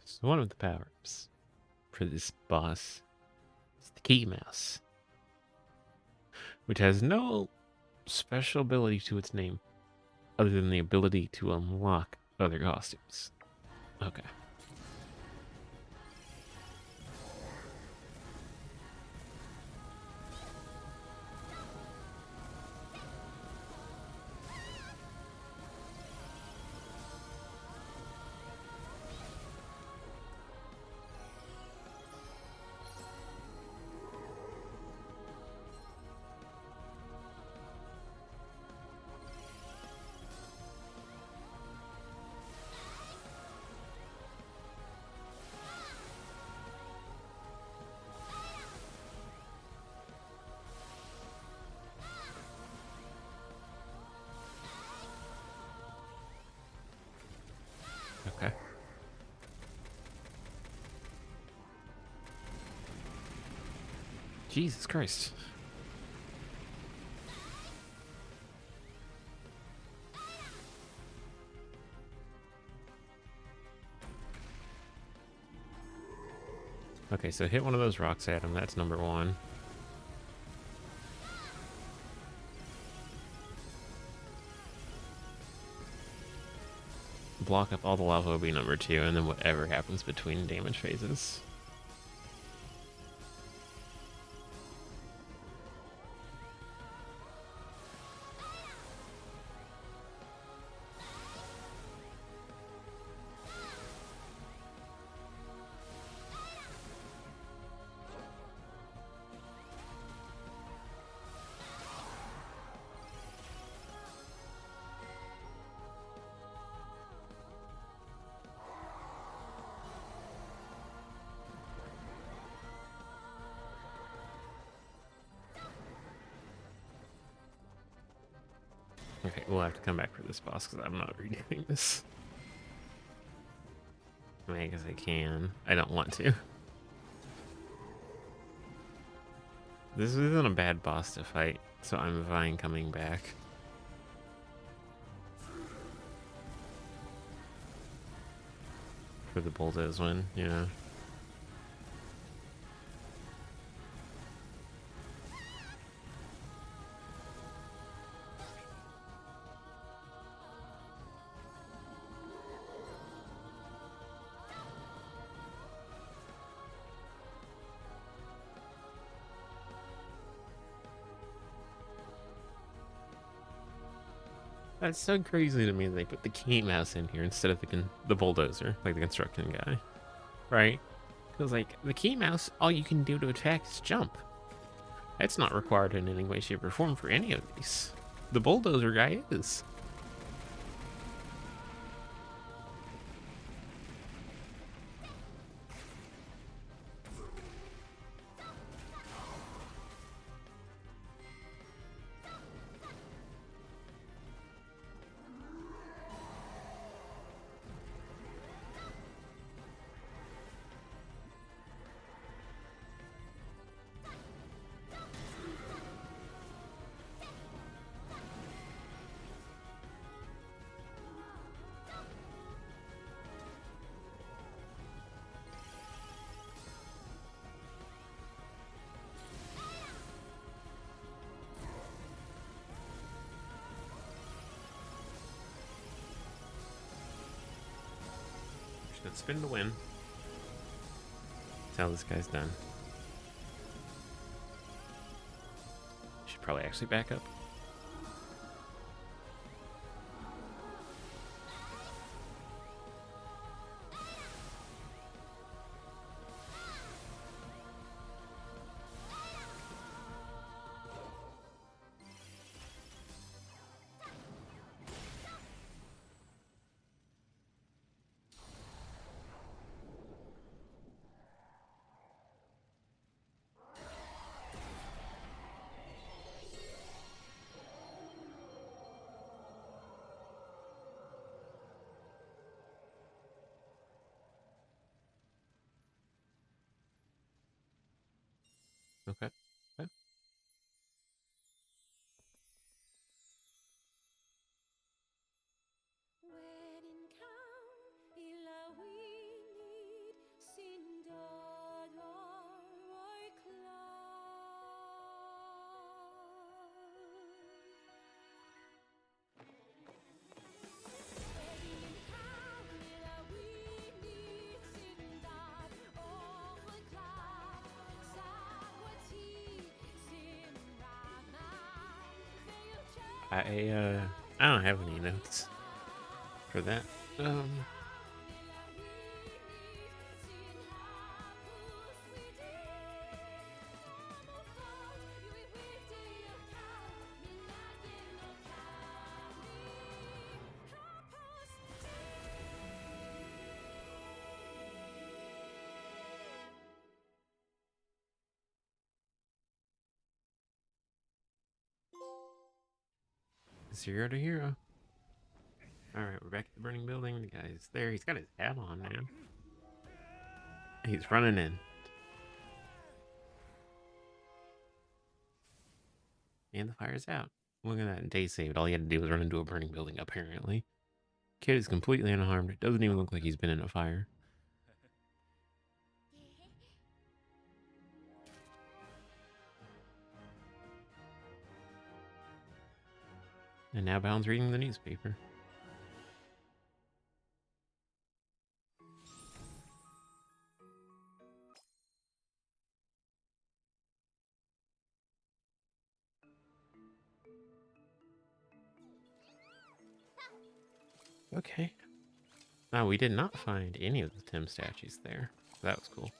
Speaker 1: so one of the power-ups for this boss is the key mouse, which has no special ability to its name other than the ability to unlock other costumes. Okay. Okay. Jesus Christ. Okay, so hit one of those rocks at him. That's number one. Block up all the lava will be number two, and then whatever happens between damage phases. Okay, we'll have to come back for this boss because I'm not redoing this. I mean, I guess I can. I don't want to. This isn't a bad boss to fight, so I'm fine coming back. For the bulldoze one, yeah. That's so crazy to me. They put the key mouse in here instead of the bulldozer, like the construction guy, right? Because like the key mouse, all you can do to attack is jump. That's not required in any way, shape, or form for any of these. The bulldozer guy is. Should spin to win. That's how this guy's done. Should probably actually back up. Okay. Okay. I don't have any notes for that. Zero to hero. Alright, we're back at the burning building. The guy's there. He's got his hat on, man. He's running in. And the fire's out. Look at that. Day saved. All he had to do was run into a burning building, apparently. Kid is completely unharmed. It doesn't even look like he's been in a fire. And now Bound's reading the newspaper. Okay. Now, we did not find any of the Tim statues there. That was cool.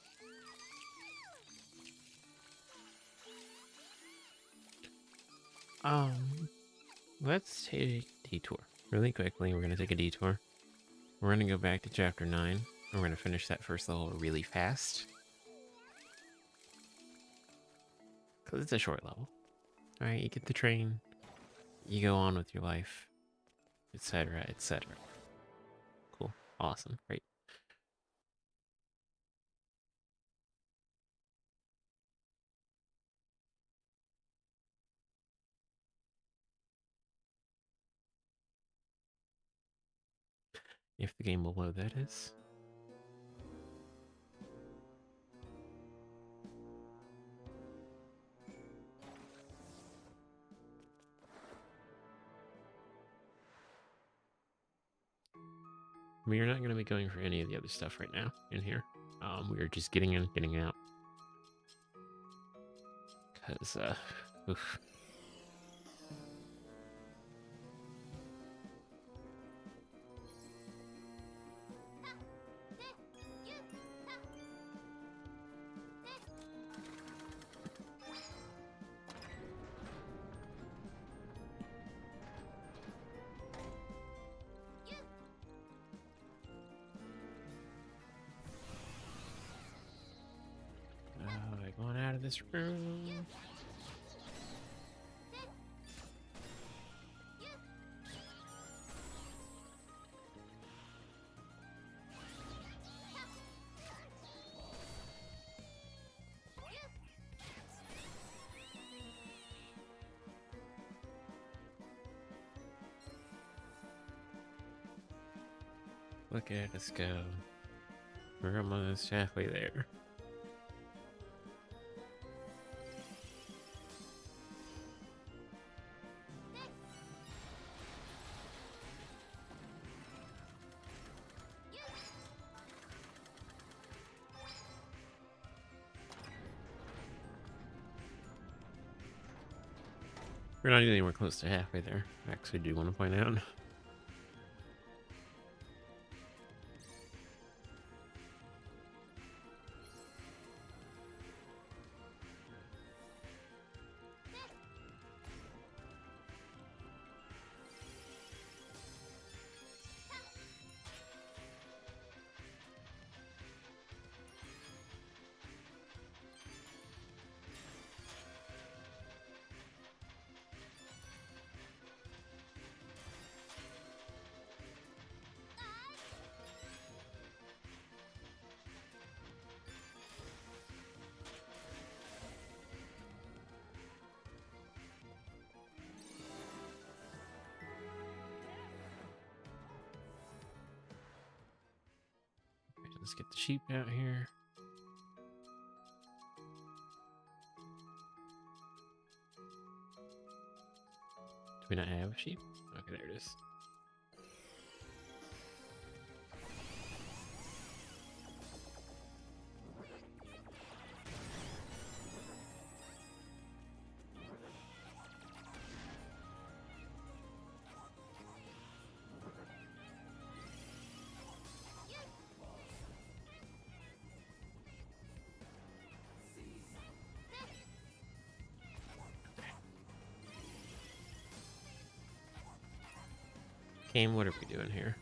Speaker 1: Let's take a detour. Really quickly, we're going to take a detour. We're going to go back to chapter 9. And we're going to finish that first level really fast. Because it's a short level. Alright, you get the train. You go on with your life. Etc, etc. Cool. Awesome. Great. If the game will load, that is. We are not going to be going for any of the other stuff right now in here. We are just getting in, getting out. Because, oof. this room. Look at us go. We're almost halfway there. We're not anywhere close to halfway there. I actually do want to point out. Let's get the sheep out here. Do we not have sheep? Okay, there it is. Game, what are we doing here?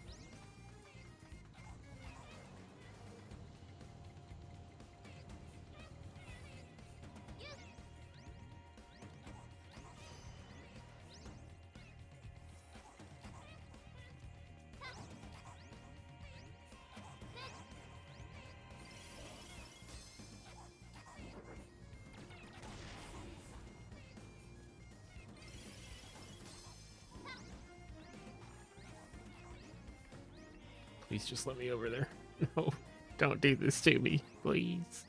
Speaker 1: Please just let me over there. No, don't do this to me, please.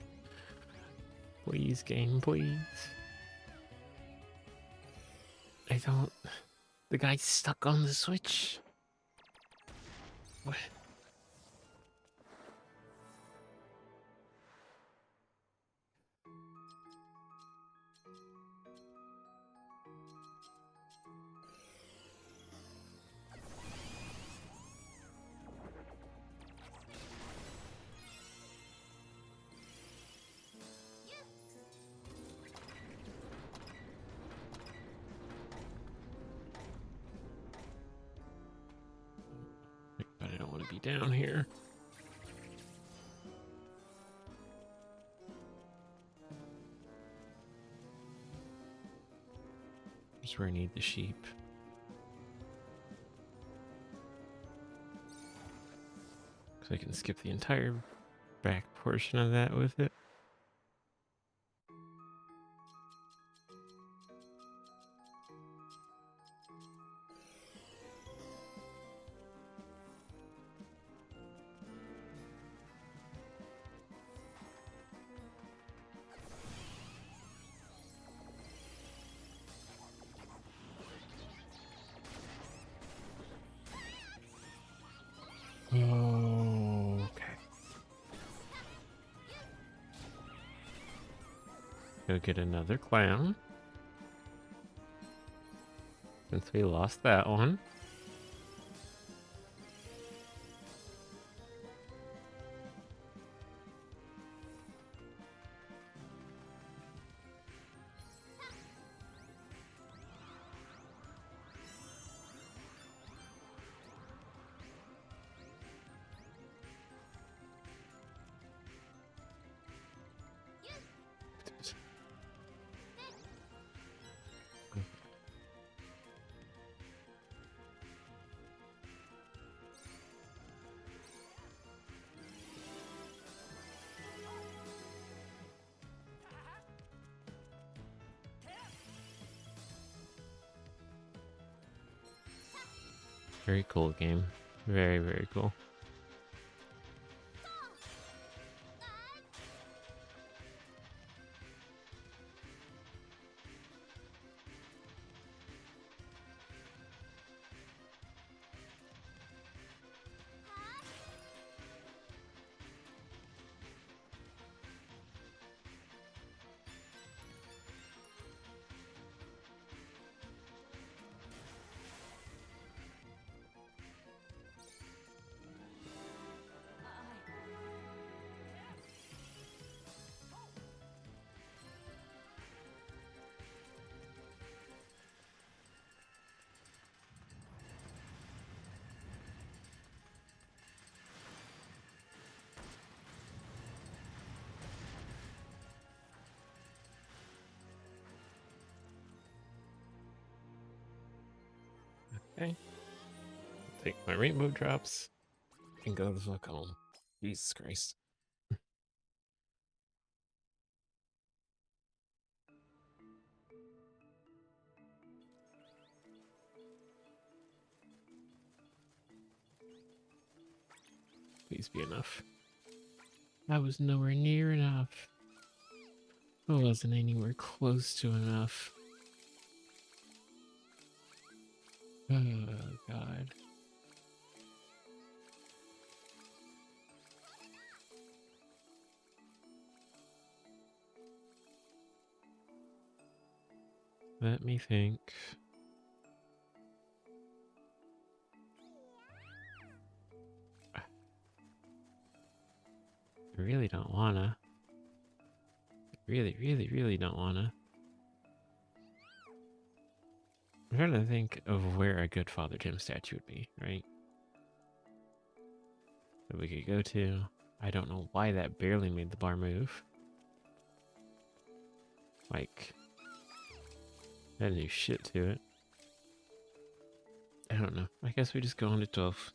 Speaker 1: Please, game, please. I don't... The guy's stuck on the switch. What? But I don't want to be down here. Here's where I need the sheep. So I can skip the entire back portion of that with it. Oh, okay. Go get another clown. Since we lost that one. Very cool game. Very, very cool. Okay. Take my rainbow drops and go the fuck home. Jesus Christ. Please be enough. That was nowhere near enough. I wasn't anywhere close to enough. Oh, God. Let me think. I really don't wanna. Really, really, really don't wanna. I'm trying to think of where a good Father Tim statue would be, right? That we could go to. I don't know why that barely made the bar move. Like, I didn't do shit to it. I don't know. I guess we just go on to 12.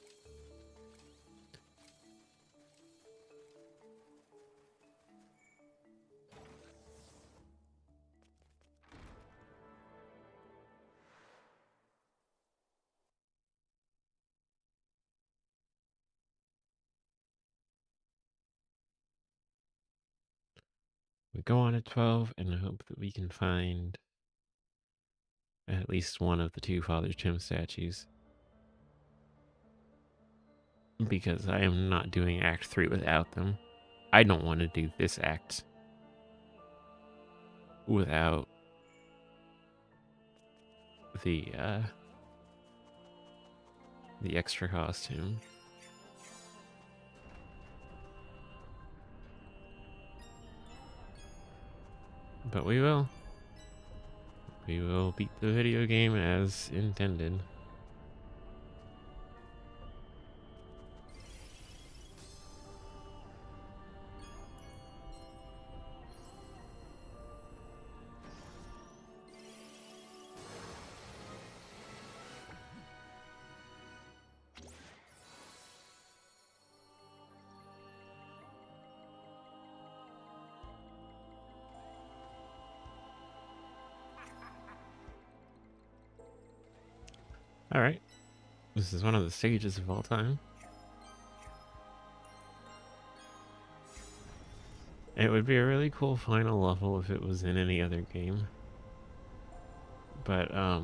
Speaker 1: We go on to 12 and hope that we can find at least one of the two Father Tim statues. Because I am not doing Act 3 without them. I don't want to do this act without the extra costume. But we will. We will beat the video game as intended. Alright. This is one of the stages of all time. It would be a really cool final level if it was in any other game. But, I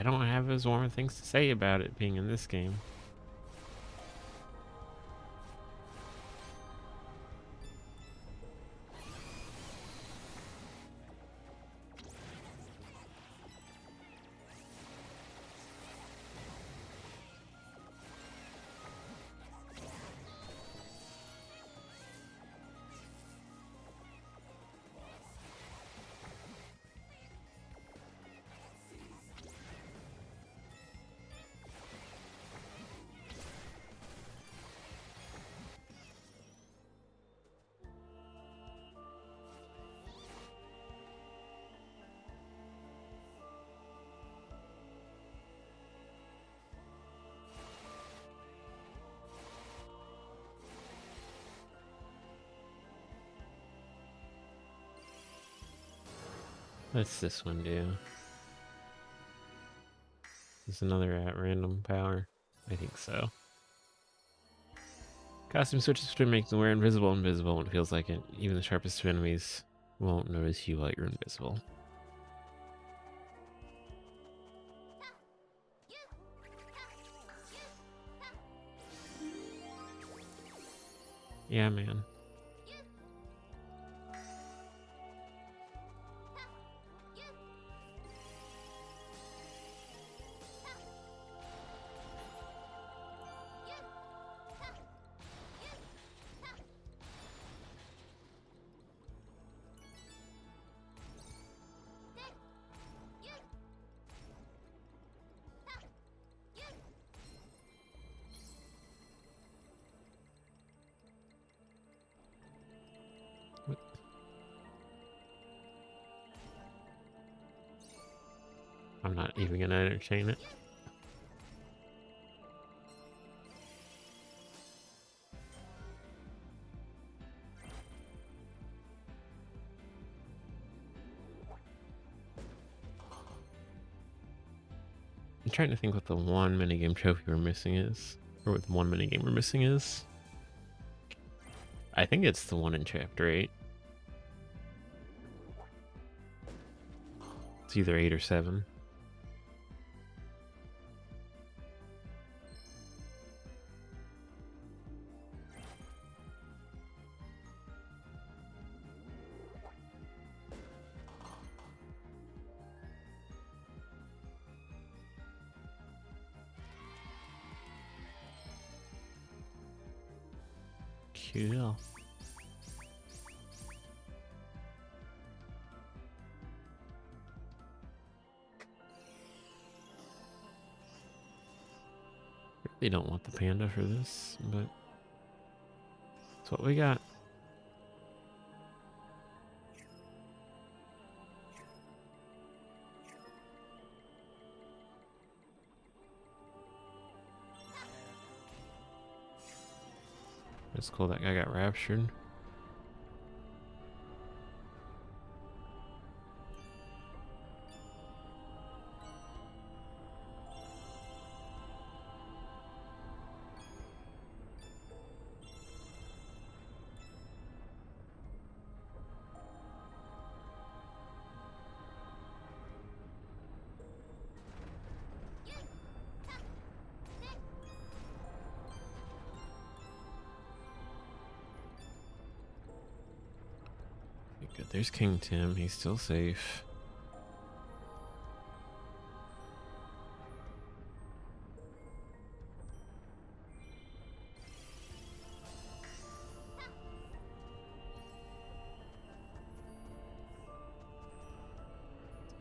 Speaker 1: don't have as warm things to say about it being in this game. What's this one do? Is another at random power? I think so. Costume switches between making the wearer invisible and visible when it feels like it. Even the sharpest of enemies won't notice you while you're invisible. Yeah, man. I'm not even gonna entertain it. I'm trying to think what the one minigame trophy we're missing is. Or what the one minigame we're missing is. I think it's the one in Chapter 8. It's either 8 or 7. Cool. They don't want the panda for this, but that's what we got. It's cool that guy got raptured. Good, there's King Tim. He's still safe.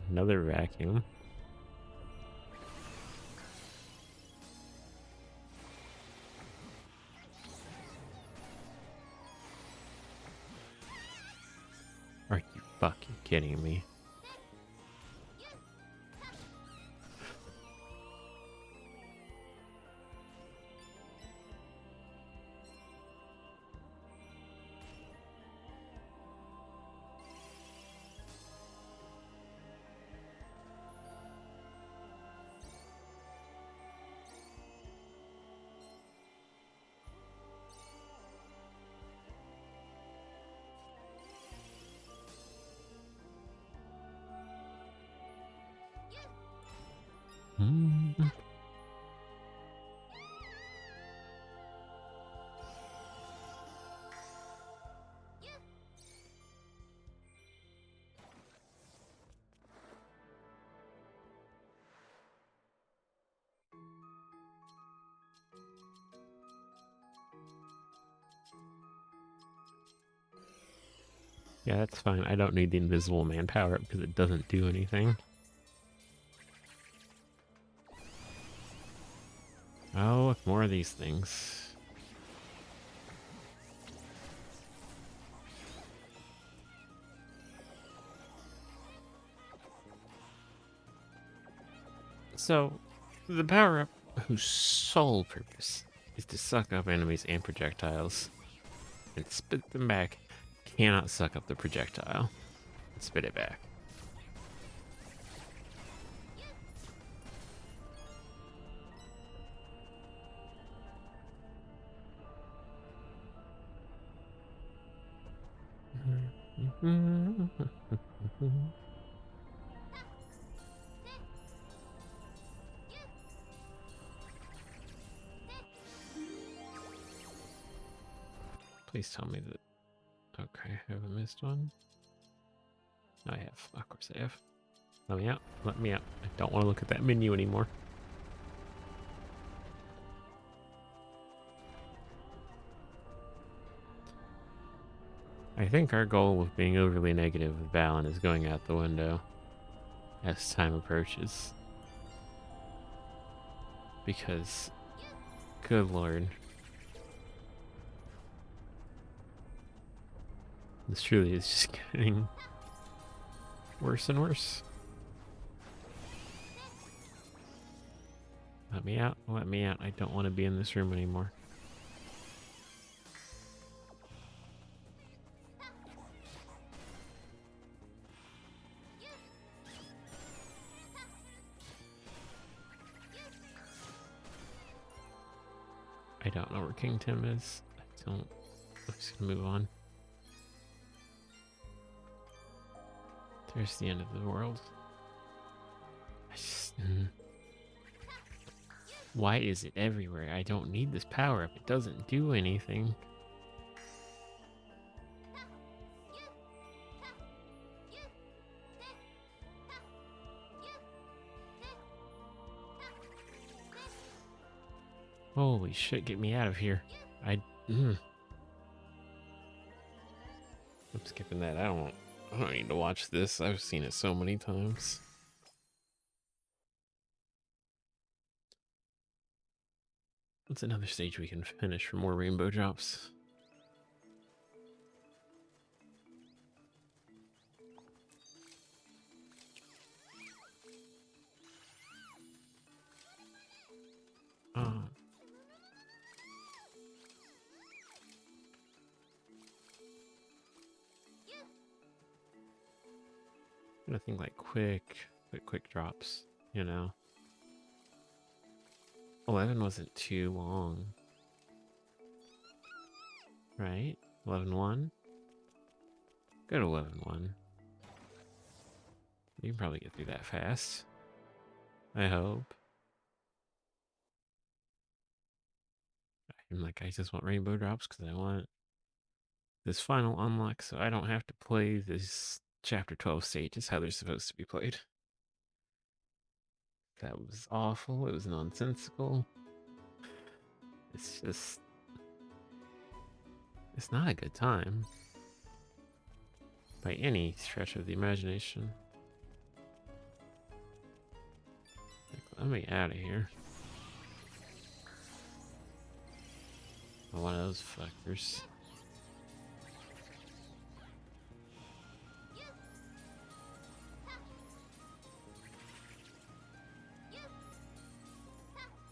Speaker 1: Another vacuum. Are you fucking kidding me? Yeah, that's fine. I don't need the invisible man power up because it doesn't do anything. Oh, more of these things. So, the power-up whose sole purpose is to suck up enemies and projectiles and spit them back cannot suck up the projectile and spit it back. Mhm. Please tell me that. Okay, I haven't missed one. I have. Of course I have. Let me out. Let me out. I don't want to look at that menu anymore. I think our goal of being overly negative with Balan is going out the window as time approaches. Because, good lord, this truly is just getting worse and worse. Let me out. Let me out. I don't want to be in this room anymore. I don't know where King Tim is. I don't. I'm just gonna move on. There's the end of the world. I just, why is it everywhere? I don't need this power up. It doesn't do anything. Holy shit, get me out of here. I'm skipping that. I don't need to watch this. I've seen it so many times. What's another stage we can finish for more rainbow drops? Nothing like quick drops, you know? 11 wasn't too long. Right? 11-1? Go to 11-1. You can probably get through that fast. I hope. I'm like, I just want rainbow drops because I want this final unlock so I don't have to play this chapter 12 stages how they're supposed to be played. That was awful. It was nonsensical. It's just... It's not a good time. By any stretch of the imagination. Like, let me out of here. Oh, one of those fuckers.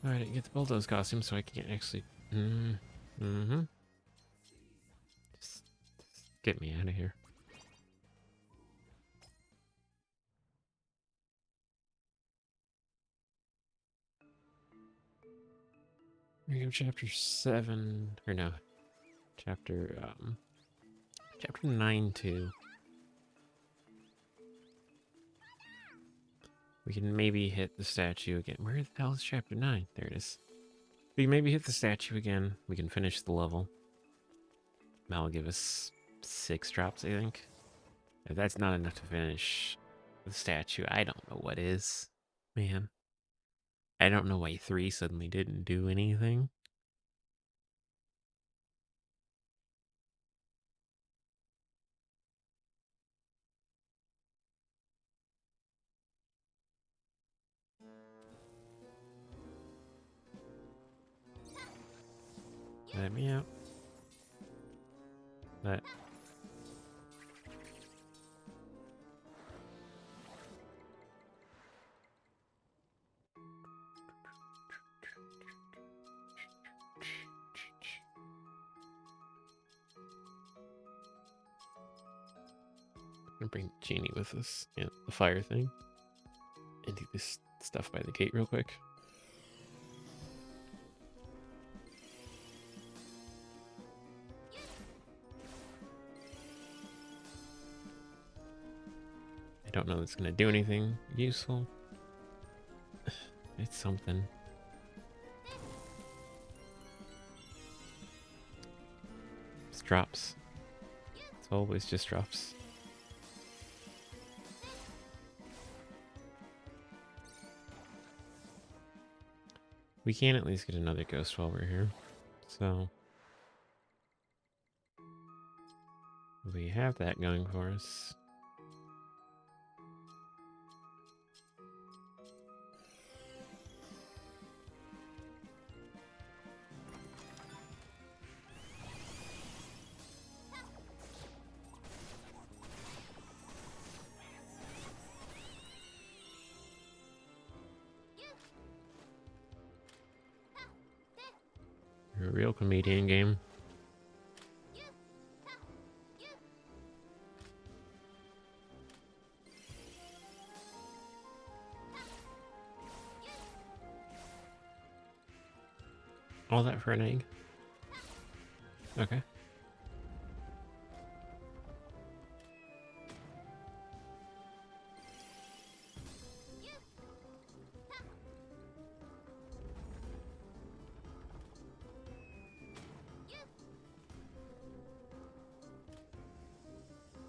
Speaker 1: Alright, I didn't get the bulldoze costume, so I can't actually... Just get me out of here. Here we go, chapter 7... Or no. Chapter 9-2. We can maybe hit the statue again. Where the hell is chapter 9? There it is. We can maybe hit the statue again. We can finish the level. That'll give us 6 drops, I think. If that's not enough to finish the statue, I don't know what is. Man. I don't know why 3 suddenly didn't do anything. Let me out. Let. I'm gonna bring Genie with us. Yeah, the fire thing. And do this stuff by the gate real quick. don't know that's going to do anything useful. It's something. It's drops. It's always just drops. We can at least get another ghost while we're here. So we have that going for us. A real comedian game. All that for an egg? Okay.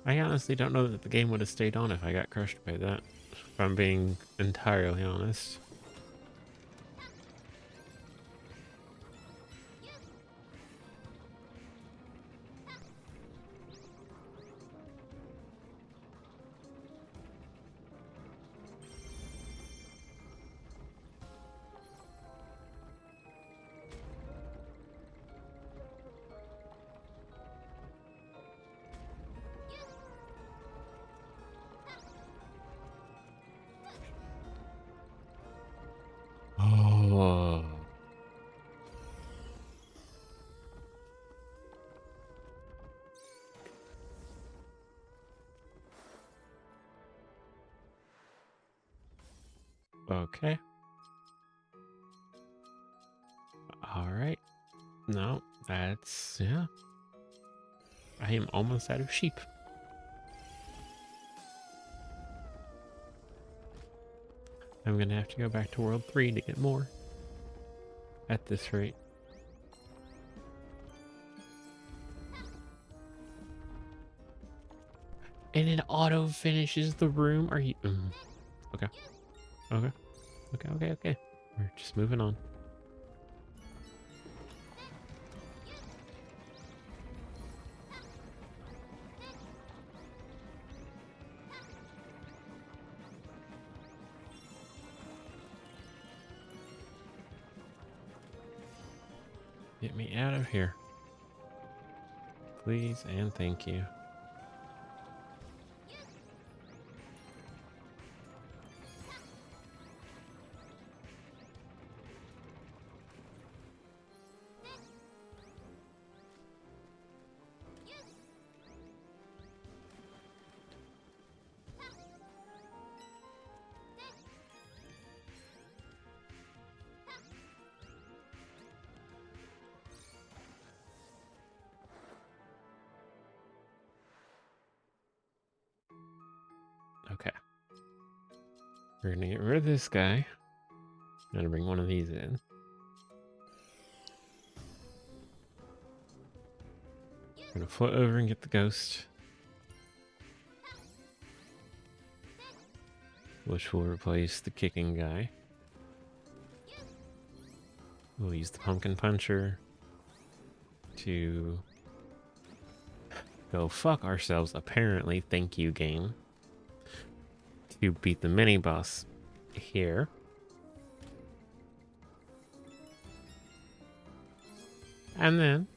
Speaker 1: I honestly don't know that the game would have stayed on if I got crushed by that. If I'm being entirely honest. Oh. Okay. All right. No, that's, yeah. I am almost out of sheep. I'm going to have to go back to World 3 to get more. At this rate. And it auto finishes the room? Are you... Okay. Okay. Okay, okay, okay. We're just moving on. Get me out of here. Please and thank you. Okay. We're gonna get rid of this guy. I'm gonna bring one of these in. I'm gonna float over and get the ghost. Which will replace the kicking guy. We'll use the pumpkin puncher to go fuck ourselves, apparently. Thank you, game. To beat the mini boss here. And then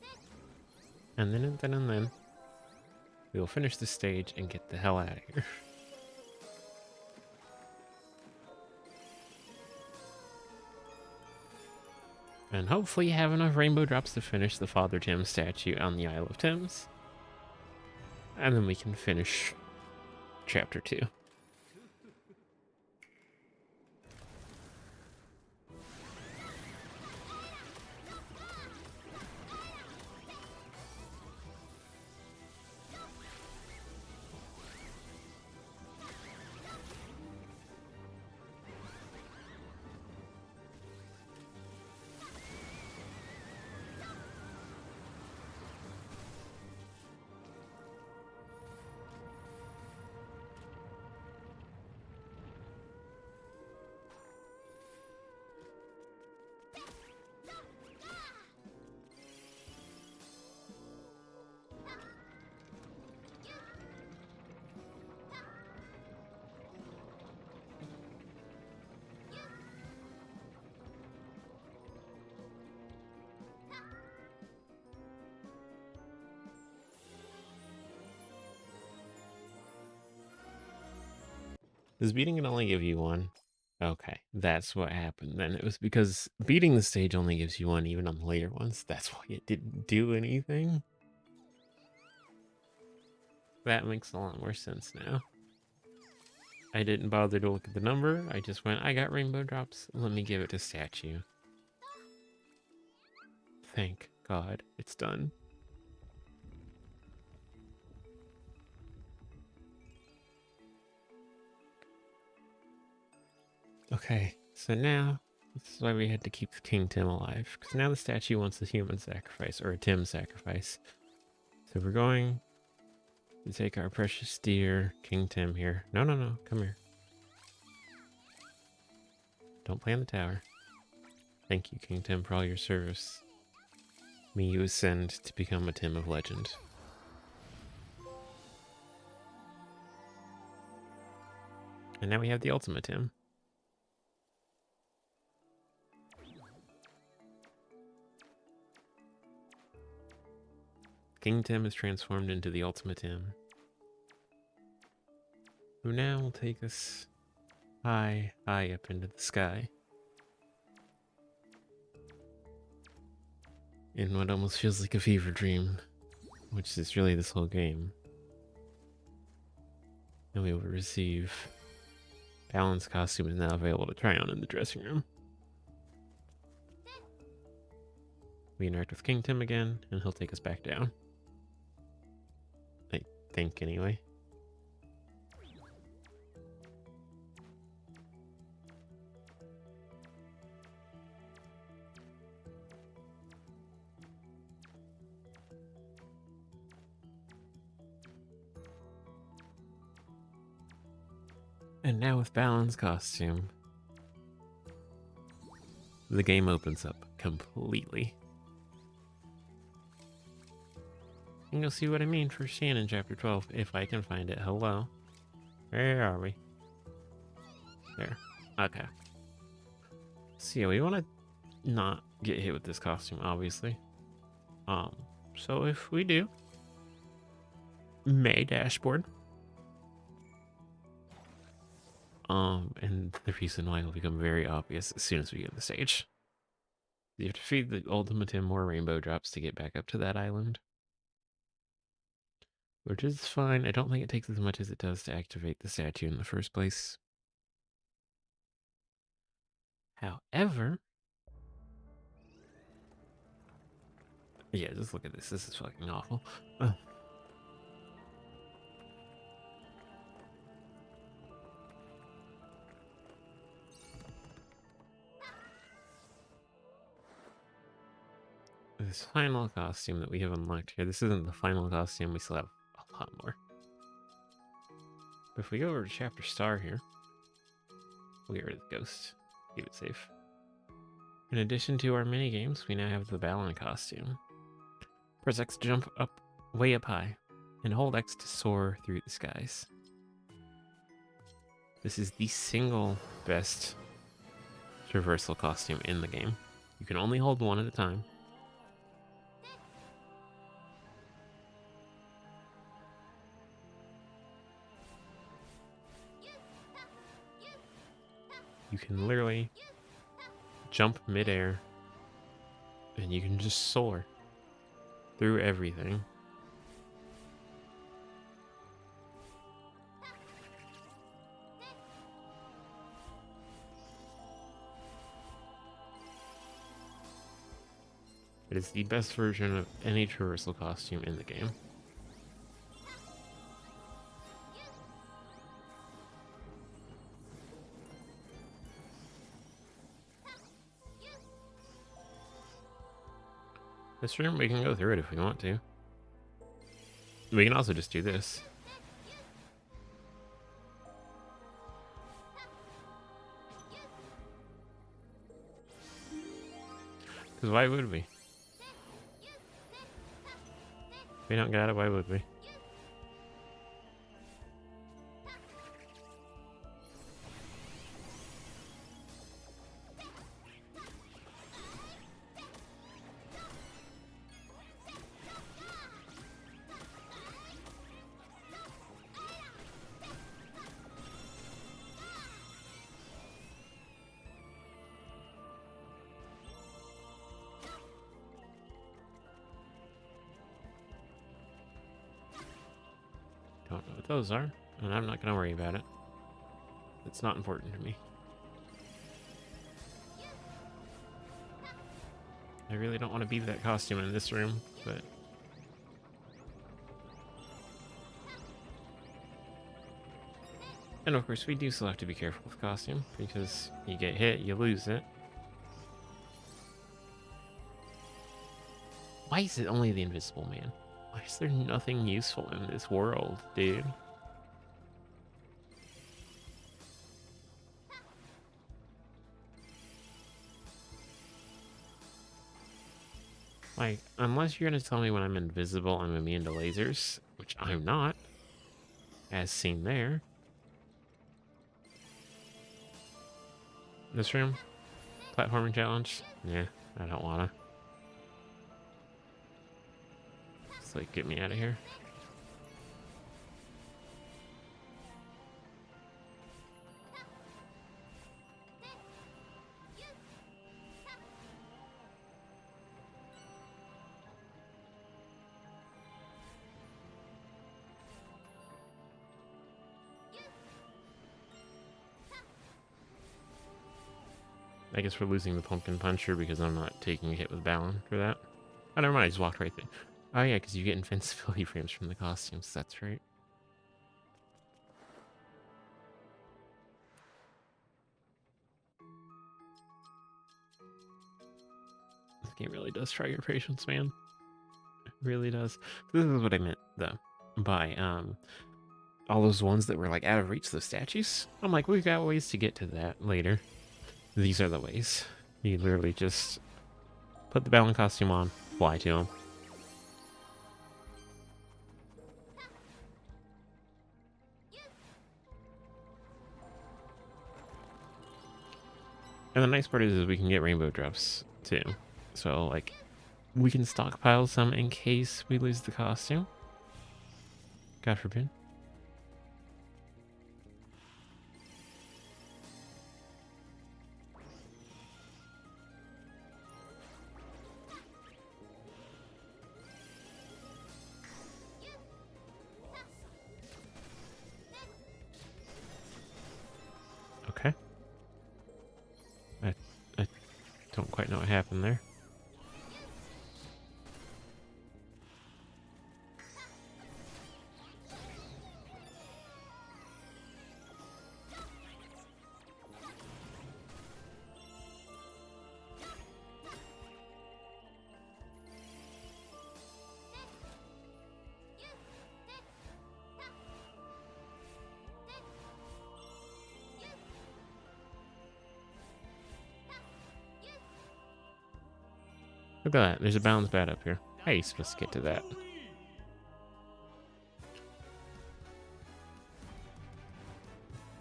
Speaker 1: we'll finish the stage and get the hell out of here. And hopefully you have enough rainbow drops to finish the Father Tim statue on the Isle of Thames. And then we can finish chapter 2. Does beating it only give you one? Okay, that's what happened then. It was because beating the stage only gives you one, even on the later ones. That's why it didn't do anything. That makes a lot more sense now. I didn't bother to look at the number. I just went, I got rainbow drops. Let me give it to statue. Thank God it's done. Okay, so now this is why we had to keep King Tim alive, because now the statue wants a human sacrifice, or a Tim sacrifice. So we're going to take our precious dear King Tim here. No, no, no, come here. Don't play on the tower. Thank you, King Tim, for all your service. Me you ascend to become a Tim of legend. And now we have the ultimate Tim. King Tim is transformed into the ultimate Tim, who now will take us high, high up into the sky. In what almost feels like a fever dream, which is really this whole game. And we will receive Balan's costume is now available to try on in the dressing room. We interact with King Tim again, and he'll take us back down. I think, anyway. And now with Balan's costume, the game opens up completely. And you'll see what I mean for Shannon chapter 12, if I can find it. Hello. Where are we? There. Okay. So yeah, we want to not get hit with this costume, obviously. So if we do, May dashboard. And the reason why will become very obvious as soon as we get to the stage. You have to feed the ultimate Tim more rainbow drops to get back up to that island. Which is fine. I don't think it takes as much as it does to activate the statue in the first place. However... yeah, just look at this. This is fucking awful. This final costume that we have unlocked here. This isn't the final costume. We still have a lot more. But if we go over to Chapter Star here, we'll get rid of the ghost. Keep it safe. In addition to our mini games, we now have the Balan costume. Press X to jump up, way up high, and hold X to soar through the skies. This is the single best traversal costume in the game. You can only hold one at a time. You can literally jump midair, and you can just soar through everything. It is the best version of any traversal costume in the game. This room, we can go through it if we want to. We can also just do this. Because why would we? If we don't got it, why would we? Don't know what those are, and I'm not going to worry about it. It's not important to me. I really don't want to be that costume in this room, but... And of course, we do still have to be careful with costume, because you get hit, you lose it. Why is it only the Invisible Man? Why is there nothing useful in this world, dude? Like, unless you're gonna tell me when I'm invisible I'm immune to lasers, which I'm not, as seen there. This room? Platforming challenge? Yeah, I don't wanna. It's like, get me out of here. I guess we're losing the pumpkin puncher because I'm not taking a hit with Balan for that. Oh, never mind, I just walked right there. Oh yeah, because you get invincibility frames from the costumes, that's right. This game really does try your patience, man. It really does. This is what I meant, though, by, all those ones that were, like, out of reach, those statues. I'm like, we've got ways to get to that later. These are the ways. You literally just put the Balan costume on, fly to them. And the nice part is we can get rainbow drops, too. So, like, we can stockpile some in case we lose the costume. God forbid. Okay. I don't quite know what happened there. Look at that. There's a balance bat up here. How are you supposed to get to that?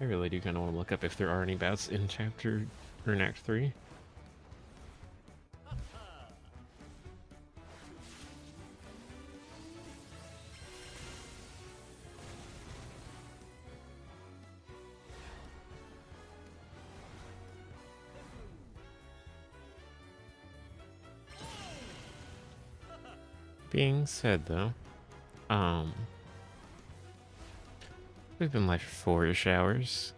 Speaker 1: I really do kind of want to look up if there are any bats in chapter or in Act 3. Being said, though, we've been live for 4-ish hours,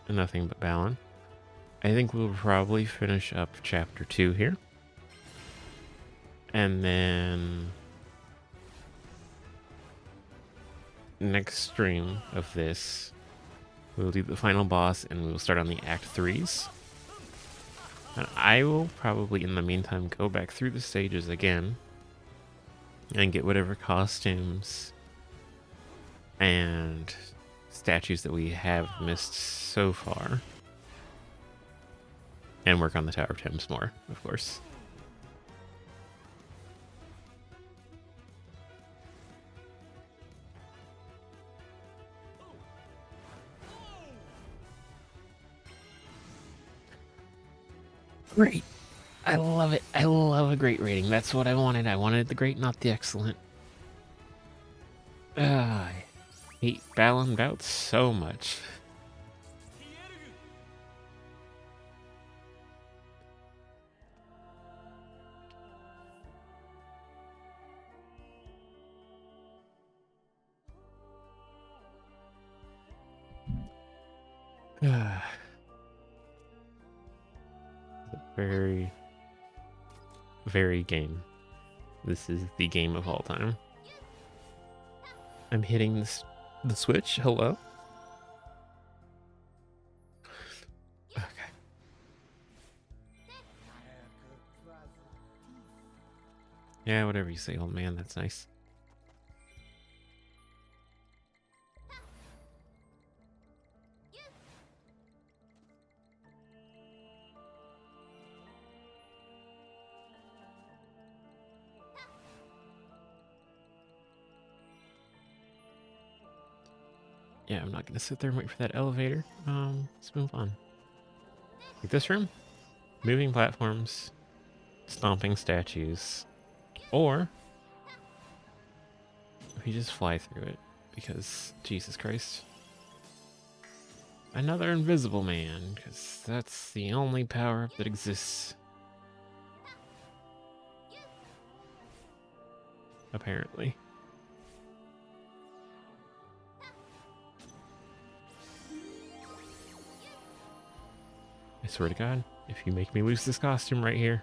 Speaker 1: and nothing but Balan. I think we'll probably finish up chapter 2 here. And then next stream of this, we'll do the final boss and we'll start on the Act 3s. And I will probably, in the meantime, go back through the stages again and get whatever costumes and statues that we have missed so far. And work on the Tower of Thames more, of course. Great. I love it. I love a great rating. That's what I wanted. I wanted the great, not the excellent. I hate Balan bouts so much. Very, very game. This is the game of all time. I'm hitting the switch. Hello? Okay. Yeah, whatever you say, old man. That's nice. Yeah, I'm not gonna sit there and wait for that elevator. Let's move on. Like this room? Moving platforms, stomping statues, or we just fly through it because Jesus Christ. Another invisible man, because that's the only power that exists. Apparently. I swear to God, if you make me lose this costume right here.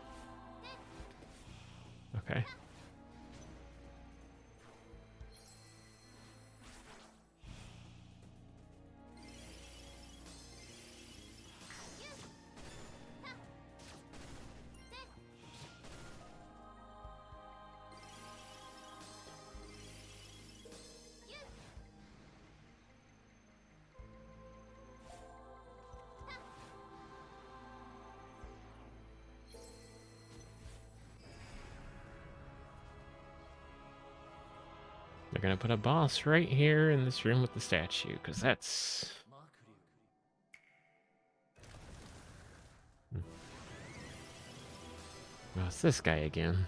Speaker 1: Okay. They're gonna put a boss right here in this room with the statue, because that's... Well, it's this guy again.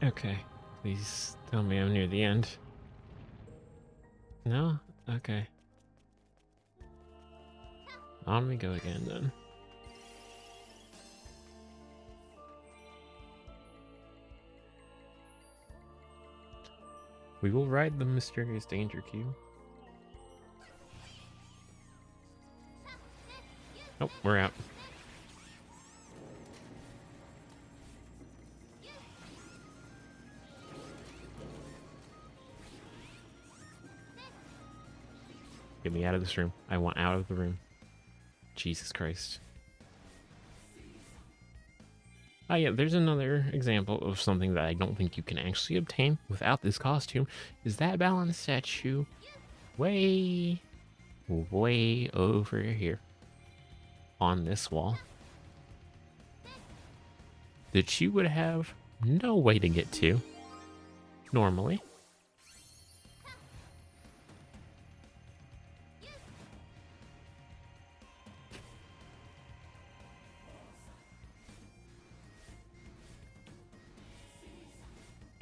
Speaker 1: Okay, please tell me I'm near the end. No? Okay. On we go again then. We will ride the mysterious danger cube. Oh, we're out. Get me out of this room. I want out of the room. Jesus Christ. Ah, yeah, there's another example of something that I don't think you can actually obtain without this costume. Is that Balan statue way, way over here on this wall that she would have no way to get to normally.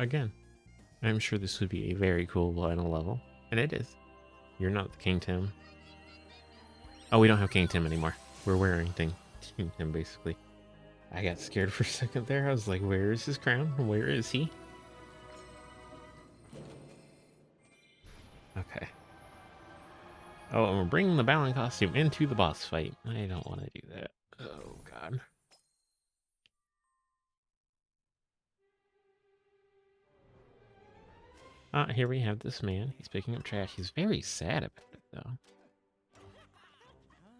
Speaker 1: Again, I'm sure this would be a very cool final level, and it is. You're not the King Tim. Oh, we don't have King Tim anymore. We're wearing King Tim, basically. I got scared for a second there. I was like, where is his crown? Where is he? Okay. Oh, and we're bringing the Balan costume into the boss fight. I don't want to do that. Oh, God. Here we have this man. He's picking up trash. He's very sad about it, though.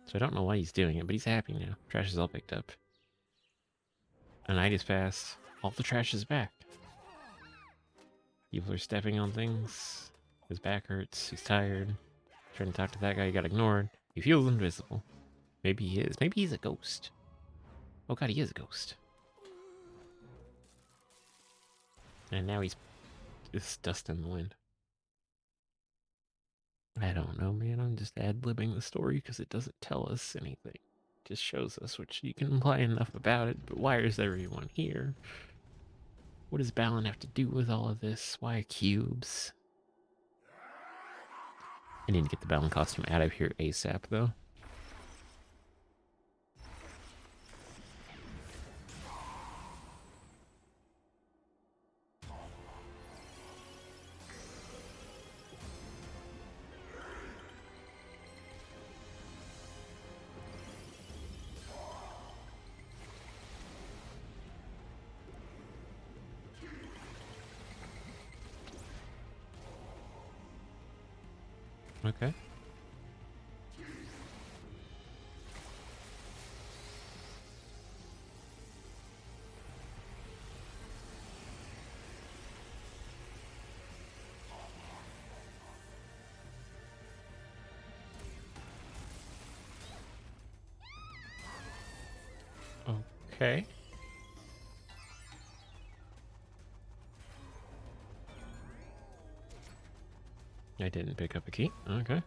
Speaker 1: So I don't know why he's doing it, but he's happy now. Trash is all picked up. A night is passed. All the trash is back. People are stepping on things. His back hurts. He's tired. Trying to talk to that guy, he got ignored. He feels invisible. Maybe he is. Maybe he's a ghost. Oh god, he is a ghost. And now he's just dust in the wind. I don't know, man. I'm just ad-libbing the story because it doesn't tell us anything. It just shows us, which you can imply enough about it, but why is everyone here? What does Balan have to do with all of this? Why cubes? I need to get the Balan costume out of here ASAP, though. Okay. Okay. I didn't pick up a key. Okay.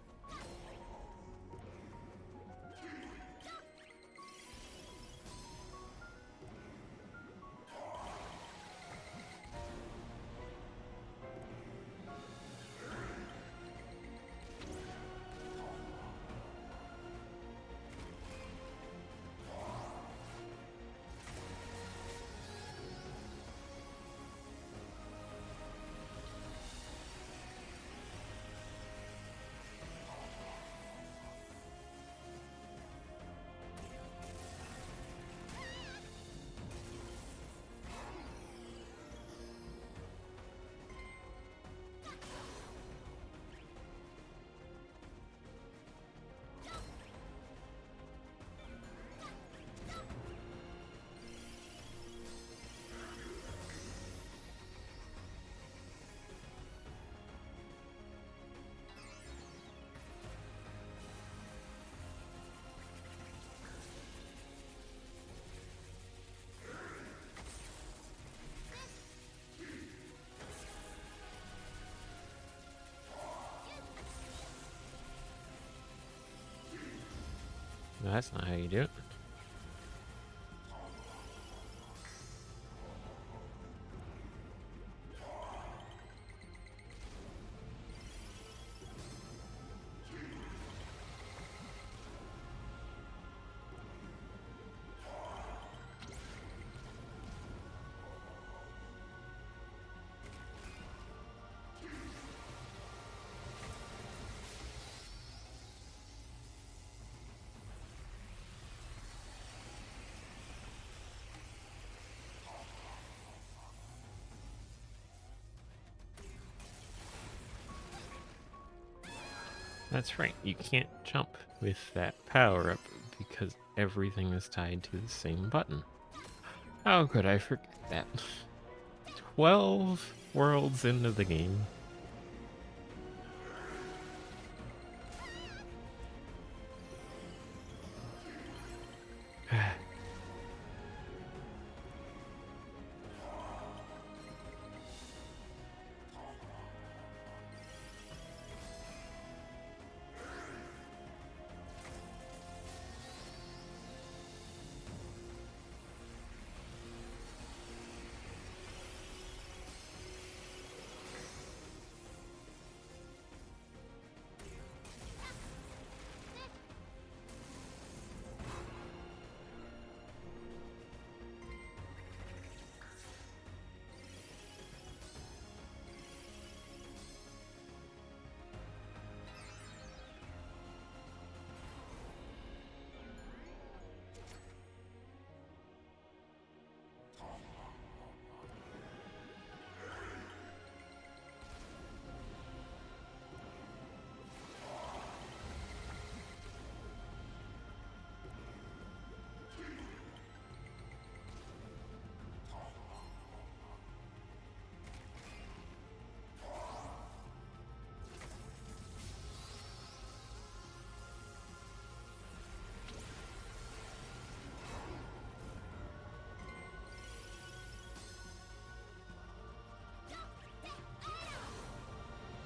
Speaker 1: No, that's not how you do it. That's right. You can't jump with that power-up because everything is tied to the same button. How could I forget that? 12 worlds into the game.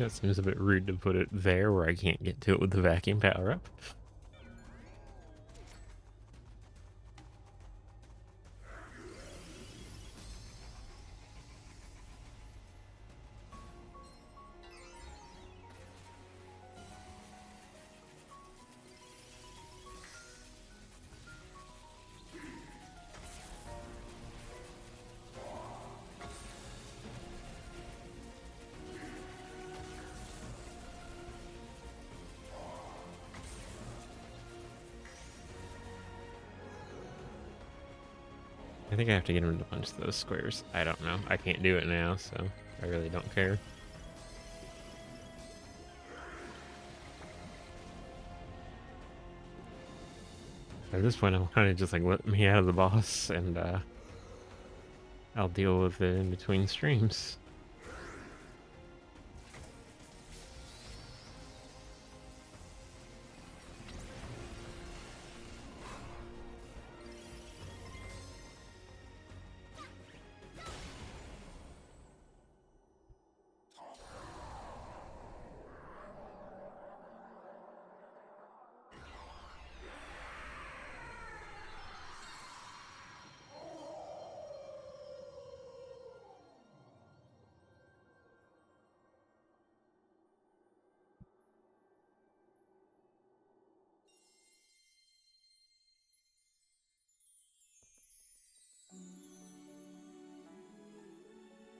Speaker 1: That seems a bit rude to put it there where I can't get to it with the vacuum power up. I think I have to get him to punch those squares. I don't know. I can't do it now, so I really don't care. At this point, I'm kind of just like, let me out of the boss, and I'll deal with it in between streams.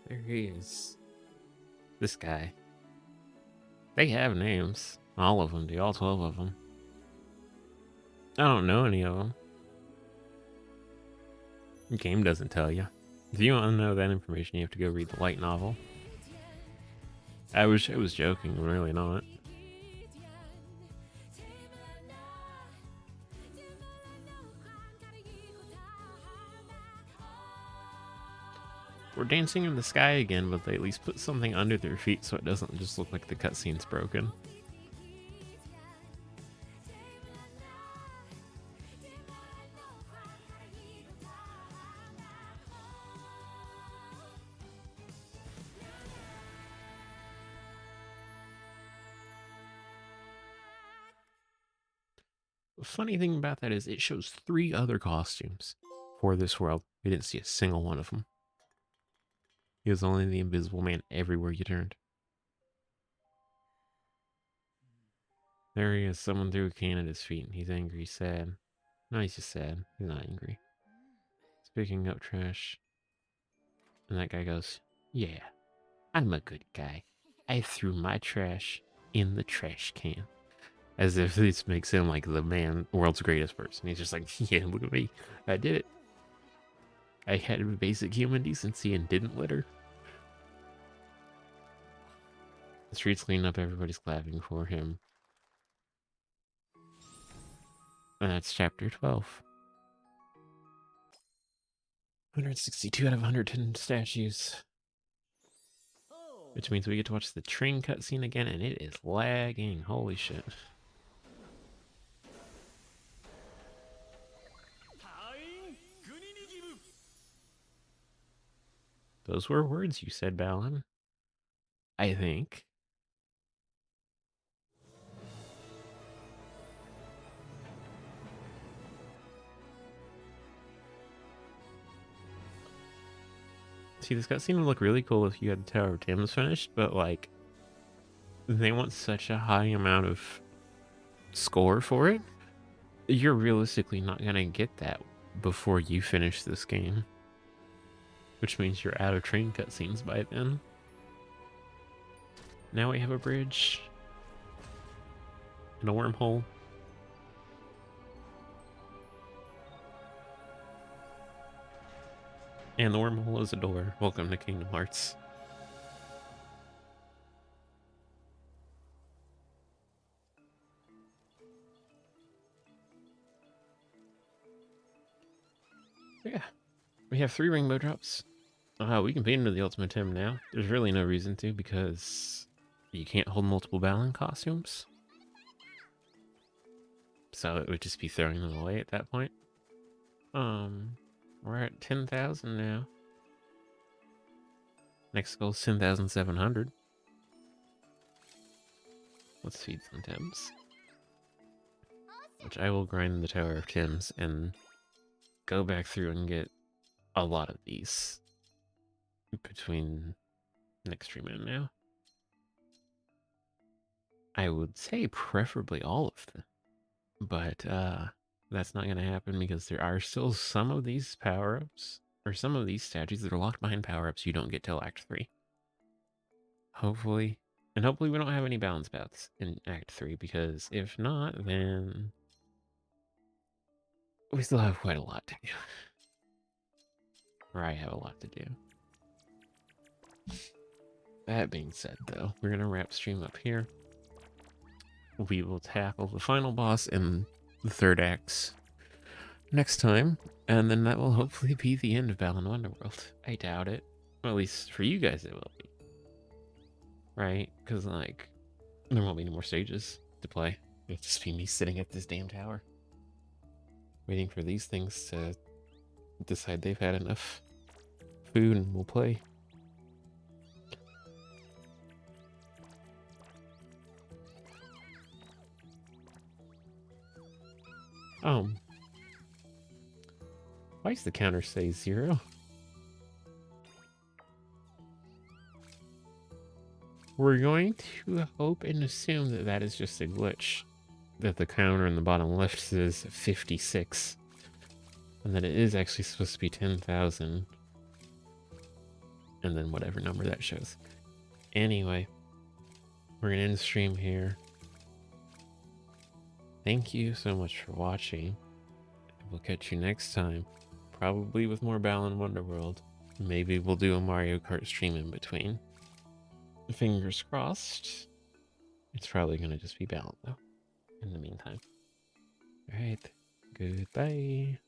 Speaker 1: There he is. This guy. They have names. All of them do. All 12 of them. I don't know any of them. The game doesn't tell you. If you want to know that information, you have to go read the light novel. I was joking, I'm really not. We're dancing in the sky again, but they at least put something under their feet so it doesn't just look like the cutscene's broken. The funny thing about that is it shows 3 other costumes for this world. We didn't see a single one of them. He was only the Invisible Man everywhere you turned. There he is. Someone threw a can at his feet, and he's angry, he's sad. No, he's just sad. He's not angry. He's picking up trash. And that guy goes, yeah, I'm a good guy. I threw my trash in the trash can. As if this makes him like the world's greatest person. He's just like, yeah, look at me. I did it. I had basic human decency and didn't litter. The street's cleaned up, everybody's clapping for him. And that's chapter 12. 162 out of 110 statues. Which means we get to watch the train cutscene again, and it is lagging. Holy shit. Those were words you said, Balan. I think. See, this cutscene would look really cool if you had the Tower of Thames finished, but like, they want such a high amount of score for it. You're realistically not gonna get that before you finish this game. Which means you're out of train cutscenes by then. Now we have a bridge. And a wormhole. And the wormhole is a door. Welcome to Kingdom Hearts. Yeah. We have 3 rainbow drops. We can beat into the Ultimate Tim now. There's really no reason to, because you can't hold multiple Balan costumes. So it would just be throwing them away at that point. We're at 10,000 now. Next goal is 10,700. Let's feed some Tims. Which I will grind the Tower of Tims and go back through and get a lot of these between next stream and now. I would say preferably all of them. But that's not going to happen because there are still some of these power-ups, or some of these statues that are locked behind power-ups you don't get till Act 3. Hopefully. And hopefully we don't have any balance bouts in Act 3, because if not, then we still have quite a lot to do. Or I have a lot to do. That being said, though, we're going to wrap stream up here. We will tackle the final boss in the third acts next time, and then that will hopefully be the end of Balan Wonderworld. I doubt it. Well, at least for you guys it will be. Right? Because, like, there won't be any more stages to play. It'll just be me sitting at this damn tower. Waiting for these things to decide they've had enough food and we'll play. Why does the counter say 0? We're going to hope and assume that that is just a glitch. That the counter in the bottom left says 56. And that it is actually supposed to be 10,000. And then whatever number that shows. Anyway, we're going to end the stream here. Thank you so much for watching. We'll catch you next time. Probably with more Balan Wonderworld. Maybe we'll do a Mario Kart stream in between. Fingers crossed. It's probably going to just be Balan, though, in the meantime. Alright, goodbye.